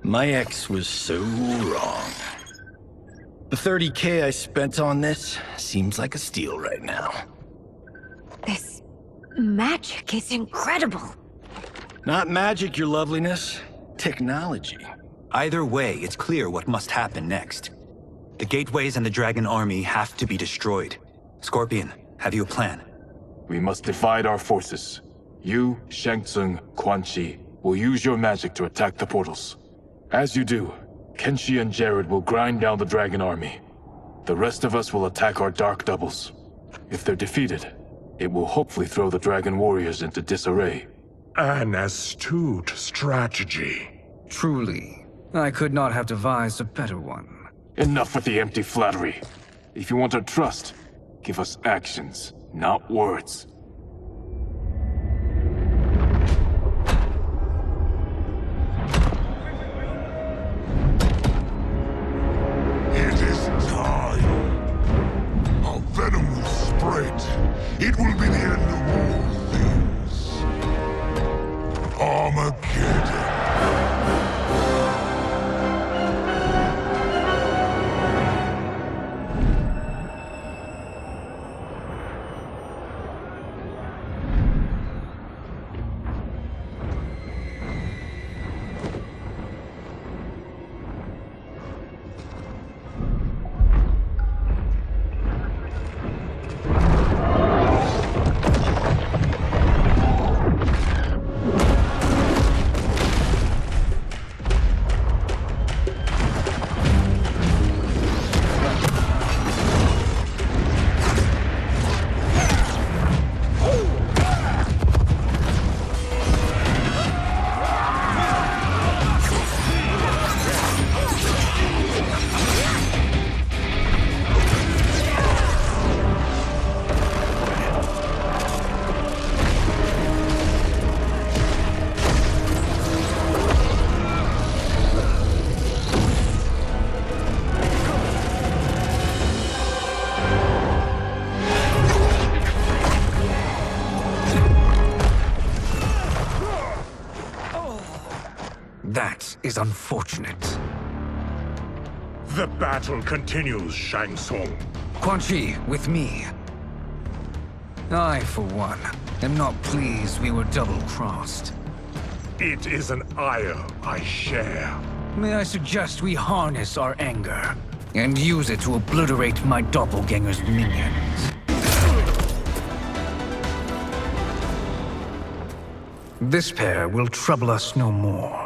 My ex was so wrong. The 30K I spent on this seems like a steal right now. This magic is incredible. Not magic, your loveliness. Technology. Either way, it's clear what must happen next. The gateways and the Dragon Army have to be destroyed. Scorpion, have you a plan? We must divide our forces. You, Shang Tsung, Quan Chi will use your magic to attack the portals. As you do, Kenshi and Jared will grind down the Dragon Army. The rest of us will attack our dark doubles. If they're defeated, it will hopefully throw the Dragon Warriors into disarray. An astute strategy. Truly, I could not have devised a better one. Enough with the empty flattery. If you want our trust, give us actions, not words. It is time. Our venom will spread. It will be the end of all things. Armageddon. is unfortunate. The battle continues, Shang Tsung. Quan Chi, with me. I, for one, am not pleased we were double-crossed. It is an ire I share. May I suggest we harness our anger and use it to obliterate my doppelganger's minions? This pair will trouble us no more.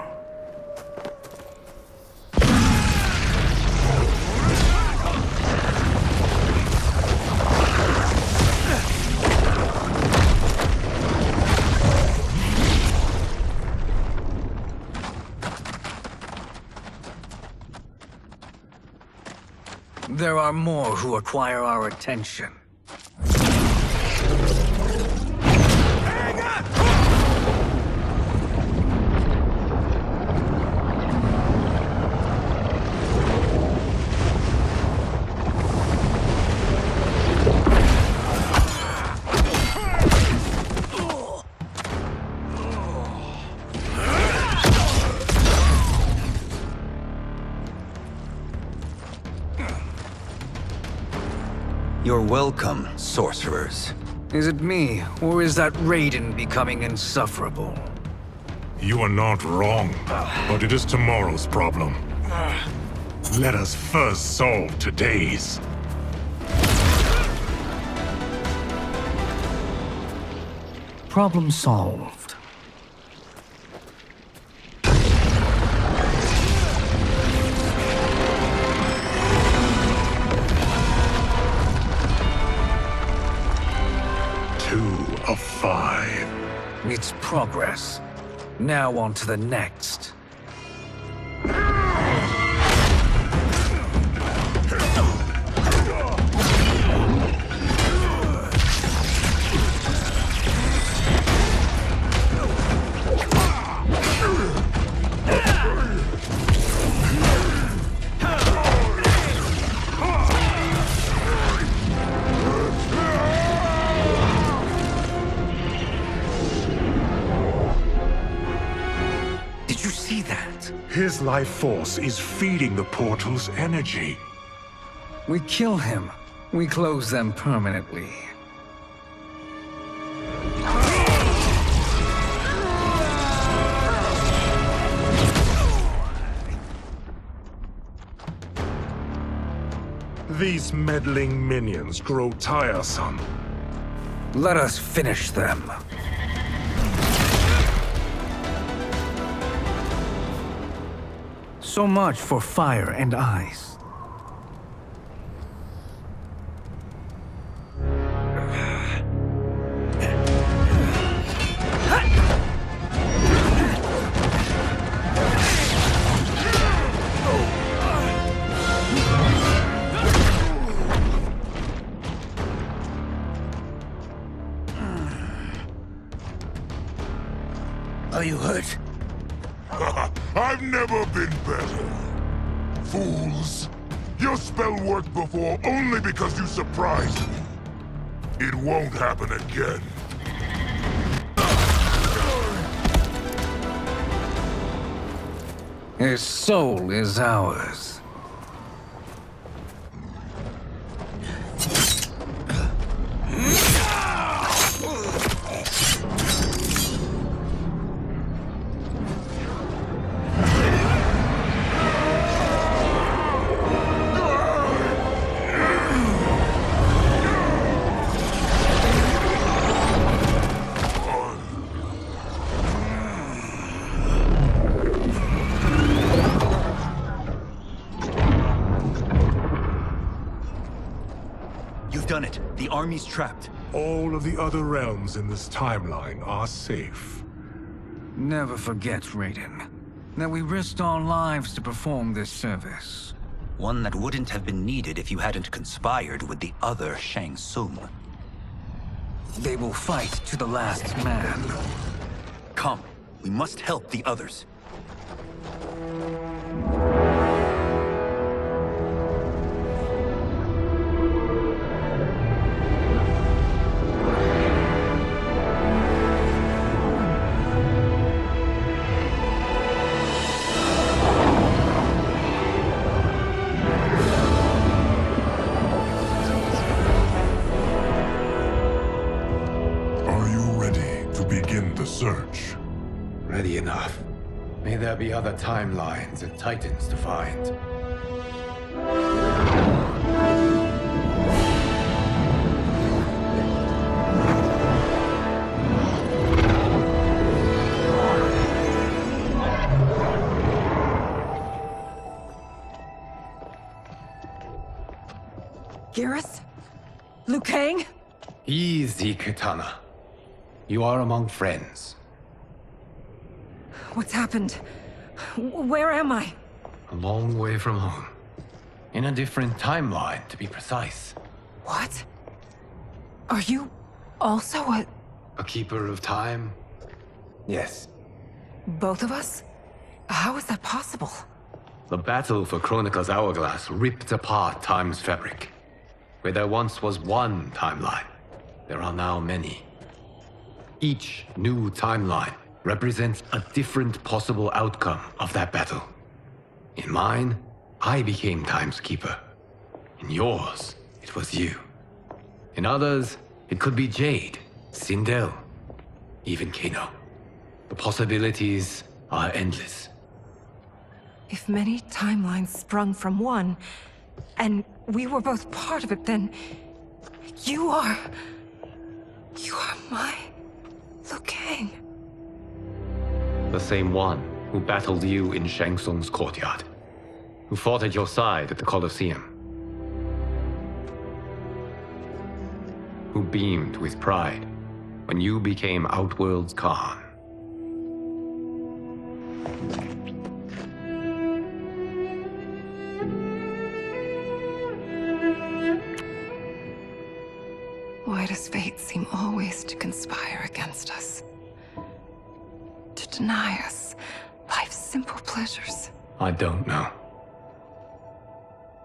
There are more who require our attention. You're welcome, sorcerers. Is it me, or is that Raiden becoming insufferable? You are not wrong, but it is tomorrow's problem. Let us first solve today's. Problem solved. Of 5. It's progress. Now on to the next. His life force is feeding the portal's energy. We kill him. We close them permanently. These meddling minions grow tiresome. Let us finish them. So much for fire and ice. Are you hurt? I've never been better. Fools. Your spell worked before only because you surprised me. It won't happen again. His soul is ours. Done it. The army's trapped. All of the other realms in this timeline are safe. Never forget, Raiden, that we risked our lives to perform this service. One that wouldn't have been needed if you hadn't conspired with the other Shang Tsung. They will fight to the last man. Come, we must help the others. search. Ready enough. May there be other timelines and titans to find. Garrus? Liu Kang? Easy, Kitana. You are among friends. What's happened? Where am I? A long way from home. In a different timeline, to be precise. What? Are you also a keeper of time? Yes. both of us? How is that possible? The battle for Chronica's hourglass ripped apart time's fabric. Where there once was one timeline, there are now many. Each new timeline represents a different possible outcome of that battle. In mine, I became Time's Keeper. In yours, it was you. In others, it could be Jade, Sindel, even Kano. The possibilities are endless. If many timelines sprung from one, and we were both part of it, then you are my Liu Kang. The same one who battled you in Shang Tsung's courtyard, who fought at your side at the Colosseum, who beamed with pride when you became Outworld's Khan. Why does fate seem always to conspire against us? To deny us life's simple pleasures? I don't know.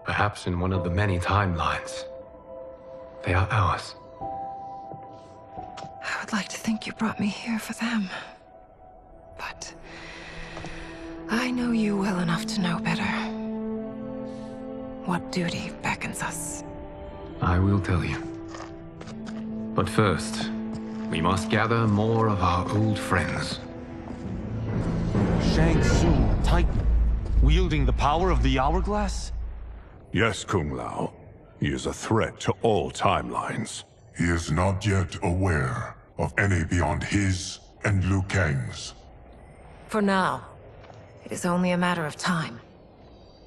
Perhaps in one of the many timelines, they are ours. I would like to think you brought me here for them. But I know you well enough to know better. What duty beckons us? I will tell you. But first, we must gather more of our old friends. Shang Tsung, Titan, wielding the power of the hourglass? Yes, Kung Lao. He is a threat to all timelines. He is not yet aware of any beyond his and Liu Kang's. For now, it is only a matter of time.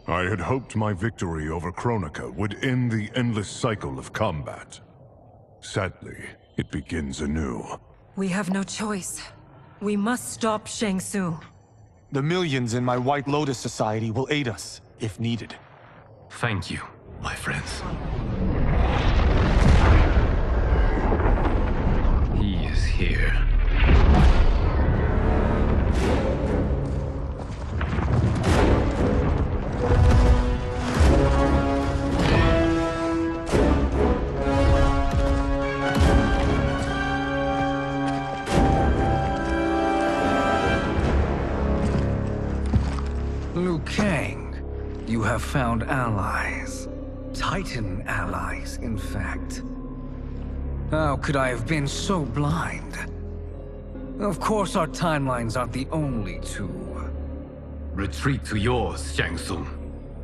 I had hoped my victory over Chronica would end the endless cycle of combat. Sadly, it begins anew. We have no choice. We must stop Shang Tsung. The millions in my White Lotus Society will aid us, if needed. Thank you, my friends. He is here. Liu Kang, you have found allies. Titan allies, in fact. How could I have been so blind? Of course our timelines aren't the only two. Retreat to yours, Shang Tsung.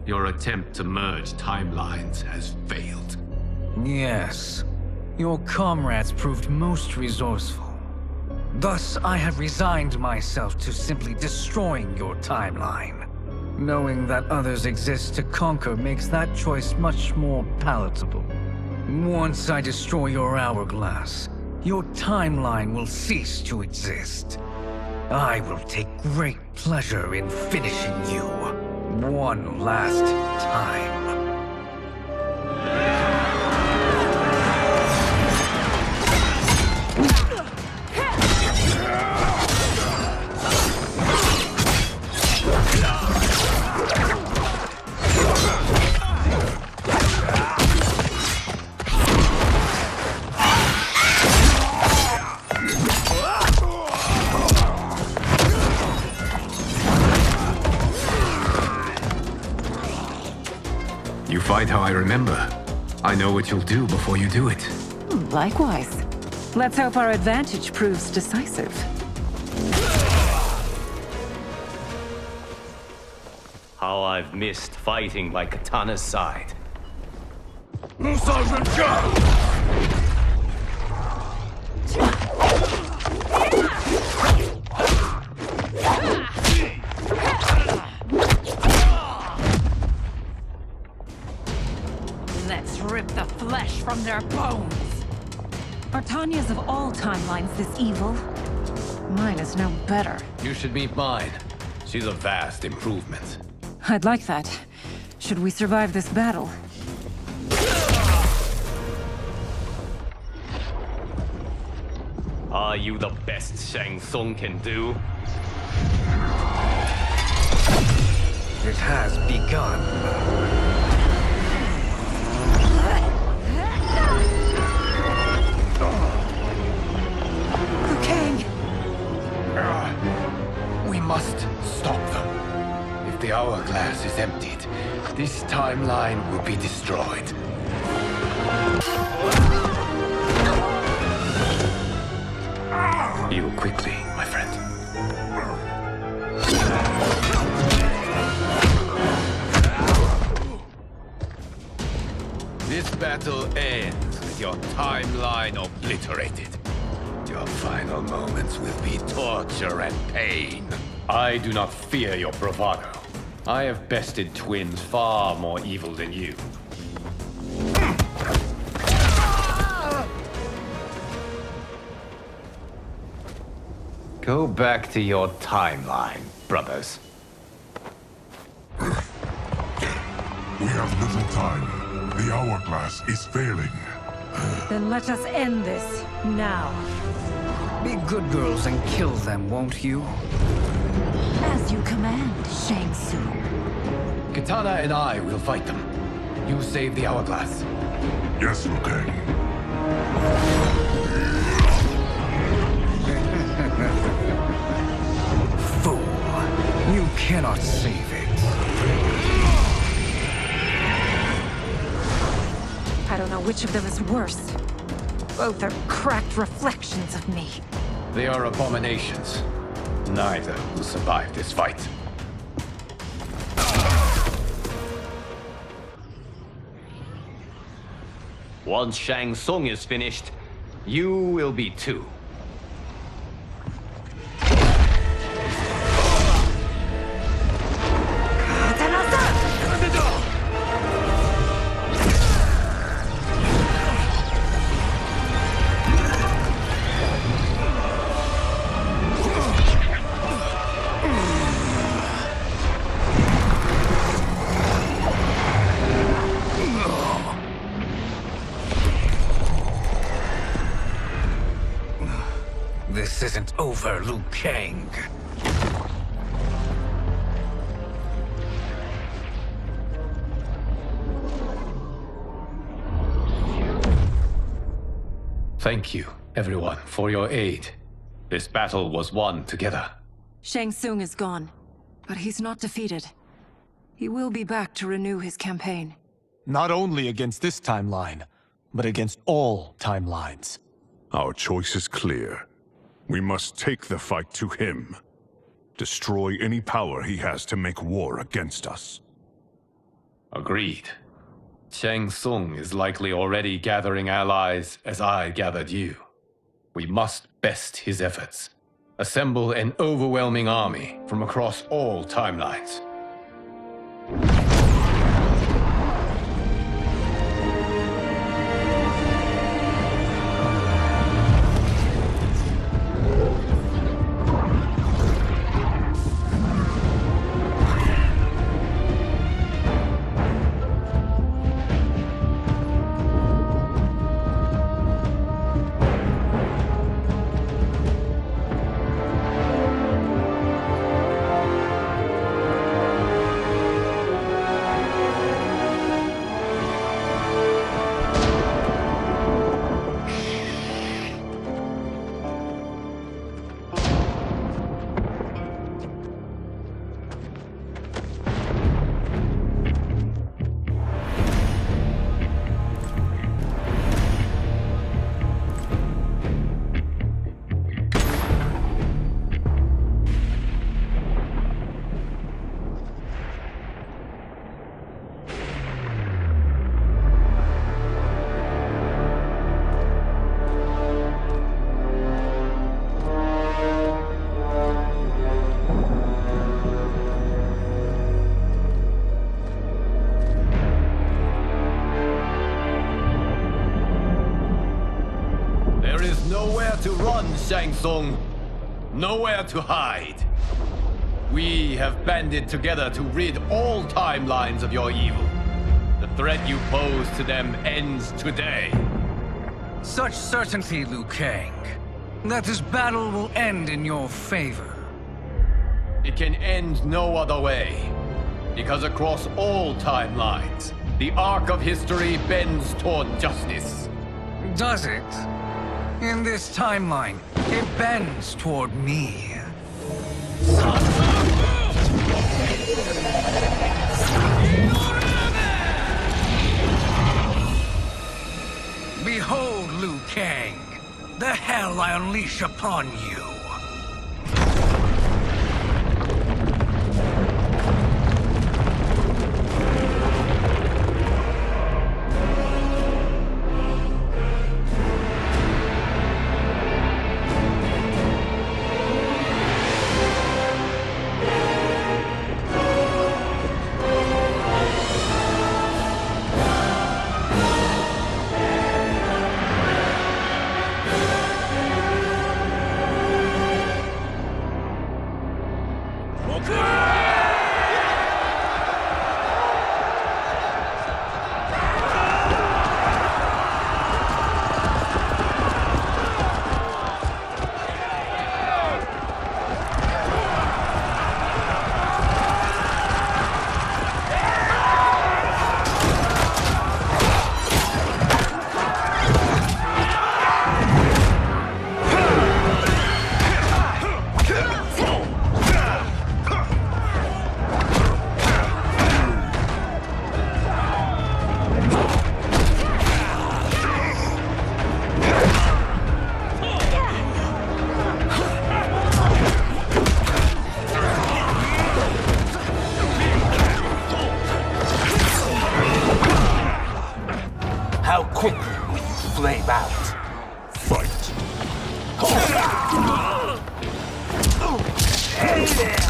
Your attempt to merge timelines has failed. Yes. Your comrades proved most resourceful. Thus, I have resigned myself to simply destroying your timeline. Knowing that others exist to conquer makes that choice much more palatable. Once I destroy your hourglass, your timeline will cease to exist. I will take great pleasure in finishing you one last time. You fight how I remember. I know what you'll do before you do it. Likewise. Let's hope our advantage proves decisive. How I've missed fighting by Katana's side. Let's rip the flesh from their bones. Are Tanya's of all timelines this evil? Mine is no better. You should meet mine. She's a vast improvement. I'd like that. Should we survive this battle? Are you the best Shang Tsung can do? It has begun. Liu Kang! We must stop them. If the hourglass is emptied, this timeline will be destroyed. Heal quickly, my friend. This battle ends with your timeline obliterated. Your final moments will be torture and pain. I do not fear your bravado. I have bested twins far more evil than you. Go back to your timeline, brothers. We have little time. The hourglass is failing. Then let us end this, now. Be good girls and kill them, won't you? As you command, Shang Tsung. Katana and I will fight them. You save the hourglass. Yes, Liu Kang. Fool. You cannot save it. I don't know which of them is worse. Both are cracked reflections of me. They are abominations. Neither will survive this fight. Once Shang Tsung is finished, you will be too. This isn't over, Liu Kang. Thank you, everyone, for your aid. This battle was won together. Shang Tsung is gone, but he's not defeated. He will be back to renew his campaign. Not only against this timeline, but against all timelines. Our choice is clear. We must take the fight to him. Destroy any power he has to make war against us. Agreed. Shang Tsung is likely already gathering allies as I gathered you. We must best his efforts. Assemble an overwhelming army from across all timelines. nowhere to run, Shang Tsung. Nowhere to hide. We have banded together to rid all timelines of your evil. The threat you pose to them ends today. Such certainty, Liu Kang, that this battle will end in your favor. It can end no other way. Because across all timelines, the arc of history bends toward justice. Does it? In this timeline, it bends toward me. Behold, Liu Kang, the hell I unleash upon you. How quickly will you flame out? Fight. Hey there!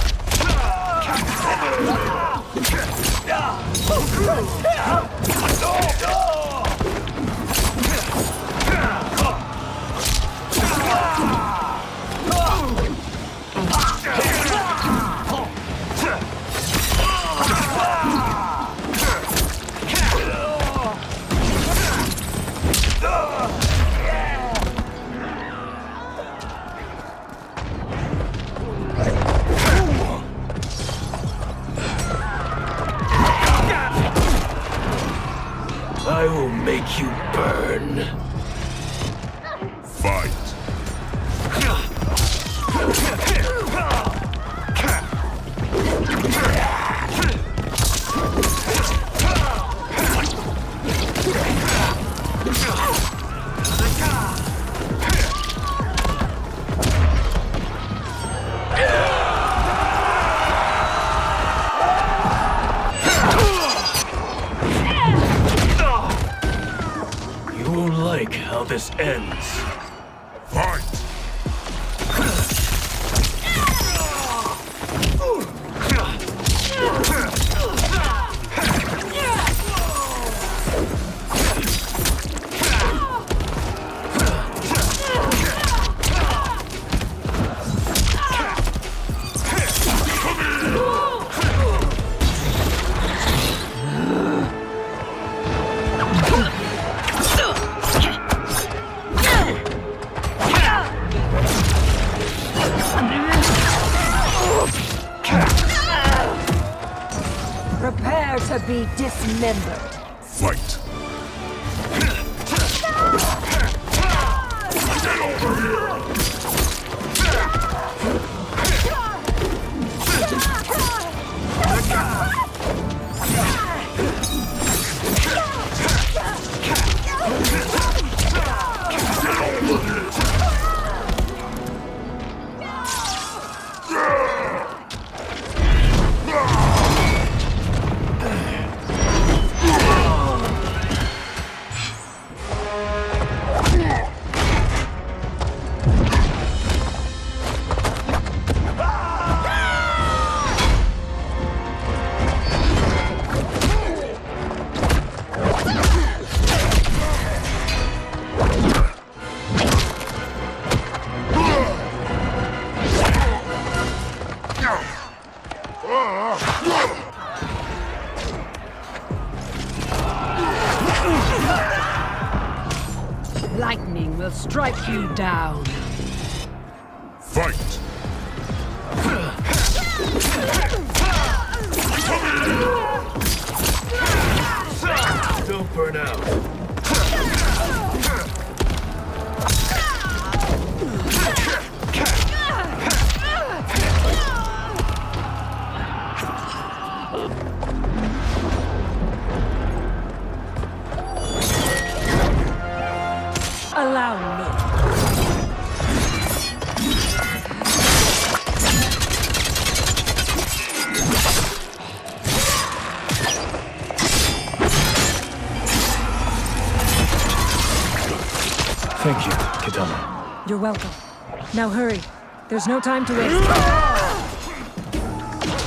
I will make you burn. Fight. You won't like how this ends. Fight. Prepare to be dismembered. Fight. Get over here! Lightning will strike you down. Fight! Don't burn out. Allow me. Thank you, Kitana. You're welcome. Now hurry. There's no time to waste.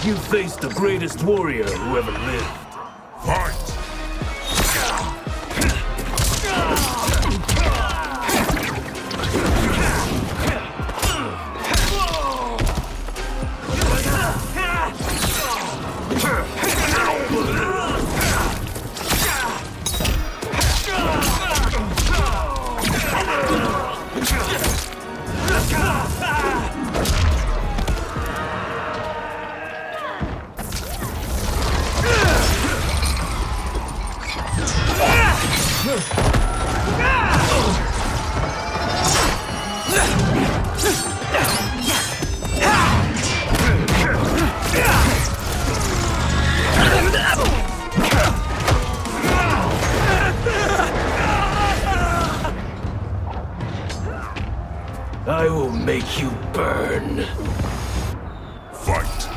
You faced the greatest warrior who ever lived. Fight! I will make you burn. Fight!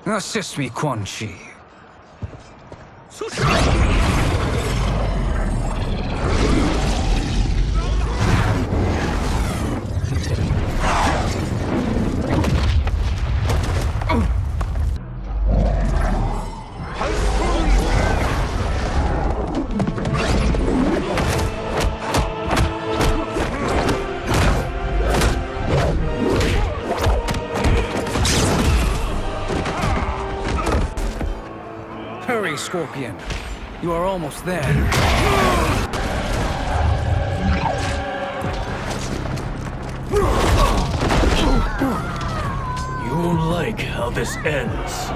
Assist me, Quan Chi. Hurry, Scorpion. You are almost there. You won't like how this ends.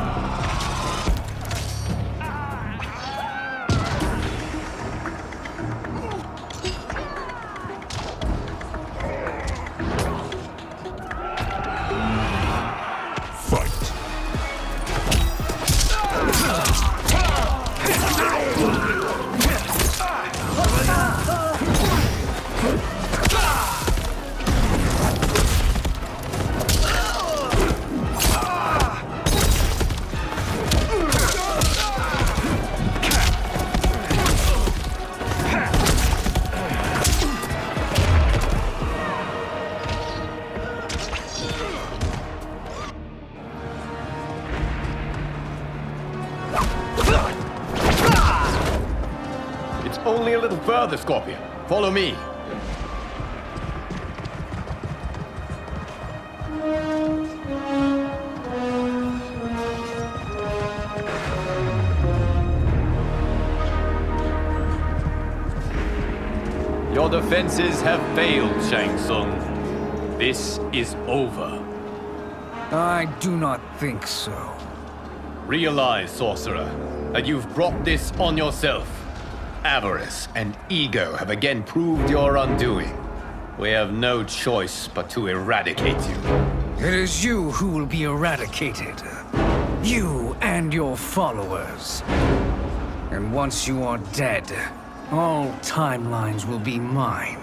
It's only a little further, Scorpion. Follow me. Your defenses have failed, Shang Tsung. This is over. I do not think so. Realize, sorcerer, that you've brought this on yourself. Avarice and ego have again proved your undoing. We have no choice but to eradicate you. It is you who will be eradicated. You and your followers. And once you are dead, all timelines will be mine.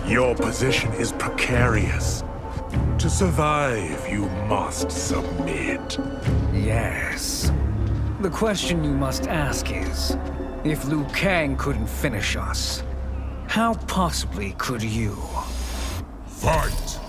Your position is precarious. To survive, you must submit. Yes. The question you must ask is, if Liu Kang couldn't finish us, how possibly could you? Fight!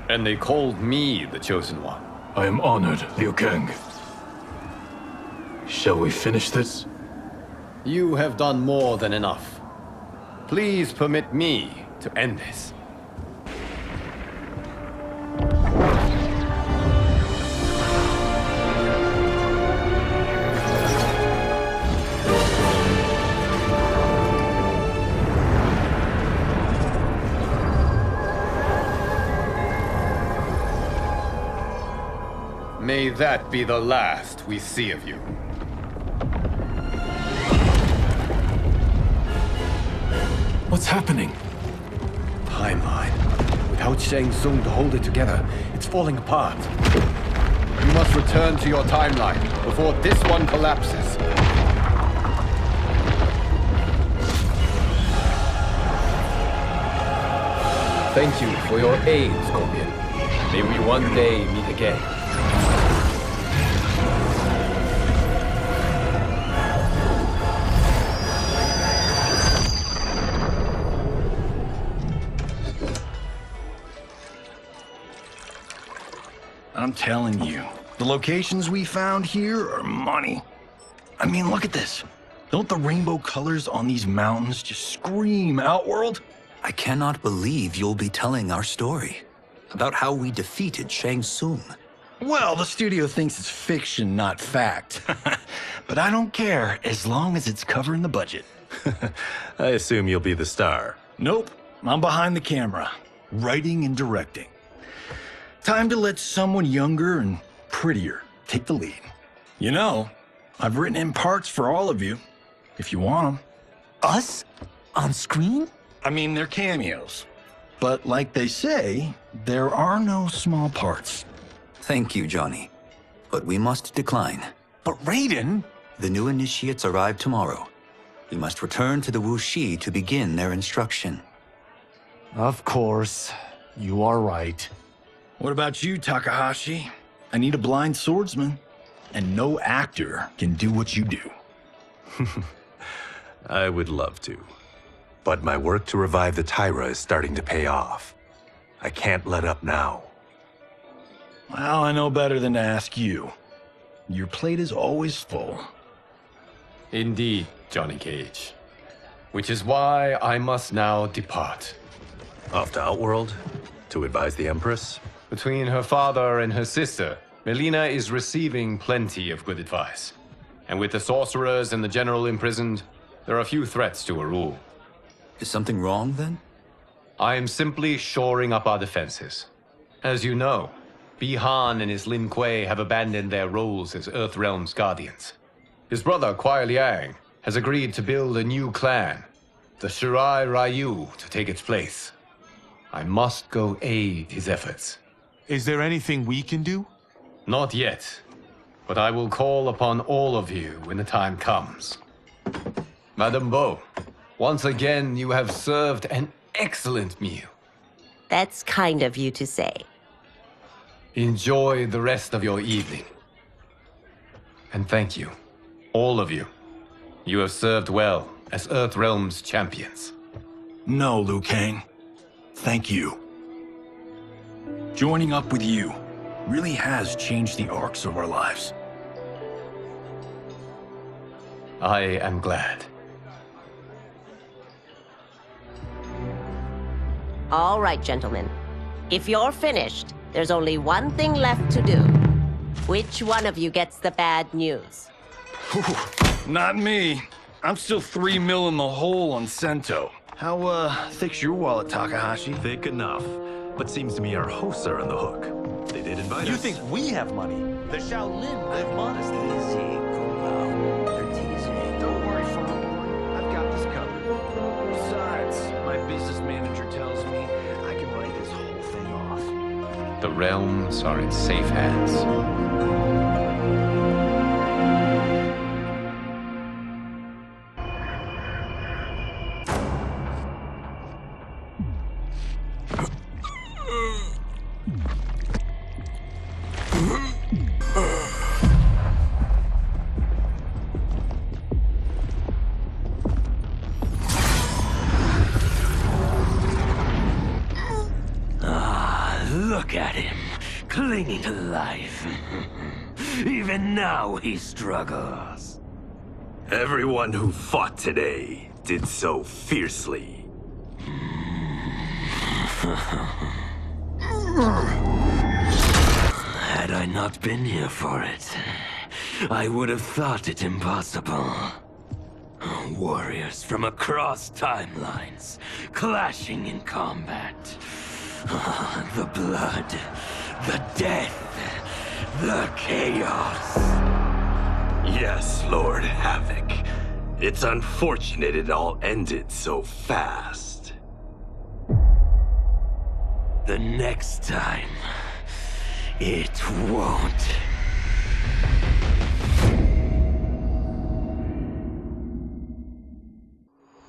And they called me the Chosen One. I am honored, Liu Kang. Shall we finish this? You have done more than enough. Please permit me to end this. May that be the last we see of you. What's happening? Timeline. Without Shang Tsung to hold it together, it's falling apart. You must return to your timeline before this one collapses. Thank you for your aid, Scorpion. May we one day meet again. I'm telling you, the locations we found here are money. I mean, look at this. Don't the rainbow colors on these mountains just scream Outworld? I cannot believe you'll be telling our story about how we defeated Shang Tsung. Well, the studio thinks it's fiction, not fact. But I don't care, as long as it's covering the budget. I assume you'll be the star. Nope, I'm behind the camera, writing and directing. Time to let someone younger and prettier take the lead. You know, I've written in parts for all of you, if you want them. Us? On screen? I mean, they're cameos. But like they say, there are no small parts. Thank you, Johnny. But we must decline. But Raiden? The new initiates arrive tomorrow. We must return to the Wuxi to begin their instruction. Of course. You are right. What about you, Takahashi? I need a blind swordsman, and no actor can do what you do. I would love to. But my work to revive the Tyra is starting to pay off. I can't let up now. Well, I know better than to ask you. Your plate is always full. Indeed, Johnny Cage. Which is why I must now depart. Off to Outworld? To advise the Empress? Between her father and her sister, Melina is receiving plenty of good advice. And with the sorcerers and the general imprisoned, there are few threats to her rule. Is something wrong, then? I am simply shoring up our defenses. As you know, Bi-Han and his Lin Kuei have abandoned their roles as Earthrealm's guardians. His brother, Kuai Liang, has agreed to build a new clan, the Shirai Ryu, to take its place. I must go aid his efforts. Is there anything we can do? Not yet, but I will call upon all of you when the time comes. Madame Bo, once again you have served an excellent meal. That's kind of you to say. Enjoy the rest of your evening. And thank you, all of you. You have served well as Earthrealm's champions. No, Liu Kang. Thank you. Joining up with you really has changed the arcs of our lives. I am glad. All right, gentlemen. If you're finished, there's only one thing left to do. Which one of you gets the bad news? Not me. I'm still 3 mil in the hole on Sento. How, thick's your wallet, Takahashi? Thick enough. But seems to me our hosts are on the hook. They did invite us. You think we have money? The Shaolin live modestly. Easy, cool out. They're teasing. Don't worry, Father. I've got this covered. Besides, my business manager tells me I can write this whole thing off. The realms are in safe hands. Look at him, clinging to life. Even now he struggles. Everyone who fought today did so fiercely. Had I not been here for it, I would have thought it impossible. Warriors from across timelines, clashing in combat. The blood, the death, the chaos. Yes, Lord Havoc. It's unfortunate it all ended so fast. The next time, it won't.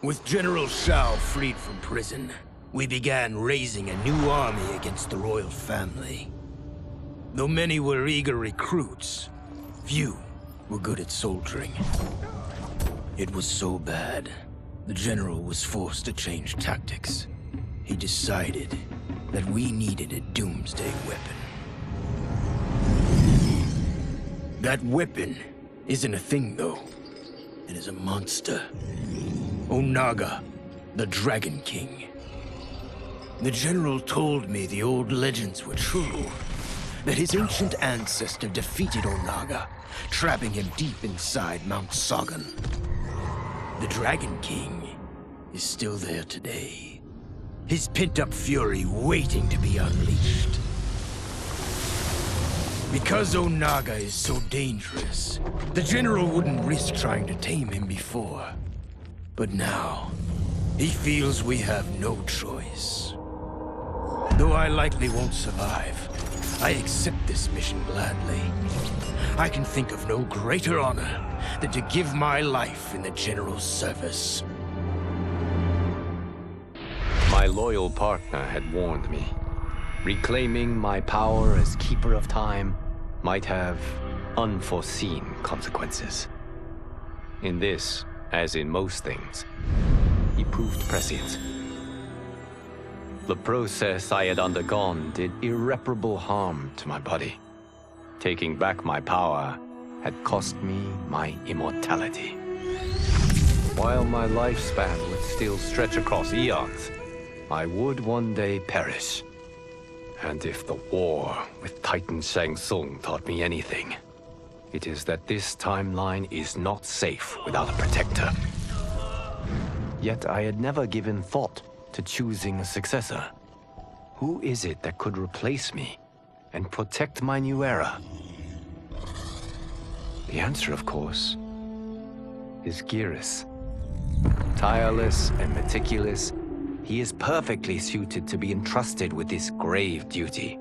With General Shao freed from prison, we began raising a new army against the royal family. Though many were eager recruits, few were good at soldiering. It was so bad, the general was forced to change tactics. He decided that we needed a doomsday weapon. That weapon isn't a thing, though. It is a monster. Onaga, the Dragon King. The general told me the old legends were true. That his ancient ancestor defeated Onaga, trapping him deep inside Mount Sagan. The Dragon King is still there today. His pent-up fury waiting to be unleashed. Because Onaga is so dangerous, the general wouldn't risk trying to tame him before. But now, he feels we have no choice. Though I likely won't survive, I accept this mission gladly. I can think of no greater honor than to give my life in the general's service. My loyal partner had warned me. Reclaiming my power as Keeper of Time might have unforeseen consequences. In this, as in most things, he proved prescient. The process I had undergone did irreparable harm to my body. Taking back my power had cost me my immortality. While my lifespan would still stretch across eons, I would one day perish. And if the war with Titan Shang Tsung taught me anything, it is that this timeline is not safe without a protector. Yet I had never given thought to choosing a successor. Who is it that could replace me and protect my new era? The answer, of course, is Geras. Tireless and meticulous, he is perfectly suited to be entrusted with this grave duty.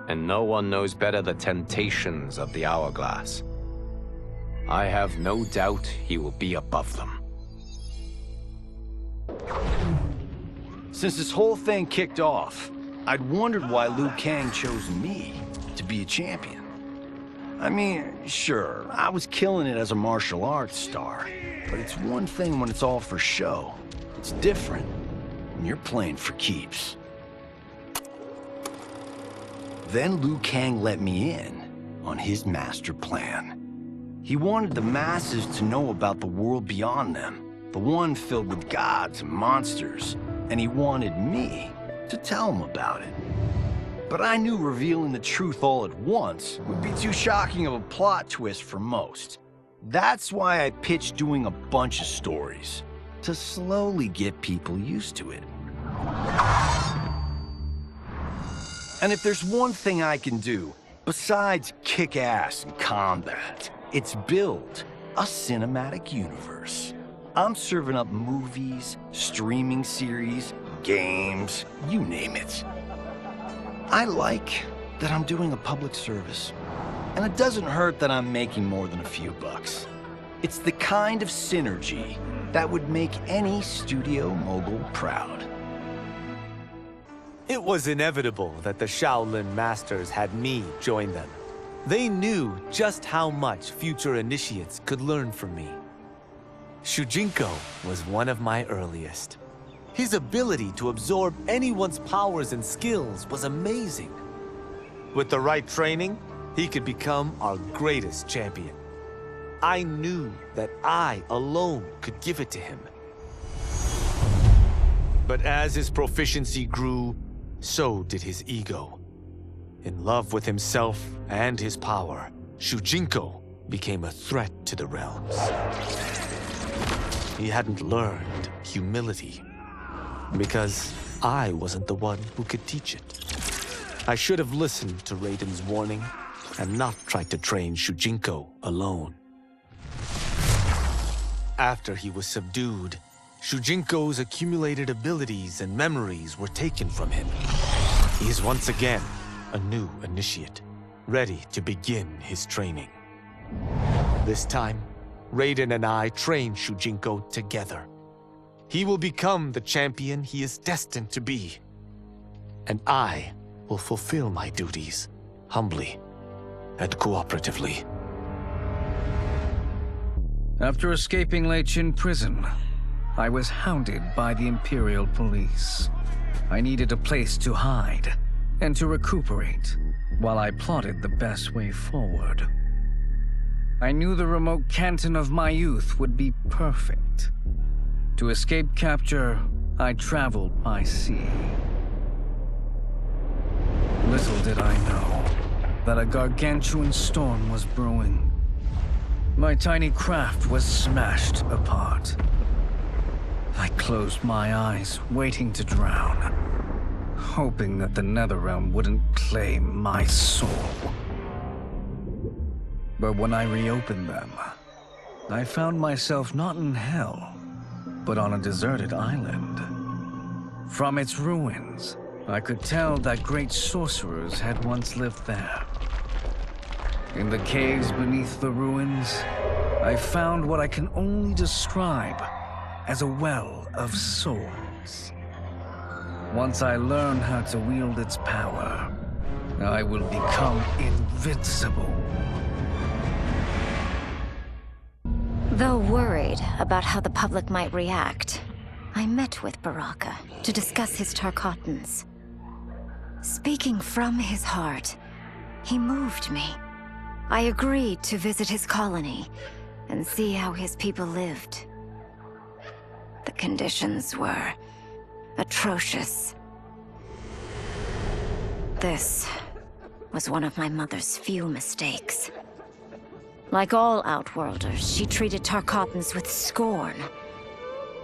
And no one knows better the temptations of the hourglass. I have no doubt he will be above them. Since this whole thing kicked off, I'd wondered why Liu Kang chose me to be a champion. I mean, sure, I was killing it as a martial arts star, but it's one thing when it's all for show. It's different when you're playing for keeps. Then Liu Kang let me in on his master plan. He wanted the masses to know about the world beyond them, the one filled with gods and monsters, and he wanted me to tell him about it. But I knew revealing the truth all at once would be too shocking of a plot twist for most. That's why I pitched doing a bunch of stories, to slowly get people used to it. And if there's one thing I can do, besides kick ass in combat, it's build a cinematic universe. I'm serving up movies, streaming series, games, you name it. I like that I'm doing a public service. And it doesn't hurt that I'm making more than a few bucks. It's the kind of synergy that would make any studio mogul proud. It was inevitable that the Shaolin Masters had me join them. They knew just how much future initiates could learn from me. Shujinko was one of my earliest. His ability to absorb anyone's powers and skills was amazing. With the right training, he could become our greatest champion. I knew that I alone could give it to him. But as his proficiency grew, so did his ego. In love with himself and his power, Shujinko became a threat to the realms. He hadn't learned humility, because I wasn't the one who could teach it. I should have listened to Raiden's warning and not tried to train Shujinko alone. After he was subdued, Shujinko's accumulated abilities and memories were taken from him. He is once again a new initiate, ready to begin his training. This time, Raiden and I train Shujinko together. He will become the champion he is destined to be. And I will fulfill my duties, humbly and cooperatively. After escaping Lei Chin prison, I was hounded by the Imperial Police. I needed a place to hide and to recuperate while I plotted the best way forward. I knew the remote canton of my youth would be perfect. To escape capture, I traveled by sea. Little did I know that a gargantuan storm was brewing. My tiny craft was smashed apart. I closed my eyes, waiting to drown, hoping that the Netherrealm wouldn't claim my soul. But when I reopened them, I found myself not in hell, but on a deserted island. From its ruins, I could tell that great sorcerers had once lived there. In the caves beneath the ruins, I found what I can only describe as a well of souls. Once I learn how to wield its power, I will become invincible. Though worried about how the public might react, I met with Baraka to discuss his Tarkatans. Speaking from his heart, he moved me. I agreed to visit his colony and see how his people lived. The conditions were atrocious. This was one of my mother's few mistakes. Like all Outworlders, she treated Tarkatans with scorn.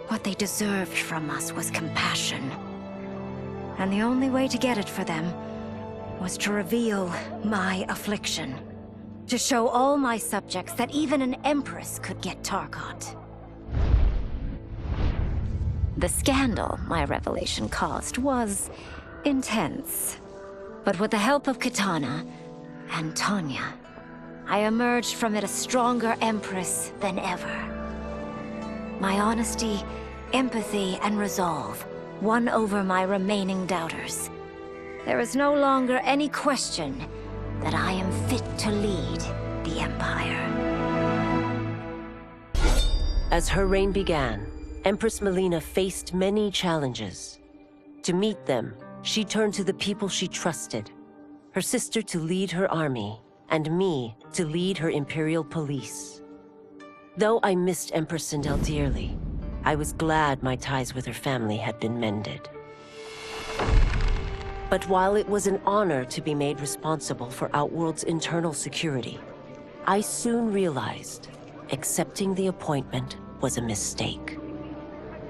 What they deserved from us was compassion. And the only way to get it for them was to reveal my affliction. To show all my subjects that even an empress could get Tarkat. The scandal my revelation caused was intense. But with the help of Kitana and Tanya, I emerged from it a stronger empress than ever. My honesty, empathy, and resolve won over my remaining doubters. There is no longer any question that I am fit to lead the Empire. As her reign began, Empress Melina faced many challenges. To meet them, she turned to the people she trusted. Her sister to lead her army, and me to lead her Imperial Police. Though I missed Empress Sindel dearly, I was glad my ties with her family had been mended. But while it was an honor to be made responsible for Outworld's internal security, I soon realized accepting the appointment was a mistake.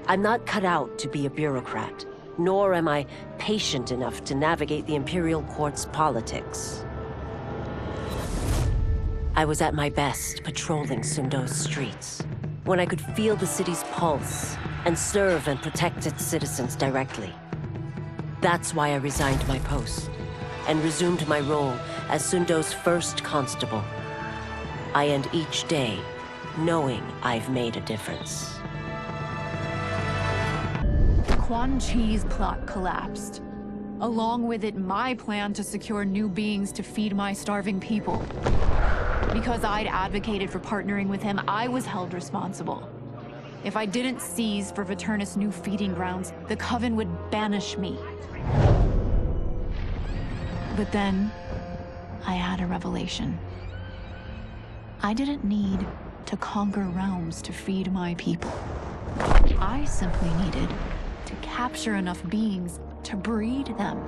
I'm not cut out to be a bureaucrat, nor am I patient enough to navigate the Imperial Court's politics. I was at my best patrolling Sundo's streets, when I could feel the city's pulse and serve and protect its citizens directly. That's why I resigned my post and resumed my role as Sundo's first constable. I end each day knowing I've made a difference. Quan Chi's plot collapsed. Along with it, my plan to secure new beings to feed my starving people. Because I'd advocated for partnering with him, I was held responsible. If I didn't seize for Veternus' new feeding grounds, the Coven would banish me. But then, I had a revelation. I didn't need to conquer realms to feed my people. I simply needed to capture enough beings to breed them.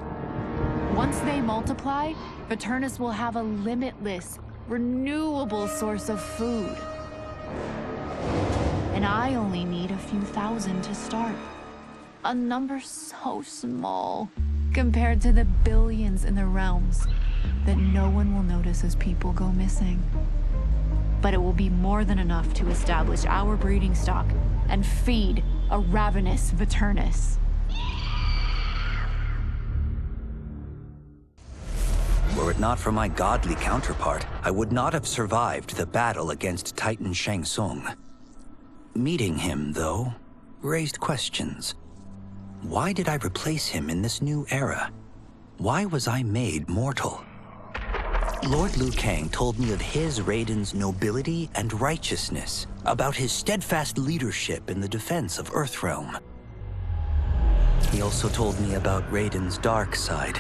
Once they multiply, Veternus will have a limitless, renewable source of food. And I only need a few thousand to start. A number so small compared to the billions in the realms that no one will notice as people go missing. But it will be more than enough to establish our breeding stock and feed a ravenous Veternus. Were it not for my godly counterpart, I would not have survived the battle against Titan Shang Tsung. Meeting him, though, raised questions. Why did I replace him in this new era? Why was I made mortal? Lord Liu Kang told me of his Raiden's nobility and righteousness, about his steadfast leadership in the defense of Earthrealm. He also told me about Raiden's dark side,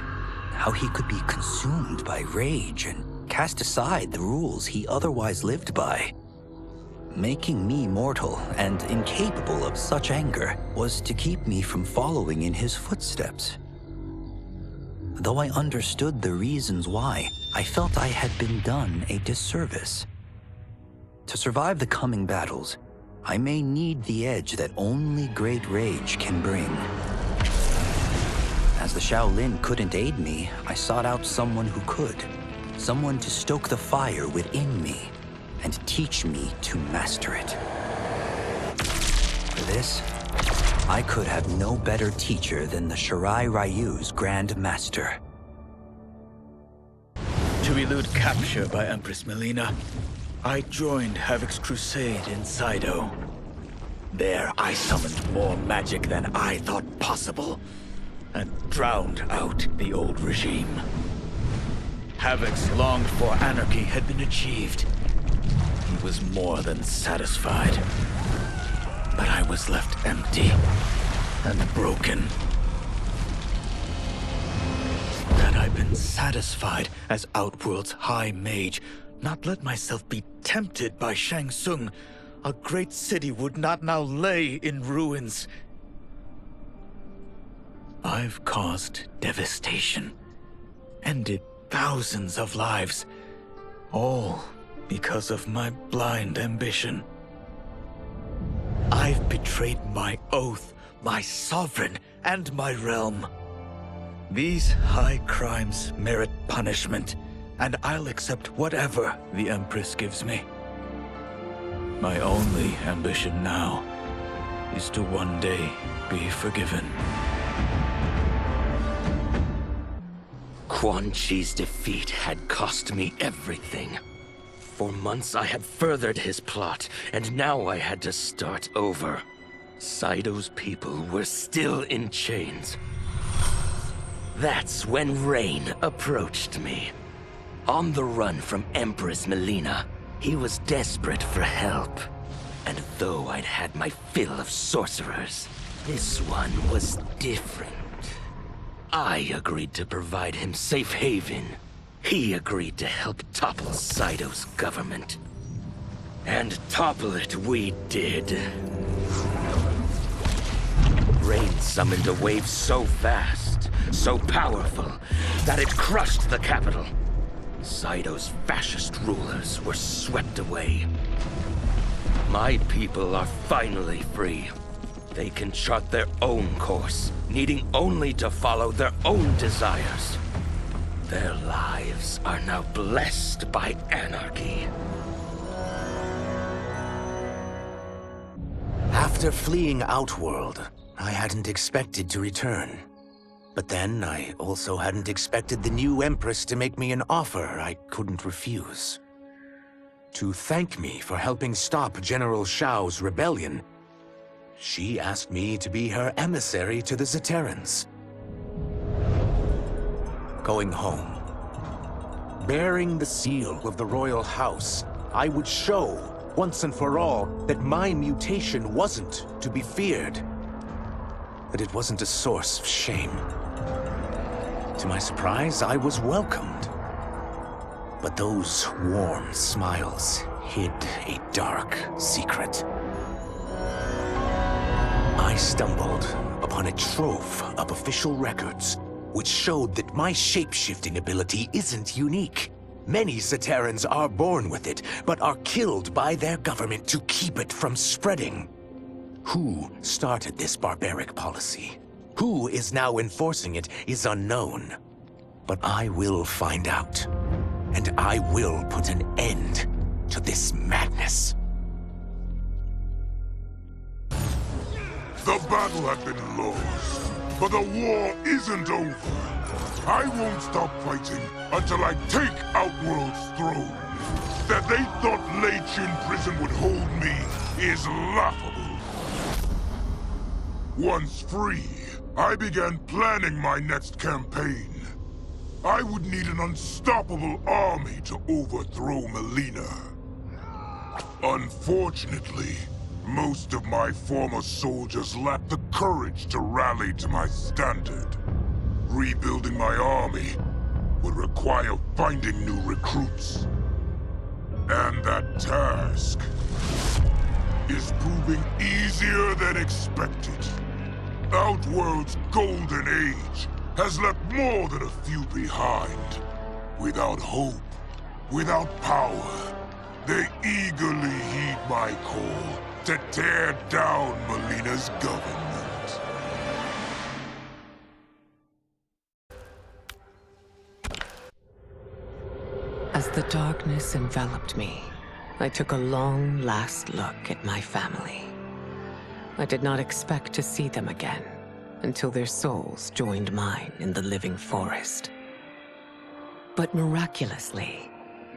how he could be consumed by rage and cast aside the rules he otherwise lived by. Making me mortal and incapable of such anger was to keep me from following in his footsteps. Though I understood the reasons why, I felt I had been done a disservice. To survive the coming battles, I may need the edge that only great rage can bring. As the Shaolin couldn't aid me, I sought out someone who could. Someone to stoke the fire within me and teach me to master it. For this, I could have no better teacher than the Shirai Ryu's Grand Master. To elude capture by Empress Melina, I joined Havoc's crusade in Saido. There, I summoned more magic than I thought possible, and drowned out the old regime. Havoc's longed-for anarchy had been achieved. He was more than satisfied. But I was left empty and broken. Had I been satisfied as Outworld's High Mage, not let myself be tempted by Shang Tsung, a great city would not now lay in ruins. I've caused devastation, ended thousands of lives, all because of my blind ambition. I've betrayed my oath, my sovereign, and my realm. These high crimes merit punishment, and I'll accept whatever the Empress gives me. My only ambition now is to one day be forgiven. Quan Chi's defeat had cost me everything. For months I had furthered his plot, and now I had to start over. Saido's people were still in chains. That's when Rain approached me. On the run from Empress Melina, he was desperate for help. And though I'd had my fill of sorcerers, this one was different. I agreed to provide him safe haven. He agreed to help topple Saido's government. And topple it we did. Rain summoned a wave so fast, so powerful that it crushed the capital. Saido's fascist rulers were swept away. My people are finally free. They can chart their own course, needing only to follow their own desires. Their lives are now blessed by anarchy. After fleeing Outworld, I hadn't expected to return. But then, I also hadn't expected the new Empress to make me an offer I couldn't refuse. To thank me for helping stop General Shao's rebellion, she asked me to be her emissary to the Zaterrans. Going home, bearing the seal of the royal house, I would show, once and for all, that my mutation wasn't to be feared. That it wasn't a source of shame. To my surprise, I was welcomed. But those warm smiles hid a dark secret. I stumbled upon a trove of official records, which showed that my shape-shifting ability isn't unique. Many Zaterrans are born with it, but are killed by their government to keep it from spreading. Who started this barbaric policy? Who is now enforcing it is unknown. But I will find out. And I will put an end to this madness. The battle had been lost, but the war isn't over. I won't stop fighting until I take Outworld's throne. That they thought Lei Chin Prison would hold me is laughable. Once free, I began planning my next campaign. I would need an unstoppable army to overthrow Melina. Unfortunately, most of my former soldiers lacked the courage to rally to my standard. Rebuilding my army would require finding new recruits. And that task is proving easier than expected. Outworld's golden age has left more than a few behind. Without hope, without power, they eagerly heed my call to tear down Melina's government. As the darkness enveloped me, I took a long last look at my family. I did not expect to see them again until their souls joined mine in the living forest. But miraculously,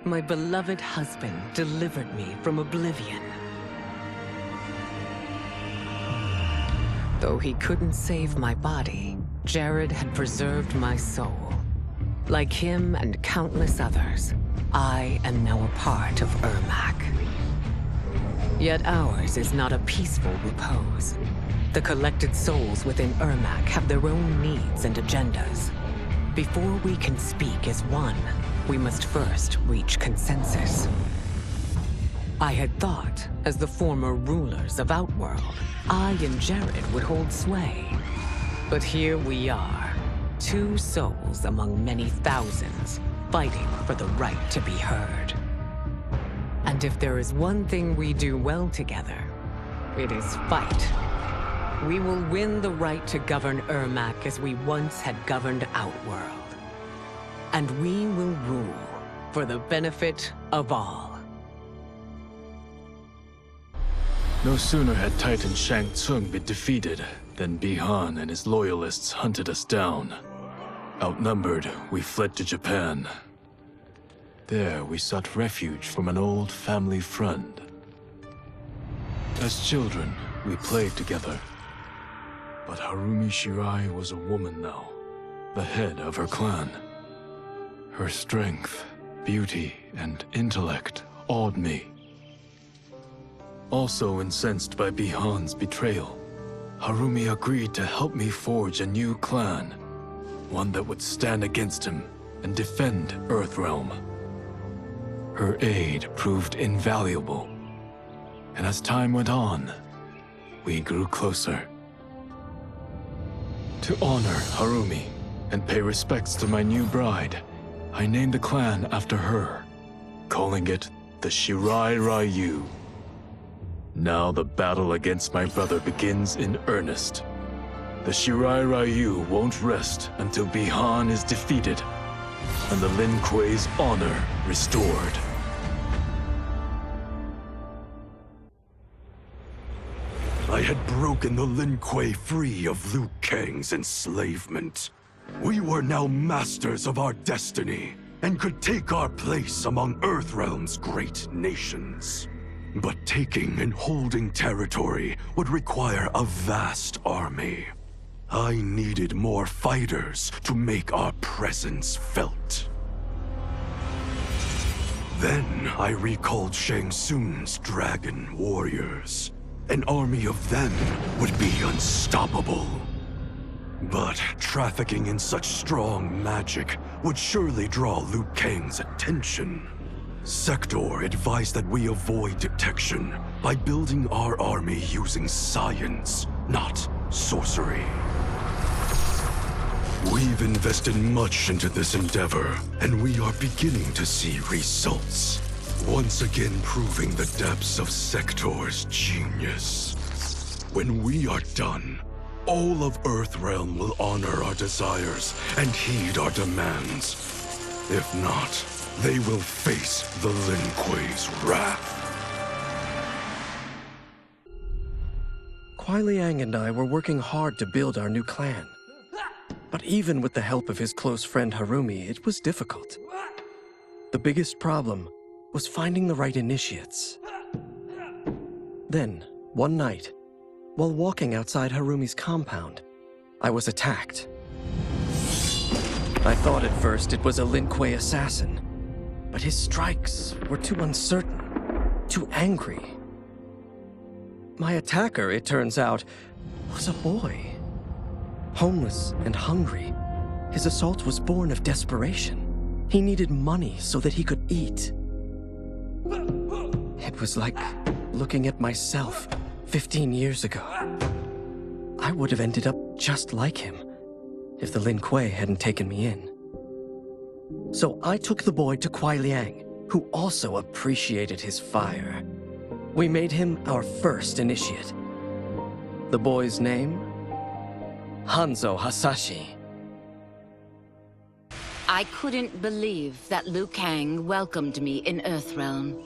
my beloved husband delivered me from oblivion. Though he couldn't save my body, Jared had preserved my soul. Like him and countless others, I am now a part of Ermac. Yet ours is not a peaceful repose. The collected souls within Ermac have their own needs and agendas. Before we can speak as one, we must first reach consensus. I had thought, as the former rulers of Outworld, I and Jared would hold sway. But here we are, two souls among many thousands, fighting for the right to be heard. And if there is one thing we do well together, it is fight. We will win the right to govern Ermac as we once had governed Outworld. And we will rule for the benefit of all. No sooner had Titan Shang Tsung been defeated than Bihan and his loyalists hunted us down. Outnumbered, we fled to Japan. There, we sought refuge from an old family friend. As children, we played together. But Harumi Shirai was a woman now, the head of her clan. Her strength, beauty, and intellect awed me. Also incensed by Bihan's betrayal, Harumi agreed to help me forge a new clan, one that would stand against him and defend Earthrealm. Her aid proved invaluable, and as time went on, we grew closer. To honor Harumi and pay respects to my new bride, I named the clan after her, calling it the Shirai Ryu. Now the battle against my brother begins in earnest. The Shirai Ryu won't rest until Bihan is defeated and the Lin Kuei's honor restored. I had broken the Lin Kuei free of Liu Kang's enslavement. We were now masters of our destiny and could take our place among Earthrealm's great nations. But taking and holding territory would require a vast army. I needed more fighters to make our presence felt. Then I recalled Shang Tsung's dragon warriors. An army of them would be unstoppable. But trafficking in such strong magic would surely draw Liu Kang's attention. Sector advised that we avoid detection by building our army using science, not sorcery. We've invested much into this endeavor, and we are beginning to see results. Once again proving the depths of Sector's genius. When we are done, all of Earthrealm will honor our desires and heed our demands. If not, they will face the Lin Kuei's wrath. Kuai Liang and I were working hard to build our new clan. But even with the help of his close friend Harumi, it was difficult. The biggest problem was finding the right initiates. Then, one night, while walking outside Harumi's compound, I was attacked. I thought at first it was a Lin Kuei assassin, but his strikes were too uncertain, too angry. My attacker, it turns out, was a boy. Homeless and hungry, his assault was born of desperation. He needed money so that he could eat. It was like looking at myself 15 years ago. I would have ended up just like him if the Lin Kuei hadn't taken me in. So I took the boy to Kuai Liang, who also appreciated his fire. We made him our first initiate. The boy's name? Hanzo Hasashi. I couldn't believe that Liu Kang welcomed me in Earthrealm,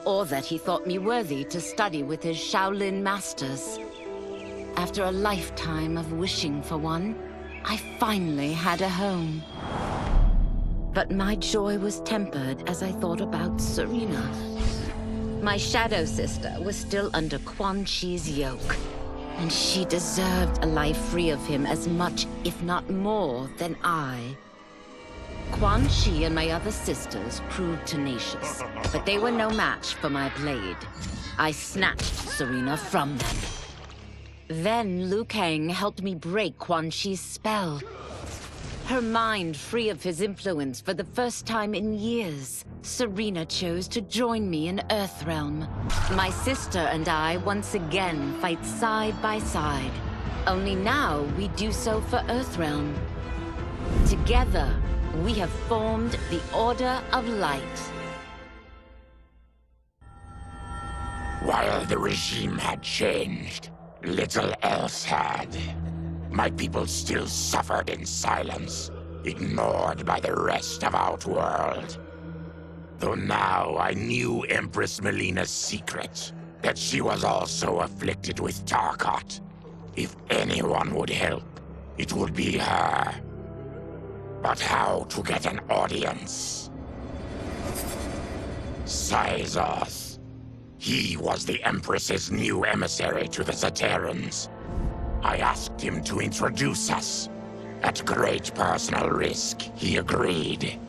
or that he thought me worthy to study with his Shaolin masters. After a lifetime of wishing for one, I finally had a home. But my joy was tempered as I thought about Serena. My shadow sister was still under Quan Chi's yoke, and she deserved a life free of him as much, if not more, than I. Quan Chi and my other sisters proved tenacious, but they were no match for my blade. I snatched Serena from them. Then Liu Kang helped me break Quan Chi's spell. Her mind free of his influence for the first time in years, Serena chose to join me in Earthrealm. My sister and I once again fight side by side. Only now we do so for Earthrealm. Together, we have formed the Order of Light. While the regime had changed, little else had. My people still suffered in silence, ignored by the rest of Outworld. Though now I knew Empress Melina's secret, that she was also afflicted with Tarkat. If anyone would help, it would be her. But how to get an audience? Sizoth. He was the Empress's new emissary to the Zaterrans. I asked him to introduce us. At great personal risk, he agreed.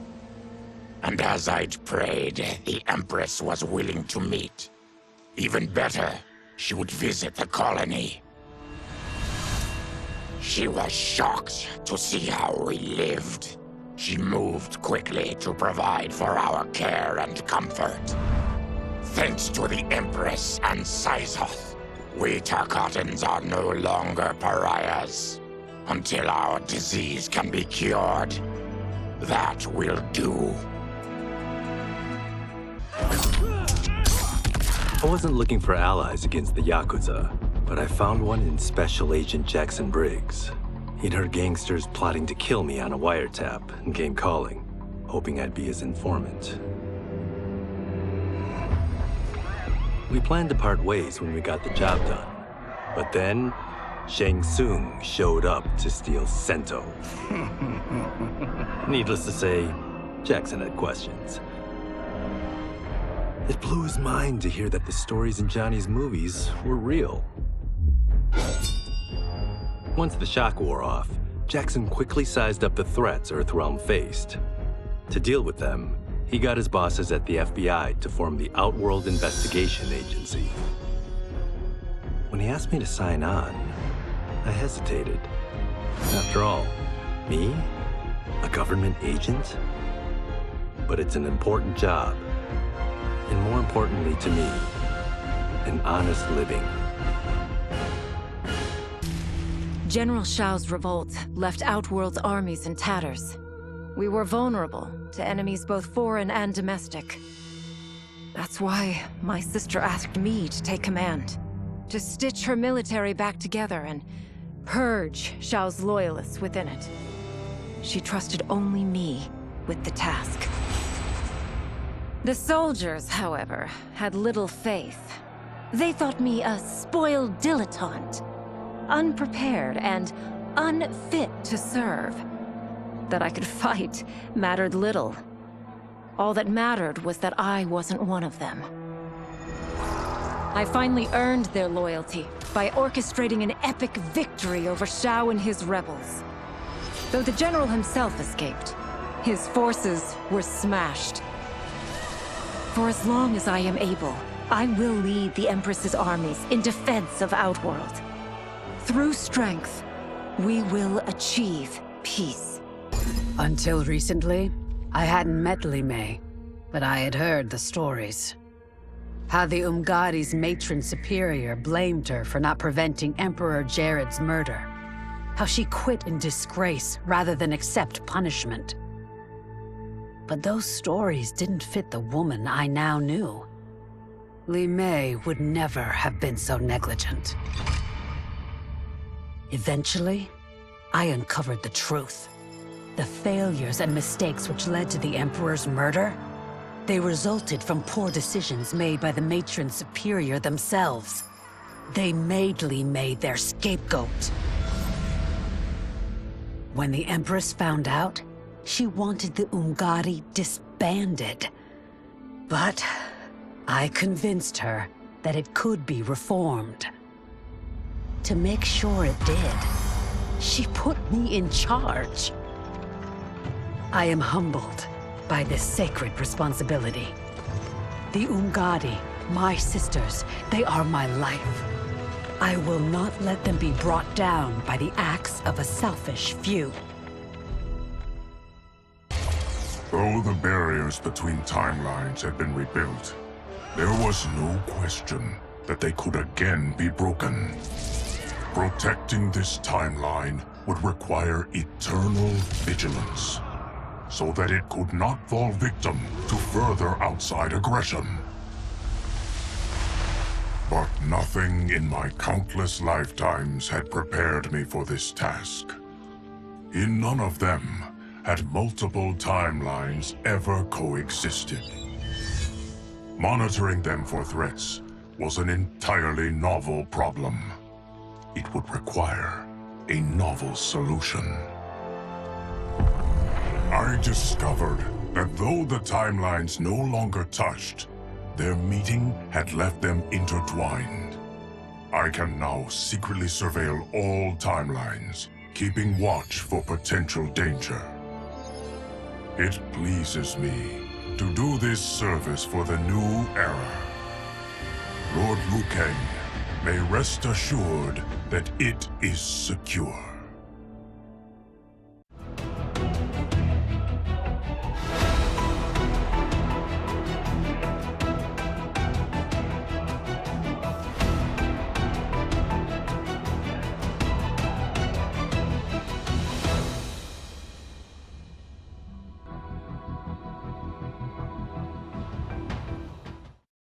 And as I'd prayed, the Empress was willing to meet. Even better, she would visit the colony. She was shocked to see how we lived. She moved quickly to provide for our care and comfort. Thanks to the Empress and Sizoth, we Tarkatans are no longer pariahs. until our disease can be cured. That will do. I wasn't looking for allies against the Yakuza, but I found one in Special Agent Jackson Briggs. He'd heard gangsters plotting to kill me on a wiretap and came calling, hoping I'd be his informant. We planned to part ways when we got the job done. But then, Shang Tsung showed up to steal Sento. Needless to say, Jackson had questions. It blew his mind to hear that the stories in Johnny's movies were real. Once the shock wore off, Jackson quickly sized up the threats Earthrealm faced. To deal with them, he got his bosses at the FBI to form the Outworld Investigation Agency. When he asked me to sign on, I hesitated. After all, me? A government agent? But it's an important job. And more importantly to me, an honest living. General Shao's revolt left Outworld's armies in tatters. We were vulnerable to enemies both foreign and domestic. That's why my sister asked me to take command, to stitch her military back together and purge Shao's loyalists within it. She trusted only me with the task. The soldiers, however, had little faith. They thought me a spoiled dilettante, unprepared and unfit to serve. That I could fight mattered little. All that mattered was that I wasn't one of them. I finally earned their loyalty by orchestrating an epic victory over Shao and his rebels. Though the general himself escaped, his forces were smashed. For as long as I am able, I will lead the Empress's armies in defense of Outworld. Through strength, we will achieve peace. Until recently, I hadn't met Li Mei, but I had heard the stories. How the Umgadi's matron superior blamed her for not preventing Emperor Jared's murder. How she quit in disgrace rather than accept punishment. But those stories didn't fit the woman I now knew. Li Mei would never have been so negligent. Eventually, I uncovered the truth. The failures and mistakes which led to the Emperor's murder, they resulted from poor decisions made by the matron superior themselves. They made Li Mei their scapegoat. When the Empress found out, she wanted the Umgadi disbanded. But I convinced her that it could be reformed. To make sure it did, she put me in charge. I am humbled by this sacred responsibility. The Umgadi, my sisters, they are my life. I will not let them be brought down by the acts of a selfish few. Though the barriers between timelines had been rebuilt, there was no question that they could again be broken. Protecting this timeline would require eternal vigilance, so that it could not fall victim to further outside aggression. But nothing in my countless lifetimes had prepared me for this task. In none of them had multiple timelines ever coexisted. Monitoring them for threats was an entirely novel problem. It would require a novel solution. I discovered that though the timelines no longer touched, their meeting had left them intertwined. I can now secretly surveil all timelines, keeping watch for potential danger. It pleases me to do this service for the new era. Lord Liu Kang may rest assured that it is secure.